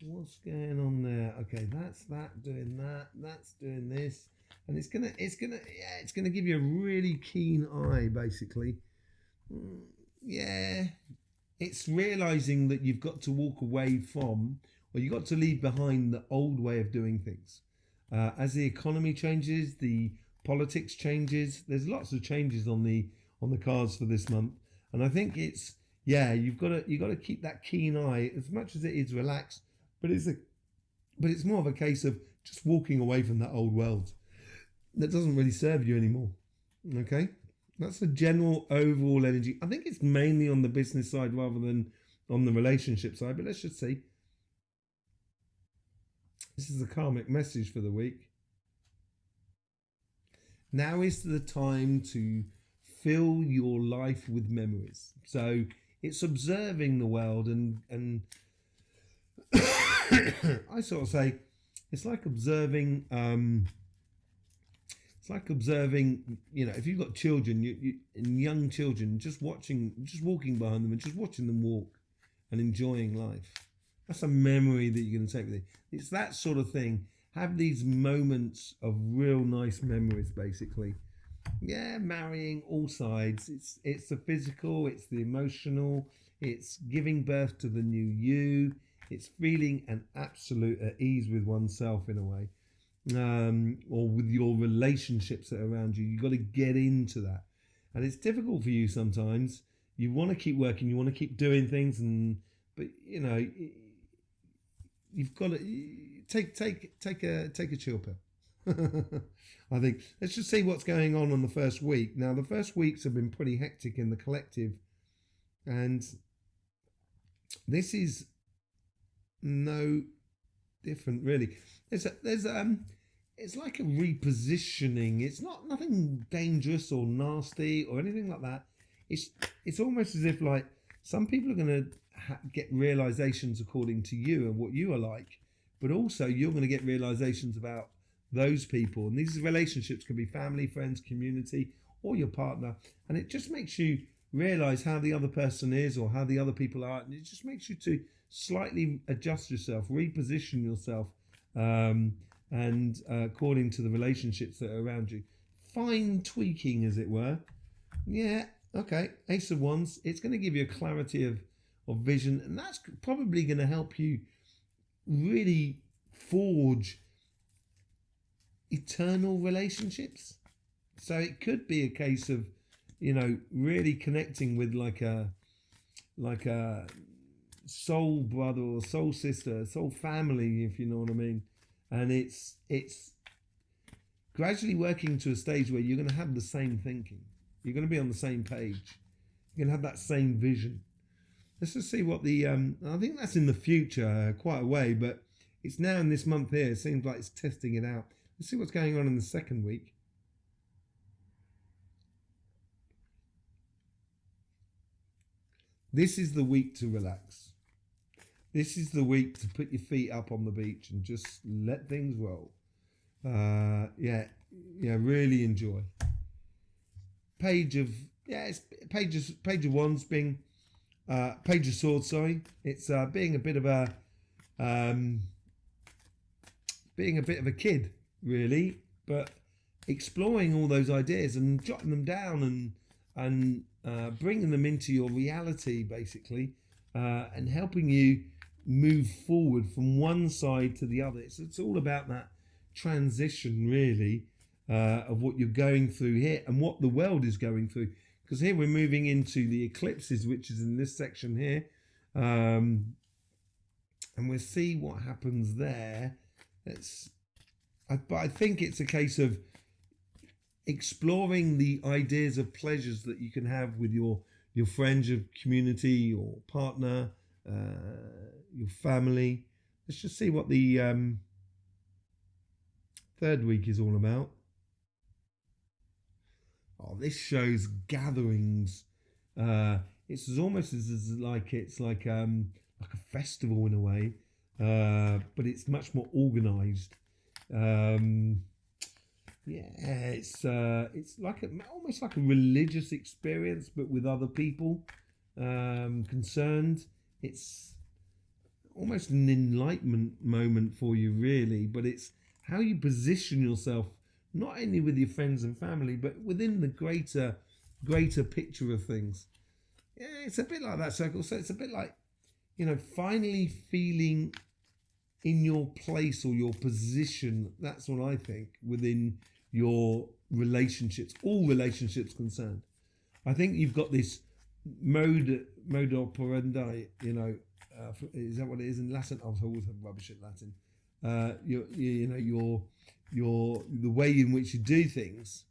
what's going on there? Okay, that's that doing that. That's doing this. And it's gonna give you a really keen eye, basically. Yeah, it's realizing that you've got to walk away from, or you've got to leave behind the old way of doing things. As the economy changes, the politics changes. There's lots of changes on the cards for this month, and I think you've got to keep that keen eye as much as it is relaxed, but it's more of a case of just walking away from that old world that doesn't really serve you anymore. Okay, that's the general overall energy. I think it's mainly on the business side rather than on the relationship side, but let's just see. This is the karmic message for the week. Now is the time to fill your life with memories. So it's observing the world and I sort of say it's like observing. It's like observing. If you've got children, and young children, just walking behind them and just watching them walk and enjoying life. That's a memory that you're going to take with you. It's that sort of thing. Have these moments of real nice memories, basically. Yeah, marrying all sides. It's the physical, it's the emotional, it's giving birth to the new you. It's feeling an absolute at ease with oneself in a way, or with your relationships that are around you. You've got to get into that, and it's difficult for you sometimes. You want to keep working, you want to keep doing things, but you know, you've got to take a chill pill. I think let's just see what's going on the first week. Now, the first weeks have been pretty hectic in the collective, and this is no different really. It's like a repositioning. It's nothing dangerous or nasty or anything like that. It's almost as if like some people are going to get realizations according to you and what you are like, but also you're going to get realizations about those people. And these relationships can be family, friends, community, or your partner. And it just makes you realize how the other person is or how the other people are. And it just makes you to slightly adjust yourself, reposition yourself, and according to the relationships that are around you. Fine tweaking, as it were. Yeah, okay. Ace of Wands. It's going to give you a clarity of vision. And that's probably going to help you really forge eternal relationships. So it could be a case of, you know, really connecting with like a soul brother or soul sister, soul family, if you know what I mean. And it's gradually working to a stage where you're going to have the same thinking. You're going to be on the same page. You're going to have that same vision. Let's just see what the I think that's in the future, quite a way, but it's now in this month here. It seems like it's testing it out. Let's see what's going on in the second week. This is the week to relax. This is the week to put your feet up on the beach and just let things roll. Yeah, really enjoy. Page of Wands being Page of Swords. Sorry, it's being a bit of a kid, really, but exploring all those ideas and jotting them down and bringing them into your reality, basically, and helping you move forward from one side to the other. It's all about that transition, really, of what you're going through here and what the world is going through. Because here we're moving into the eclipses, which is in this section here, and we'll see what happens there. But I think it's a case of exploring the ideas of pleasures that you can have with your friends, your community, your partner, your family. Let's just see what the third week is all about. Oh, this shows gatherings. It's almost as like it's like a festival in a way, but it's much more organised. It's like almost like a religious experience, but with other people concerned. It's almost an enlightenment moment for you, really, but it's how you position yourself, not only with your friends and family, but within the greater picture of things. Yeah, it's a bit like that circle. So it's a bit like, finally feeling in your place or your position. That's what I think, within your relationships, all relationships concerned. I think you've got this mode operandi, is that what it is in Latin? I was always rubbish at Latin. Your the way in which you do things.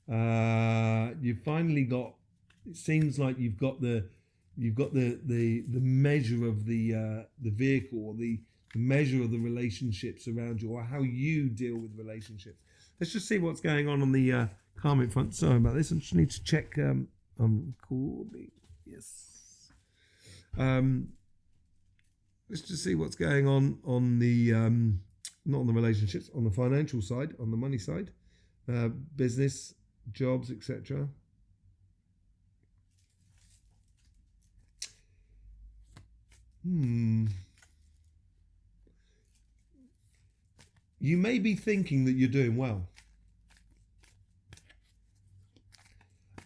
You've finally got. It seems like you've got the measure of the vehicle, or the measure of the relationships around you, or how you deal with relationships. Let's just see what's going on the karmic front. Sorry about this. I just need to check. I'm recording. Yes. Let's just see what's going on the not on the relationships, on the financial side, on the money side, business, jobs, etc. You may be thinking that you're doing well.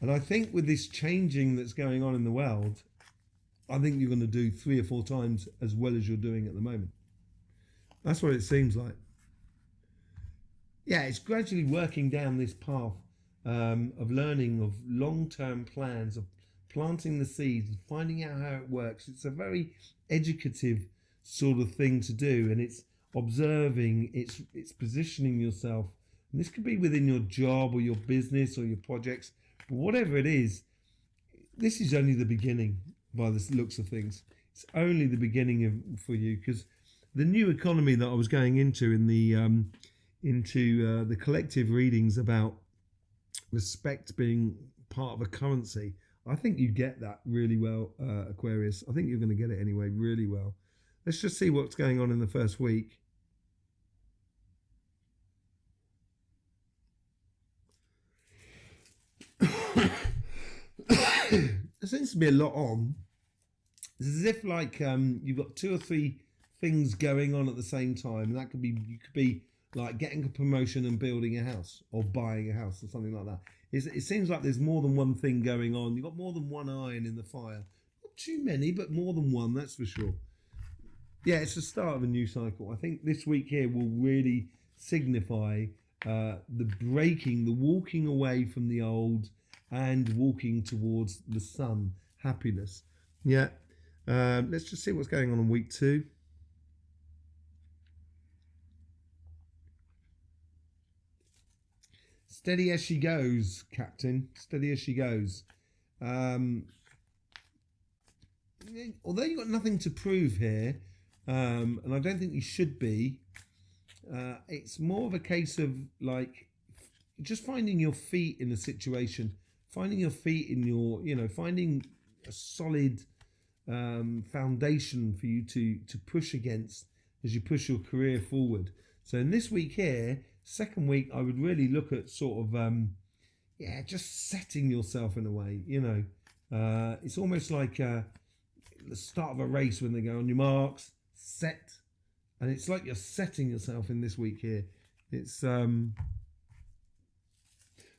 And I think with this changing that's going on in the world, I think you're going to do 3 or 4 times as well as you're doing at the moment. That's what it seems like. Yeah, it's gradually working down this path of learning, of long-term plans, of planting the seeds, finding out how it works. It's a very educative sort of thing to do, and it's observing, it's positioning yourself. And this could be within your job or your business or your projects, but whatever it is, this is only the beginning by the looks of things. It's only the beginning for you, because the new economy that I was going into in the collective readings about respect being part of a currency, I think you get that really well, Aquarius. I think you're going to get it anyway, really well. Let's just see what's going on in the first week. There seems to be a lot on. It's as if like you've got 2 or 3 things going on at the same time, and that could be, you could be like getting a promotion and building a house, or buying a house, or something like that. It seems like there's more than one thing going on. You've got more than one iron in the fire. Not too many, but more than one, that's for sure. Yeah, it's the start of a new cycle. I think this week here will really signify the breaking, the walking away from the old and walking towards the sun, happiness. Yeah, let's just see what's going on in week 2. Steady as she goes, Captain. Steady as she goes. Although you've got nothing to prove here, and I don't think you should be, it's more of a case of like just finding your feet in a situation, finding your feet in your, finding a solid foundation for you to push against as you push your career forward. So in this week here, second week, I would really look at sort of, just setting yourself in a way, it's almost like the start of a race when they go on your marks, set, and it's like you're setting yourself in this week here. It's, for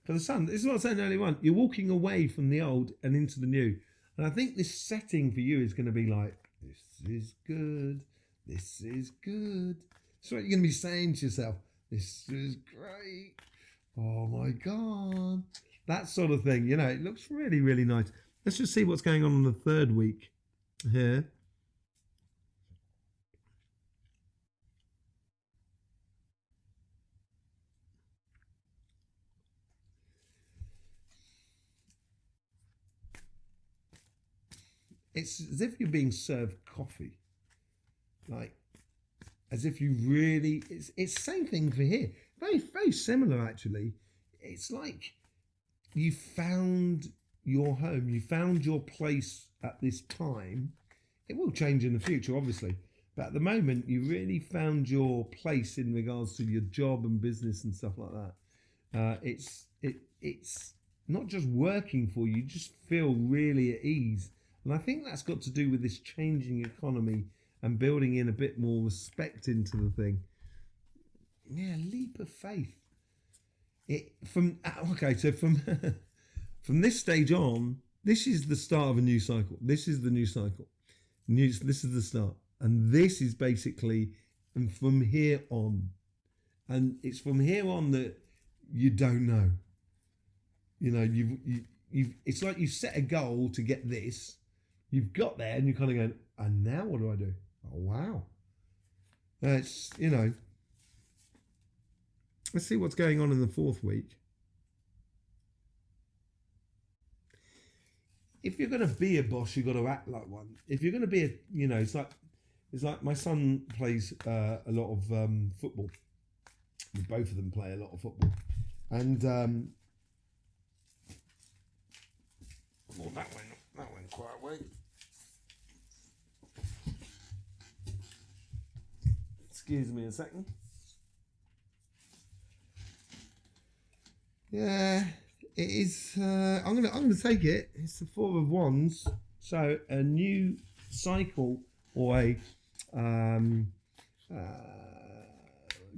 the sun, this is what I was saying earlier on, you're walking away from the old and into the new. And I think this setting for you is going to be like, this is good, this is good. That's what you're going to be saying to yourself. This is great. Oh my God. That sort of thing. It looks really, really nice. Let's just see what's going on in the third week here. It's as if you're being served coffee. Like, as if you really, it's the same thing for here. Very, very similar, actually. It's like you found your home, you found your place at this time. It will change in the future, obviously. But at the moment, you really found your place in regards to your job and business and stuff like that. It's not just working for you, you just feel really at ease. And I think that's got to do with this changing economy and building in a bit more respect into the thing. Yeah, leap of faith. From from this stage on, this is the start of a new cycle. This is the new cycle. This is the start, and this is basically, and from here on, and it's from here on that you don't know. You've it's like you set a goal to get this. You've got there, and you're kind of going, and now what do I do? Oh, wow. It's, let's see what's going on in the fourth week. If you're going to be a boss, you've got to act like one. If you're going to be it's like my son plays a lot of football. Both of them play a lot of football. And, well, that went quite a way. Excuse me a second. Yeah, it is. I'm gonna take it. It's the Four of Wands. So a new cycle, or a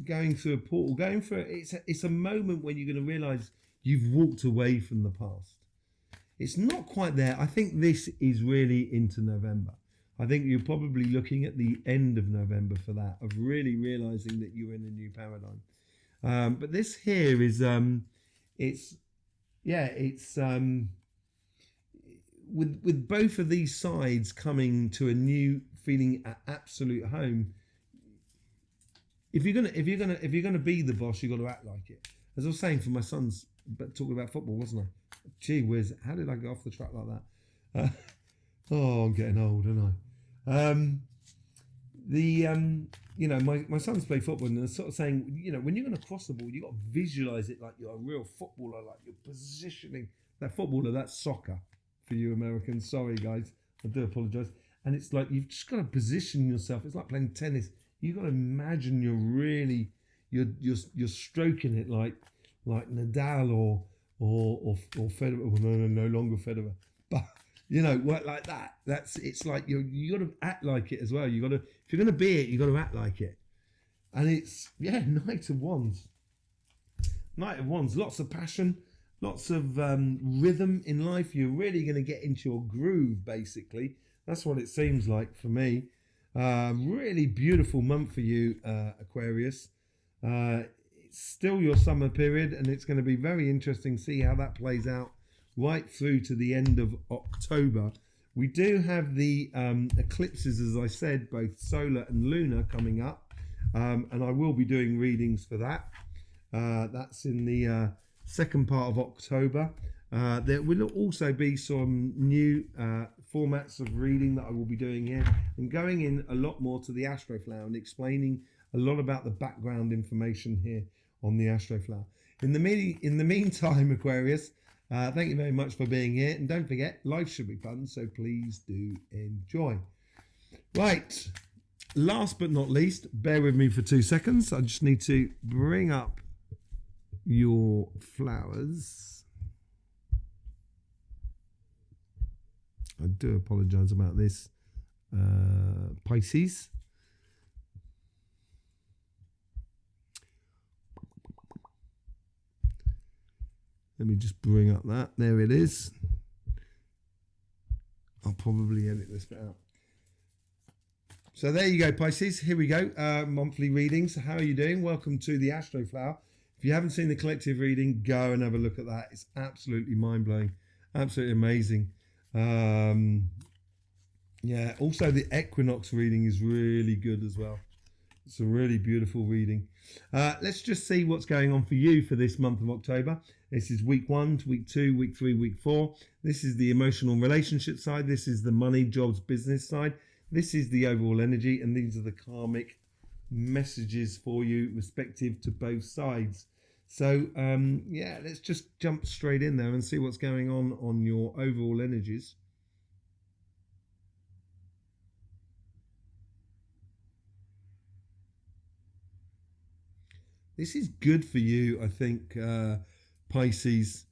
going through a portal, it's a moment when you're going to realise you've walked away from the past. It's not quite there. I think this is really into November. I think you're probably looking at the end of November for that, of really realizing that you're in a new paradigm. But this here is, with both of these sides coming to a new feeling at absolute home. If you're gonna be the boss, you've got to act like it. As I was saying for my sons, but talking about football, wasn't I? Gee whiz, how did I go off the track like that? Oh, I'm getting old, aren't I? My sons play football, and they're sort of saying, when you're going to cross the ball, you got to visualize it like you're a real footballer, like you're positioning that footballer. That's soccer for you Americans. Sorry, guys, I do apologize. And it's like you've just got to position yourself. It's like playing tennis. You've got to imagine you're stroking it like Nadal or Federer. Well, no longer Federer, but. Work like that. It's like you got to act like it as well. If you're going to be it, you got to act like it. And it's Knight of Wands. Knight of Wands. Lots of passion, lots of rhythm in life. You're really going to get into your groove. Basically, that's what it seems like for me. Really beautiful month for you, Aquarius. It's still your summer period, and it's going to be very interesting to see how that plays out. Right through to the end of October. We do have the eclipses, as I said, both solar and lunar coming up, and I will be doing readings for that. That's in the second part of October. There will also be some new formats of reading that I will be doing here, and going in a lot more to the Astroflower and explaining a lot about the background information here on the Astroflower. In the meantime, Aquarius, thank you very much for being here, and don't forget, life should be fun, so please do enjoy. Right, last but not least, bear with me for 2 seconds. I just need to bring up your flowers. I do apologize about this, Pisces. Let me just bring up that. There it is. I'll probably edit this bit out. So there you go, Pisces. Here we go. Monthly readings. So how are you doing? Welcome to the Astroflower. If you haven't seen the collective reading, go and have a look at that. It's absolutely mind-blowing. Absolutely amazing. Also the equinox reading is really good as well. It's a really beautiful reading. Let's just see what's going on for you for this month of October. This is week 1, week 2, week 3, week 4. This is the emotional relationship side. This is the money, jobs, business side. This is the overall energy, and these are the karmic messages for you respective to both sides. So let's just jump straight in there and see what's going on your overall energies. This is good for you, I think, Pisces.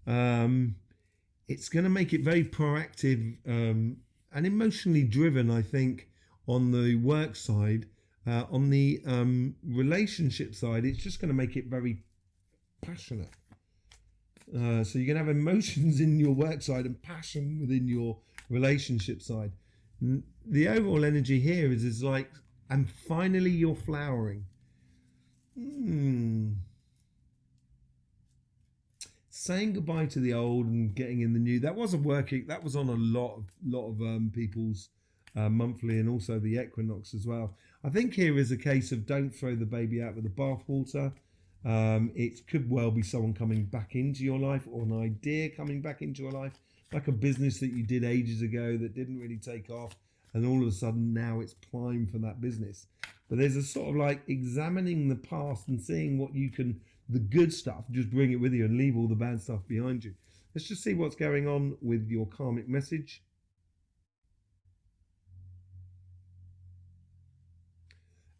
It's going to make it very proactive and emotionally driven, I think, on the work side. On the relationship side, it's just going to make it very passionate. So you're going to have emotions in your work side and passion within your relationship side. The overall energy here is like, and finally you're flowering. Saying goodbye to the old and getting in the new. That wasn't working. That was on a lot of people's monthly, and also the equinox as well. I think here is a case of don't throw the baby out with the bathwater. It could well be someone coming back into your life, or an idea coming back into your life, like a business that you did ages ago that didn't really take off, and all of a sudden now it's prime for that business. But there's a sort of like examining the past and seeing what you can, the good stuff, just bring it with you and leave all the bad stuff behind you. Let's just see what's going on with your karmic message.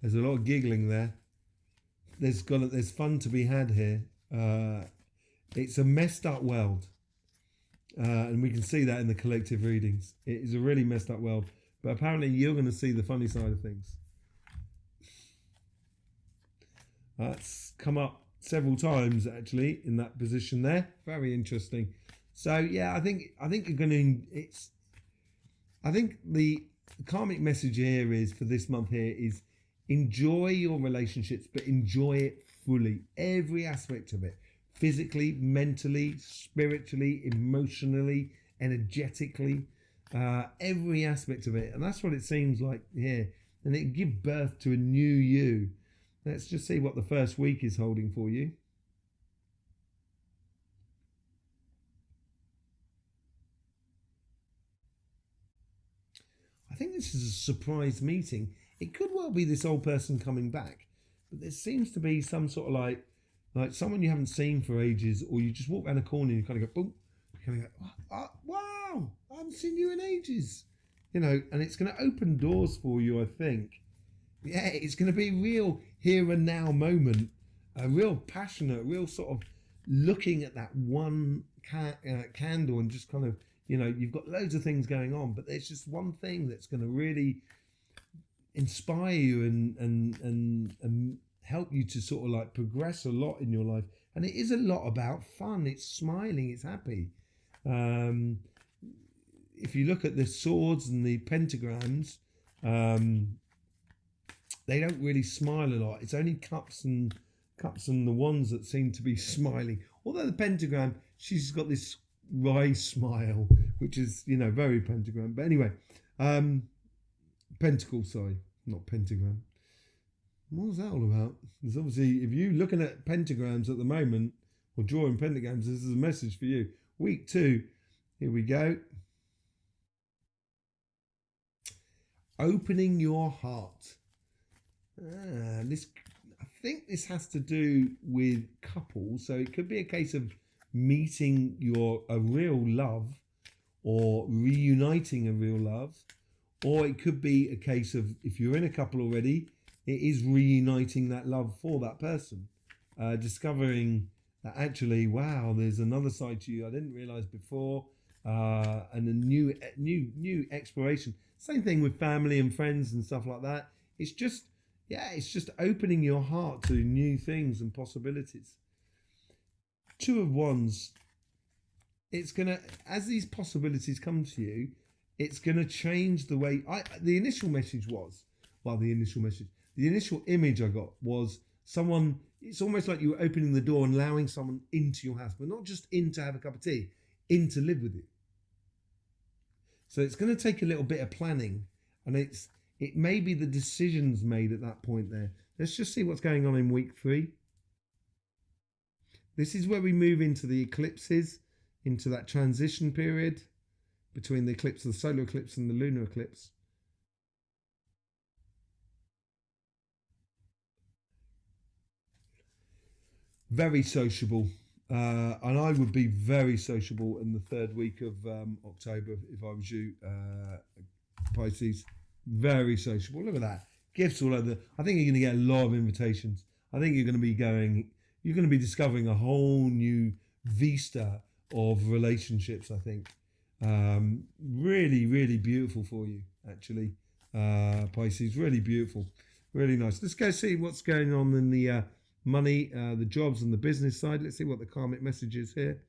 There's a lot of giggling there. There's fun to be had here. It's a messed up world. And we can see that in the collective readings. It is a really messed up world. But apparently you're going to see the funny side of things. That's come up several times actually in that position there. Very interesting. So yeah, I think you're going to. I think the karmic message here is for this month here is enjoy your relationships, but enjoy it fully, every aspect of it, physically, mentally, spiritually, emotionally, energetically, every aspect of it. And that's what it seems like here. And it give birth to a new you. Let's just see what the first week is holding for you. I think this is a surprise meeting. It could well be this old person coming back, but there seems to be some sort of like someone you haven't seen for ages, or you just walk around a corner and you kind of go, boom, you kind of go, wow, I haven't seen you in ages, you know, and it's going to open doors for you, I think. Yeah, it's going to be real here and now moment, a real passionate, real sort of looking at that one candle and just kind of, you know, you've got loads of things going on, but there's just one thing that's going to really inspire you and help you to sort of like progress a lot in your life. And it is a lot about fun. It's smiling. It's happy. If you look at the swords and the pentagrams, they don't really smile a lot. It's only cups and the wands that seem to be smiling. Although the pentagram, she's got this wry smile, which is, you know, very pentagram. But anyway, pentacle, sorry, not pentagram. What was that all about? There's obviously, if you're looking at pentagrams at the moment, or drawing pentagrams, this is a message for you. Week 2, here we go. Opening your heart. I think this has to do with couples. So it could be a case of meeting a real love, or reuniting a real love, or it could be a case of, if you're in a couple already, it is reuniting that love for that person, discovering that actually, wow, there's another side to you I didn't realize before, and a new exploration. Same thing with family and friends and stuff like that. It's just opening your heart to new things and possibilities. 2 of Wands, it's gonna, as these possibilities come to you, it's gonna change the way the initial image I got was someone. It's almost like you were opening the door and allowing someone into your house, but not just in to have a cup of tea, in to live with you. So it's going to take a little bit of planning, and it may be the decisions made at that point there. Let's just see what's going on in week 3. This is where we move into the eclipses, into that transition period between the eclipse, the solar eclipse and the lunar eclipse. Very sociable. And I would be very sociable in the 3rd week of October if I was you, Pisces. Very sociable. Look at that. Gifts all over. I think you're going to get a lot of invitations. I think you're going to be discovering a whole new vista of relationships, I think. Really, really beautiful for you, actually, Pisces. Really beautiful. Really nice. Let's go see what's going on in the money, the jobs and the business side. Let's see what the karmic message is here.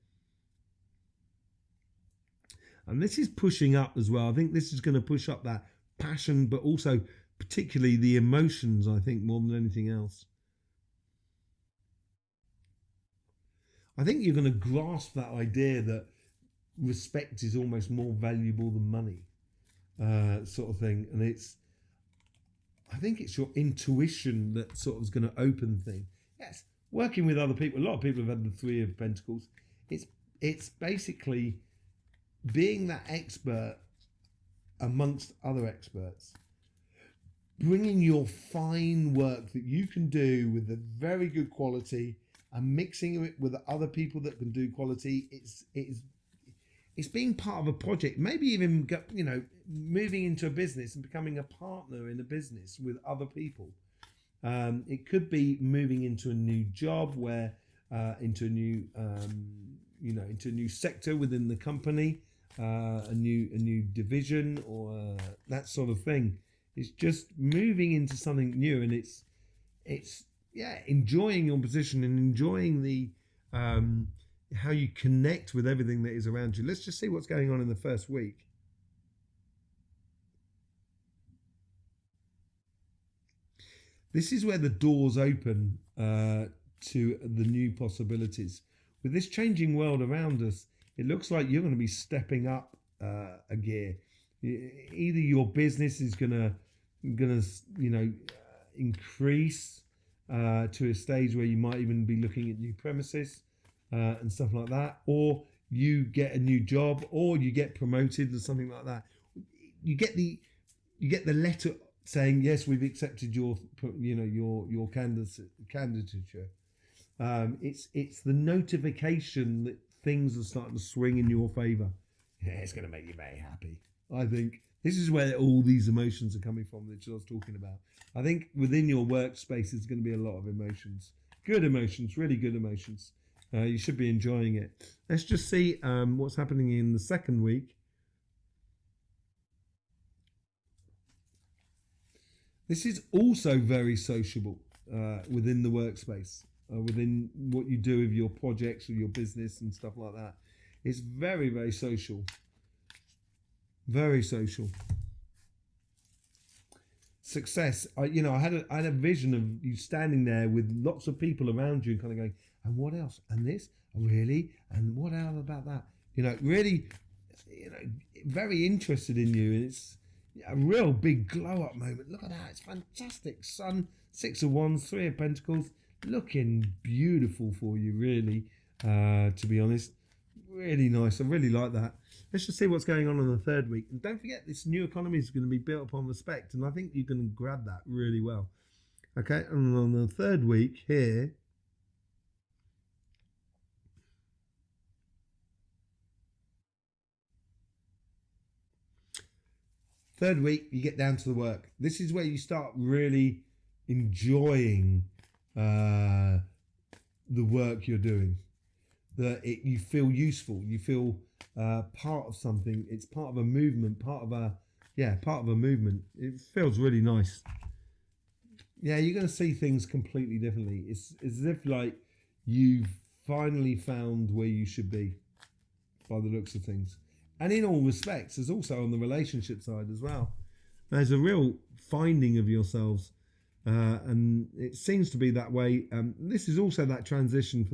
And this is pushing up as well. I think this is going to push up that passion, but also particularly the emotions, I think, more than anything else. I think you're going to grasp that idea that respect is almost more valuable than money, sort of thing. And I think it's your intuition that sort of is going to open things. Yes, working with other people. A lot of people have had the 3 of Pentacles. It's basically being that expert amongst other experts, bringing your fine work that you can do with a very good quality and mixing it with other people that can do quality. It's being part of a project, maybe even, you know, moving into a business and becoming a partner in a business with other people. It could be moving into a new job, into a new sector within the company, a new division, or that sort of thing. It's just moving into something new, and it's enjoying your position and enjoying how you connect with everything that is around you. Let's just see what's going on in the first week. This is where the doors open to the new possibilities. With this changing world around us, it looks like you're going to be stepping up a gear. Either your business is gonna increase to a stage where you might even be looking at new premises and stuff like that, or you get a new job, or you get promoted or something like that. You get the letter saying, yes, we've accepted your candidature. It's the notification that things are starting to swing in your favor. Yeah, it's going to make you very happy. I think this is where all these emotions are coming from that I was talking about. I think within your workspace there's going to be a lot of emotions. Good emotions, really good emotions. You should be enjoying it. Let's just see what's happening in the second week. This is also very sociable within the workspace, within what you do with your projects or your business and stuff like that. It's very, very social. Very social. Success. I had a vision of you standing there with lots of people around you and kind of going, and what else? And this? Really? And what else about that? Really, very interested in you. And it's a real big glow up moment. Look at that. It's fantastic. Sun, 6 of Wands, 3 of Pentacles. Looking beautiful for you, really, to be honest. Really nice. I really like that. Let's just see what's going on in the third week. And don't forget, this new economy is going to be built upon respect. And I think you can grab that really well. Okay. And on the third week here, you get down to the work. This is where you start really enjoying the work you're doing. You feel useful. You feel part of something. It's part of a movement. Part of a movement. It feels really nice. Yeah, you're going to see things completely differently. It's as if like you've finally found where you should be, by the looks of things. And in all respects, there's also on the relationship side as well. There's a real finding of yourselves, and it seems to be that way. This is also that transition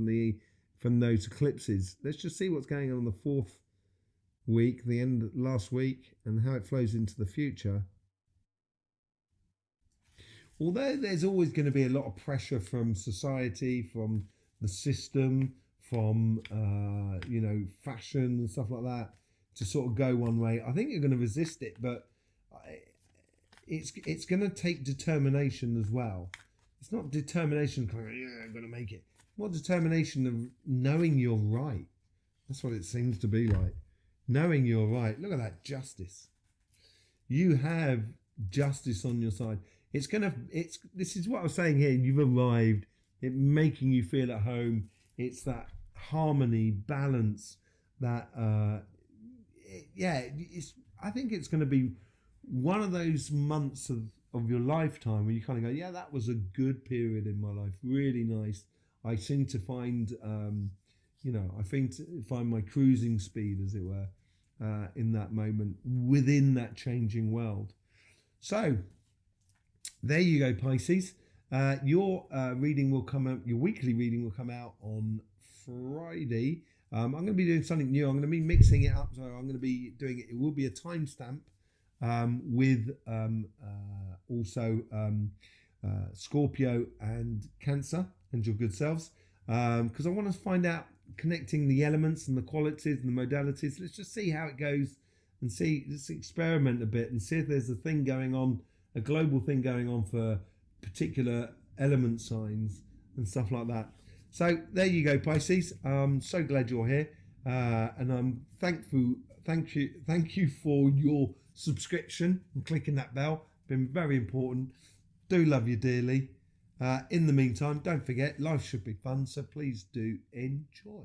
from those eclipses. Let's just see what's going on in the fourth week, the end last week, and how it flows into the future. Although there's always going to be a lot of pressure from society, from the system, from fashion and stuff like that, to sort of go one way, I think you're going to resist it, but it's going to take determination as well. It's not determination, I'm going to make it. More determination of knowing you're right. That's what it seems to be like. Knowing you're right. Look at that justice. You have justice on your side. This is what I was saying here. You've arrived. It making you feel at home. It's that harmony, balance, that I think it's going to be one of those months of your lifetime where you kind of go, yeah, that was a good period in my life, really nice. I seem to find find my cruising speed, as it were, in that moment within that changing world. So there you go, Pisces. Your reading will come out. Your weekly reading will come out on Friday. I'm going to be doing something new. I'm going to be mixing it up. So I'm going to be doing it. It will be a timestamp with also Scorpio and Cancer and your good selves. Because I want to find out connecting the elements and the qualities and the modalities. Let's just see how it goes and let's experiment a bit and see if there's a thing going on, a global thing going on for particular element signs and stuff like that. So there you go, Pisces. I'm so glad you're here, and I'm thankful. Thank you for your subscription and clicking that bell. Been very important. Do love you dearly. In the meantime, don't forget, life should be fun, so please do enjoy.